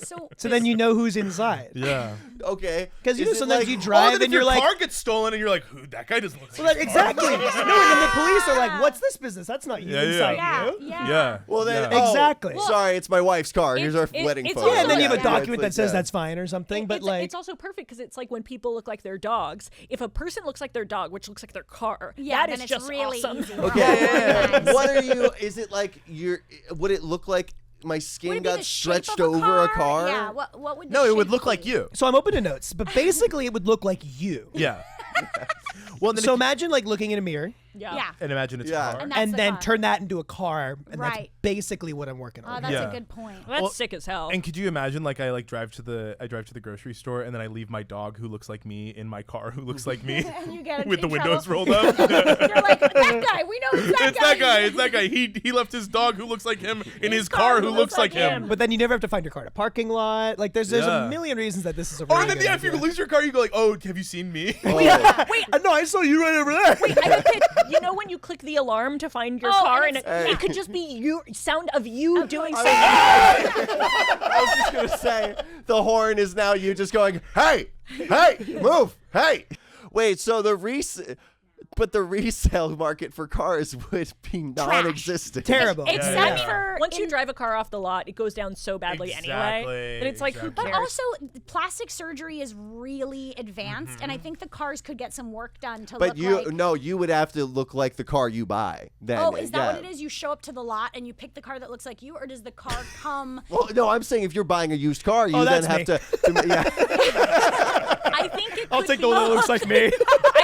[SPEAKER 5] So
[SPEAKER 1] So then you know who's inside.
[SPEAKER 4] yeah.
[SPEAKER 2] Okay.
[SPEAKER 1] Because you
[SPEAKER 2] Is
[SPEAKER 1] know
[SPEAKER 2] it
[SPEAKER 1] sometimes
[SPEAKER 2] like-
[SPEAKER 1] you
[SPEAKER 4] Oh,
[SPEAKER 1] drive
[SPEAKER 4] then
[SPEAKER 1] and
[SPEAKER 4] if
[SPEAKER 1] you're
[SPEAKER 4] your
[SPEAKER 1] like,
[SPEAKER 4] car gets stolen and you're like, who? That guy doesn't look
[SPEAKER 1] well,
[SPEAKER 4] like
[SPEAKER 1] that, exactly. No, and then the police are like, what's this business? That's not you
[SPEAKER 4] Yeah, yeah.
[SPEAKER 1] inside
[SPEAKER 5] yeah,
[SPEAKER 1] you.
[SPEAKER 5] yeah.
[SPEAKER 4] Yeah.
[SPEAKER 2] Well then,
[SPEAKER 4] Yeah.
[SPEAKER 2] oh,
[SPEAKER 1] Exactly.
[SPEAKER 2] sorry, it's my wife's car. Here's our wedding
[SPEAKER 3] it's
[SPEAKER 2] photo.
[SPEAKER 3] also
[SPEAKER 1] Yeah, and then you have a
[SPEAKER 3] Yeah,
[SPEAKER 1] document that says
[SPEAKER 2] yeah.
[SPEAKER 1] that's fine or something. But like,
[SPEAKER 3] it's also perfect because it's like when people look like their dogs. If a person looks like their dog, which looks like their car,
[SPEAKER 5] Yeah,
[SPEAKER 3] that
[SPEAKER 5] then
[SPEAKER 3] is
[SPEAKER 5] it's
[SPEAKER 3] just
[SPEAKER 5] really
[SPEAKER 3] awesome.
[SPEAKER 5] easy.
[SPEAKER 2] Okay.
[SPEAKER 5] Nice.
[SPEAKER 2] What are you? Is it like would it look like my
[SPEAKER 5] Would
[SPEAKER 2] skin
[SPEAKER 5] it be
[SPEAKER 2] got
[SPEAKER 5] the shape
[SPEAKER 2] stretched
[SPEAKER 5] of
[SPEAKER 2] over a car?
[SPEAKER 5] Yeah. What would? The
[SPEAKER 4] No, it would
[SPEAKER 5] shape
[SPEAKER 4] look like
[SPEAKER 5] be?
[SPEAKER 4] you.
[SPEAKER 1] so I'm open to notes, but basically it would look like you.
[SPEAKER 4] Yeah. Well, then
[SPEAKER 1] So
[SPEAKER 4] if-
[SPEAKER 1] imagine like looking in a mirror
[SPEAKER 3] Yeah.
[SPEAKER 4] And imagine it's
[SPEAKER 2] Yeah.
[SPEAKER 4] a car.
[SPEAKER 5] And that's
[SPEAKER 1] And
[SPEAKER 5] the
[SPEAKER 1] then
[SPEAKER 5] car.
[SPEAKER 1] turn that into a car, and that's
[SPEAKER 5] Right.
[SPEAKER 1] basically what I'm working
[SPEAKER 5] Oh,
[SPEAKER 1] on.
[SPEAKER 5] that's
[SPEAKER 4] Yeah.
[SPEAKER 5] a good point.
[SPEAKER 3] That's
[SPEAKER 4] Well,
[SPEAKER 3] sick as hell.
[SPEAKER 4] And could you imagine, like, I drive to the grocery store, and then I leave my dog who looks like me in my car who looks like me
[SPEAKER 5] And you get
[SPEAKER 4] with the
[SPEAKER 5] in
[SPEAKER 4] windows
[SPEAKER 5] trouble.
[SPEAKER 4] rolled up.
[SPEAKER 5] You're like, that guy. We know it's that
[SPEAKER 4] It's
[SPEAKER 5] guy.
[SPEAKER 4] that guy. It's that guy. He left his dog who looks like him in his car who looks like him.
[SPEAKER 1] But then you never have to find your car in a parking lot. Like there's
[SPEAKER 4] Yeah.
[SPEAKER 1] a million reasons that this is a
[SPEAKER 4] Or
[SPEAKER 1] really
[SPEAKER 4] then,
[SPEAKER 1] good
[SPEAKER 4] yeah, if you
[SPEAKER 1] idea.
[SPEAKER 4] lose your car, you go like, oh, have you seen me?
[SPEAKER 2] Oh.
[SPEAKER 3] Wait,
[SPEAKER 1] No, I saw you right over there.
[SPEAKER 3] I have a pitch. You know when you click the alarm to find your
[SPEAKER 5] Oh,
[SPEAKER 3] car,
[SPEAKER 5] and
[SPEAKER 3] and it could just be you sound of you doing something.
[SPEAKER 2] I was just gonna say the horn is now you just going, hey, move, hey. Wait, so the resale market for cars would be non-existent.
[SPEAKER 1] Terrible.
[SPEAKER 5] Except
[SPEAKER 4] Yeah.
[SPEAKER 5] for
[SPEAKER 3] Once you drive a car off the lot, it goes down so badly anyway that it's like, who
[SPEAKER 4] Exactly.
[SPEAKER 3] cares?
[SPEAKER 5] But also, plastic surgery is really advanced, and I think the cars could get some work done to
[SPEAKER 2] But
[SPEAKER 5] look like.
[SPEAKER 2] you would have to look like the car you buy. Then,
[SPEAKER 5] Oh, is that
[SPEAKER 2] yeah.
[SPEAKER 5] what it is? You show up to the lot and you pick the car that looks like you, or does the car come?
[SPEAKER 2] Well, no, I'm saying if you're buying a used car, you then
[SPEAKER 1] that's
[SPEAKER 2] have
[SPEAKER 1] me.
[SPEAKER 2] to yeah.
[SPEAKER 3] I think it
[SPEAKER 1] I'll
[SPEAKER 3] could
[SPEAKER 1] take
[SPEAKER 3] be,
[SPEAKER 1] the one that looks like me.
[SPEAKER 3] I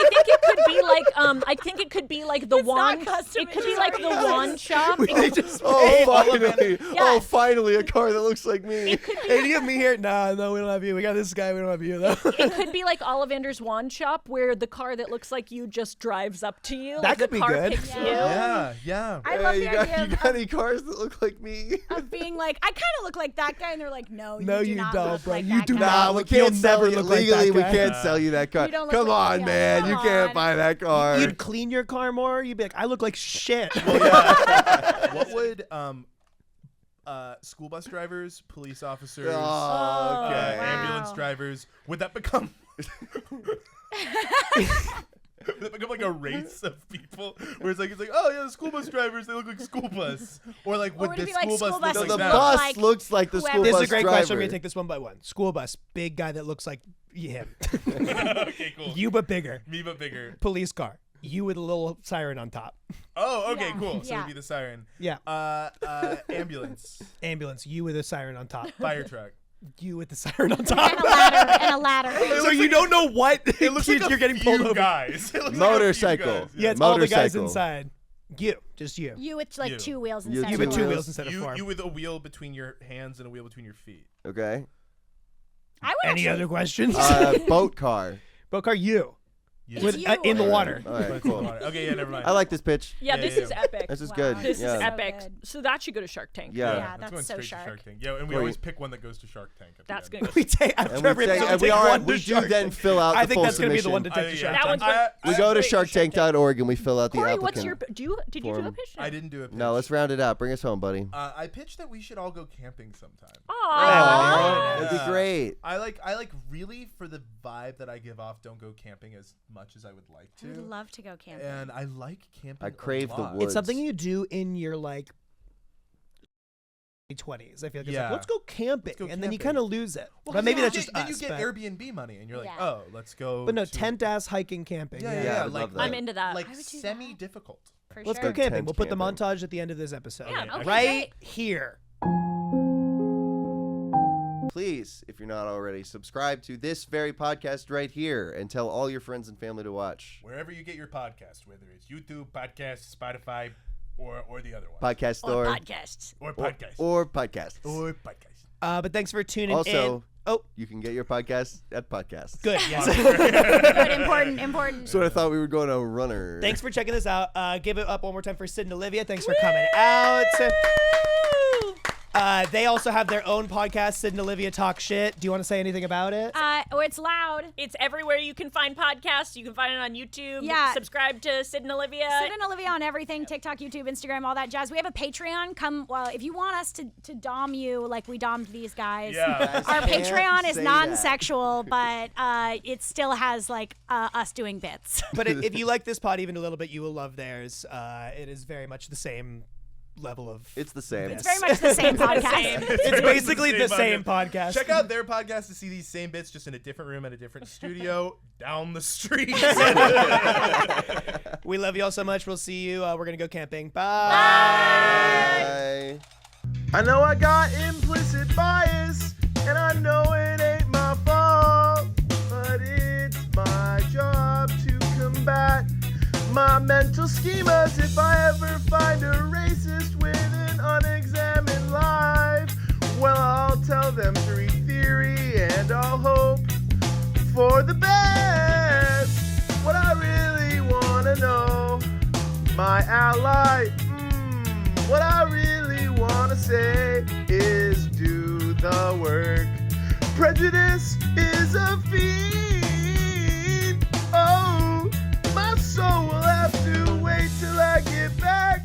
[SPEAKER 3] think it could be like I think it could be like the wand.
[SPEAKER 5] custom
[SPEAKER 3] It could be like the wand shop.
[SPEAKER 1] They just
[SPEAKER 2] Oh, finally! Oh,
[SPEAKER 5] Yes.
[SPEAKER 2] finally, a car that looks like me.
[SPEAKER 3] It could be
[SPEAKER 1] Hey, do you have me here? No, we don't have you. We got this guy. We don't have you though.
[SPEAKER 3] It could be like Ollivander's wand shop, where the car that looks like you just drives up to you.
[SPEAKER 1] That
[SPEAKER 3] like
[SPEAKER 1] could
[SPEAKER 3] the
[SPEAKER 1] be
[SPEAKER 3] car
[SPEAKER 1] good.
[SPEAKER 3] picks you.
[SPEAKER 4] Yeah.
[SPEAKER 5] I love
[SPEAKER 2] you
[SPEAKER 5] the
[SPEAKER 2] got,
[SPEAKER 5] idea
[SPEAKER 2] you got any cars that look like me?
[SPEAKER 5] of being like, I kind of look like that guy, and they're like, no,
[SPEAKER 1] No,
[SPEAKER 5] you do
[SPEAKER 1] you
[SPEAKER 5] not
[SPEAKER 1] don't,
[SPEAKER 5] look
[SPEAKER 1] bro.
[SPEAKER 5] like
[SPEAKER 1] You
[SPEAKER 5] that
[SPEAKER 1] do
[SPEAKER 5] guy.
[SPEAKER 1] not.
[SPEAKER 2] Nah, we
[SPEAKER 1] You'll
[SPEAKER 2] can't sell
[SPEAKER 1] never
[SPEAKER 2] you
[SPEAKER 1] look like
[SPEAKER 2] legally.
[SPEAKER 1] that
[SPEAKER 2] We
[SPEAKER 1] guy.
[SPEAKER 2] can't sell you that car.
[SPEAKER 5] You don't look
[SPEAKER 2] Come
[SPEAKER 5] like-
[SPEAKER 2] on,
[SPEAKER 5] yeah,
[SPEAKER 2] man.
[SPEAKER 5] come
[SPEAKER 2] You can't
[SPEAKER 5] on.
[SPEAKER 2] buy that car.
[SPEAKER 1] You'd clean your car more. You'd be like, I look like shit.
[SPEAKER 4] What would school bus drivers, police officers,
[SPEAKER 2] Oh, okay.
[SPEAKER 4] ambulance
[SPEAKER 5] Wow.
[SPEAKER 4] drivers, would that become? Would it become like a race of people where it's like oh yeah, the school bus drivers, they look like school bus, or like
[SPEAKER 5] Or
[SPEAKER 4] would
[SPEAKER 5] would it
[SPEAKER 4] the
[SPEAKER 5] be like
[SPEAKER 4] school
[SPEAKER 5] school
[SPEAKER 4] bus
[SPEAKER 5] bus
[SPEAKER 4] look
[SPEAKER 2] No,
[SPEAKER 4] like
[SPEAKER 2] the
[SPEAKER 4] that?
[SPEAKER 5] look
[SPEAKER 2] bus
[SPEAKER 5] like
[SPEAKER 2] looks like the
[SPEAKER 5] whoever-
[SPEAKER 2] school
[SPEAKER 1] This
[SPEAKER 2] bus
[SPEAKER 1] is a great
[SPEAKER 2] driver.
[SPEAKER 1] question. I'm gonna take this one by one. School bus, big guy that looks like him.
[SPEAKER 4] Okay, cool.
[SPEAKER 1] You but bigger.
[SPEAKER 4] Me but bigger.
[SPEAKER 1] Police car. You with a little siren on top.
[SPEAKER 4] Oh, okay,
[SPEAKER 5] Yeah,
[SPEAKER 4] cool. So
[SPEAKER 5] yeah.
[SPEAKER 4] it'd be the siren.
[SPEAKER 1] Yeah.
[SPEAKER 4] Ambulance,
[SPEAKER 1] Ambulance. You with a siren on top.
[SPEAKER 4] fire truck.
[SPEAKER 1] You with the siren on
[SPEAKER 5] And
[SPEAKER 1] top.
[SPEAKER 5] a ladder. And a ladder.
[SPEAKER 1] So you don't know what
[SPEAKER 4] It looks like
[SPEAKER 1] you're getting pulled over.
[SPEAKER 4] guys. It looks like a few
[SPEAKER 2] Motorcycle.
[SPEAKER 4] guys.
[SPEAKER 1] Yeah, it's all the guys
[SPEAKER 2] Motorcycle.
[SPEAKER 1] inside. You, just you.
[SPEAKER 5] You with like
[SPEAKER 4] You.
[SPEAKER 5] 2 wheels
[SPEAKER 2] You
[SPEAKER 5] instead.
[SPEAKER 1] You
[SPEAKER 5] of
[SPEAKER 1] with two
[SPEAKER 5] one.
[SPEAKER 1] wheels instead of four.
[SPEAKER 4] You with a wheel between your hands and a wheel between your feet.
[SPEAKER 2] Okay.
[SPEAKER 5] I would
[SPEAKER 1] Any
[SPEAKER 5] actually.
[SPEAKER 1] other questions?
[SPEAKER 2] Boat car.
[SPEAKER 1] Boat car, you.
[SPEAKER 4] You.
[SPEAKER 1] With,
[SPEAKER 5] you.
[SPEAKER 1] in the
[SPEAKER 2] All
[SPEAKER 1] water.
[SPEAKER 2] All right, cool.
[SPEAKER 4] Okay, yeah, never mind.
[SPEAKER 2] I like this pitch.
[SPEAKER 3] Yeah,
[SPEAKER 4] Yeah,
[SPEAKER 3] this
[SPEAKER 4] yeah,
[SPEAKER 3] is
[SPEAKER 4] yeah.
[SPEAKER 3] epic.
[SPEAKER 2] This is
[SPEAKER 5] Wow.
[SPEAKER 2] good.
[SPEAKER 3] This
[SPEAKER 2] yeah.
[SPEAKER 3] is epic.
[SPEAKER 5] good.
[SPEAKER 3] So that should go to Shark Tank.
[SPEAKER 2] Yeah.
[SPEAKER 5] Yeah,
[SPEAKER 4] That's
[SPEAKER 5] that's
[SPEAKER 4] going
[SPEAKER 5] so
[SPEAKER 4] straight to
[SPEAKER 5] sharp.
[SPEAKER 4] Shark Tank. Yeah, and we
[SPEAKER 2] Wait.
[SPEAKER 4] always pick one that goes to Shark Tank. At
[SPEAKER 3] That's
[SPEAKER 4] the
[SPEAKER 3] gonna
[SPEAKER 4] end.
[SPEAKER 3] go.
[SPEAKER 1] We take after
[SPEAKER 2] And we,
[SPEAKER 1] every
[SPEAKER 2] take,
[SPEAKER 1] episode,
[SPEAKER 2] and we,
[SPEAKER 1] take
[SPEAKER 2] are,
[SPEAKER 1] one
[SPEAKER 2] we
[SPEAKER 1] to
[SPEAKER 2] do
[SPEAKER 1] Shark
[SPEAKER 2] then
[SPEAKER 1] Tank.
[SPEAKER 2] fill out
[SPEAKER 1] I
[SPEAKER 2] the
[SPEAKER 1] think
[SPEAKER 2] full
[SPEAKER 1] that's gonna be the
[SPEAKER 2] submission.
[SPEAKER 1] one to take to Shark
[SPEAKER 3] That
[SPEAKER 1] Tank.
[SPEAKER 3] one's good.
[SPEAKER 2] We go to
[SPEAKER 3] Great, Shark Tank.
[SPEAKER 2] sharktank.org and we fill out the
[SPEAKER 3] Corey,
[SPEAKER 2] applicant
[SPEAKER 3] what's your? Did you do a
[SPEAKER 2] form.
[SPEAKER 3] pitch?
[SPEAKER 4] I didn't do a pitch.
[SPEAKER 2] No, let's round it out. Bring us home, buddy.
[SPEAKER 4] I pitched that we should all go camping sometime.
[SPEAKER 3] Aww.
[SPEAKER 2] That'd be great.
[SPEAKER 4] I like really for the vibe that I give off. Don't go camping as much as I would like
[SPEAKER 5] I would
[SPEAKER 4] to.
[SPEAKER 5] love to go camping.
[SPEAKER 4] And I like camping.
[SPEAKER 2] I crave
[SPEAKER 4] a
[SPEAKER 2] the
[SPEAKER 4] lot.
[SPEAKER 2] woods.
[SPEAKER 1] It's something you do in your like 20s. I feel like it's
[SPEAKER 4] Yeah.
[SPEAKER 1] like, let's go camping,
[SPEAKER 4] go
[SPEAKER 1] and then you
[SPEAKER 4] camping.
[SPEAKER 1] kind of lose it.
[SPEAKER 4] Well,
[SPEAKER 1] but maybe
[SPEAKER 4] then
[SPEAKER 1] that's
[SPEAKER 4] you
[SPEAKER 1] just
[SPEAKER 4] get,
[SPEAKER 1] us.
[SPEAKER 4] Then you get
[SPEAKER 1] but,
[SPEAKER 4] Airbnb money, and you're like,
[SPEAKER 5] Yeah.
[SPEAKER 4] oh, let's go.
[SPEAKER 1] but no,
[SPEAKER 4] to-
[SPEAKER 1] tent ass hiking camping.
[SPEAKER 4] Yeah,
[SPEAKER 2] Yeah, I
[SPEAKER 4] yeah,
[SPEAKER 2] would
[SPEAKER 4] like
[SPEAKER 2] love that.
[SPEAKER 3] I'm into that.
[SPEAKER 4] like
[SPEAKER 5] I would do that.
[SPEAKER 4] semi-difficult.
[SPEAKER 5] For
[SPEAKER 1] Let's
[SPEAKER 5] sure.
[SPEAKER 1] go camping.
[SPEAKER 2] Tent
[SPEAKER 1] We'll put the
[SPEAKER 2] camping.
[SPEAKER 1] montage at the end of this episode.
[SPEAKER 3] Yeah, okay,
[SPEAKER 1] right here.
[SPEAKER 2] Please, if you're not already, subscribe to this very podcast right here and tell all your friends and family to watch.
[SPEAKER 4] Wherever you get your podcast, whether it's YouTube, podcast, Spotify, or the other one,
[SPEAKER 2] Podcast
[SPEAKER 5] Or
[SPEAKER 2] store.
[SPEAKER 5] podcasts.
[SPEAKER 4] or podcast,
[SPEAKER 2] Or podcasts.
[SPEAKER 4] or podcast.
[SPEAKER 1] But thanks for tuning
[SPEAKER 2] Also,
[SPEAKER 1] in. Oh,
[SPEAKER 2] you can get your podcast at podcasts.
[SPEAKER 1] good. Yes.
[SPEAKER 5] Good, important.
[SPEAKER 2] Sort of thought we were going to runner.
[SPEAKER 1] Thanks for checking this out. Give it up one more time for Syd and Olivia. Thanks for coming out. They also have their own podcast, Syd and Olivia Talk Shit. Do you want to say anything about it?
[SPEAKER 5] Oh, it's loud.
[SPEAKER 3] It's everywhere you can find podcasts. You can find it on YouTube.
[SPEAKER 5] Yeah.
[SPEAKER 3] Subscribe to Syd and Olivia.
[SPEAKER 5] Syd and Olivia on everything, TikTok, YouTube, Instagram, all that jazz. We have a Patreon. Well, if you want us to dom you like we dommed these guys,
[SPEAKER 4] Yeah.
[SPEAKER 5] our
[SPEAKER 2] Can't
[SPEAKER 5] Patreon is
[SPEAKER 2] say
[SPEAKER 5] non-sexual, but it still has like us doing bits.
[SPEAKER 1] But if you like this pod even a little bit, you will love theirs. It is very much the same level of.
[SPEAKER 2] It's the same.
[SPEAKER 5] It's very much the same podcast.
[SPEAKER 1] It's basically the same podcast.
[SPEAKER 4] Check out their podcast to see these same bits, just in a different room at a different studio down the street.
[SPEAKER 1] We love you all so much. We'll see you. We're gonna go camping. Bye.
[SPEAKER 2] Bye.
[SPEAKER 4] I know I got implicit bias, and I know it ain't my fault, but it's my job to combat
[SPEAKER 11] my mental schemas. If I ever find a racist with an unexamined life, well, I'll tell them to read theory and I'll hope for the best. What I really wanna know, my ally, what I really wanna say is do the work. Prejudice is a fiend. Oh, my soul will have to wait till I get back.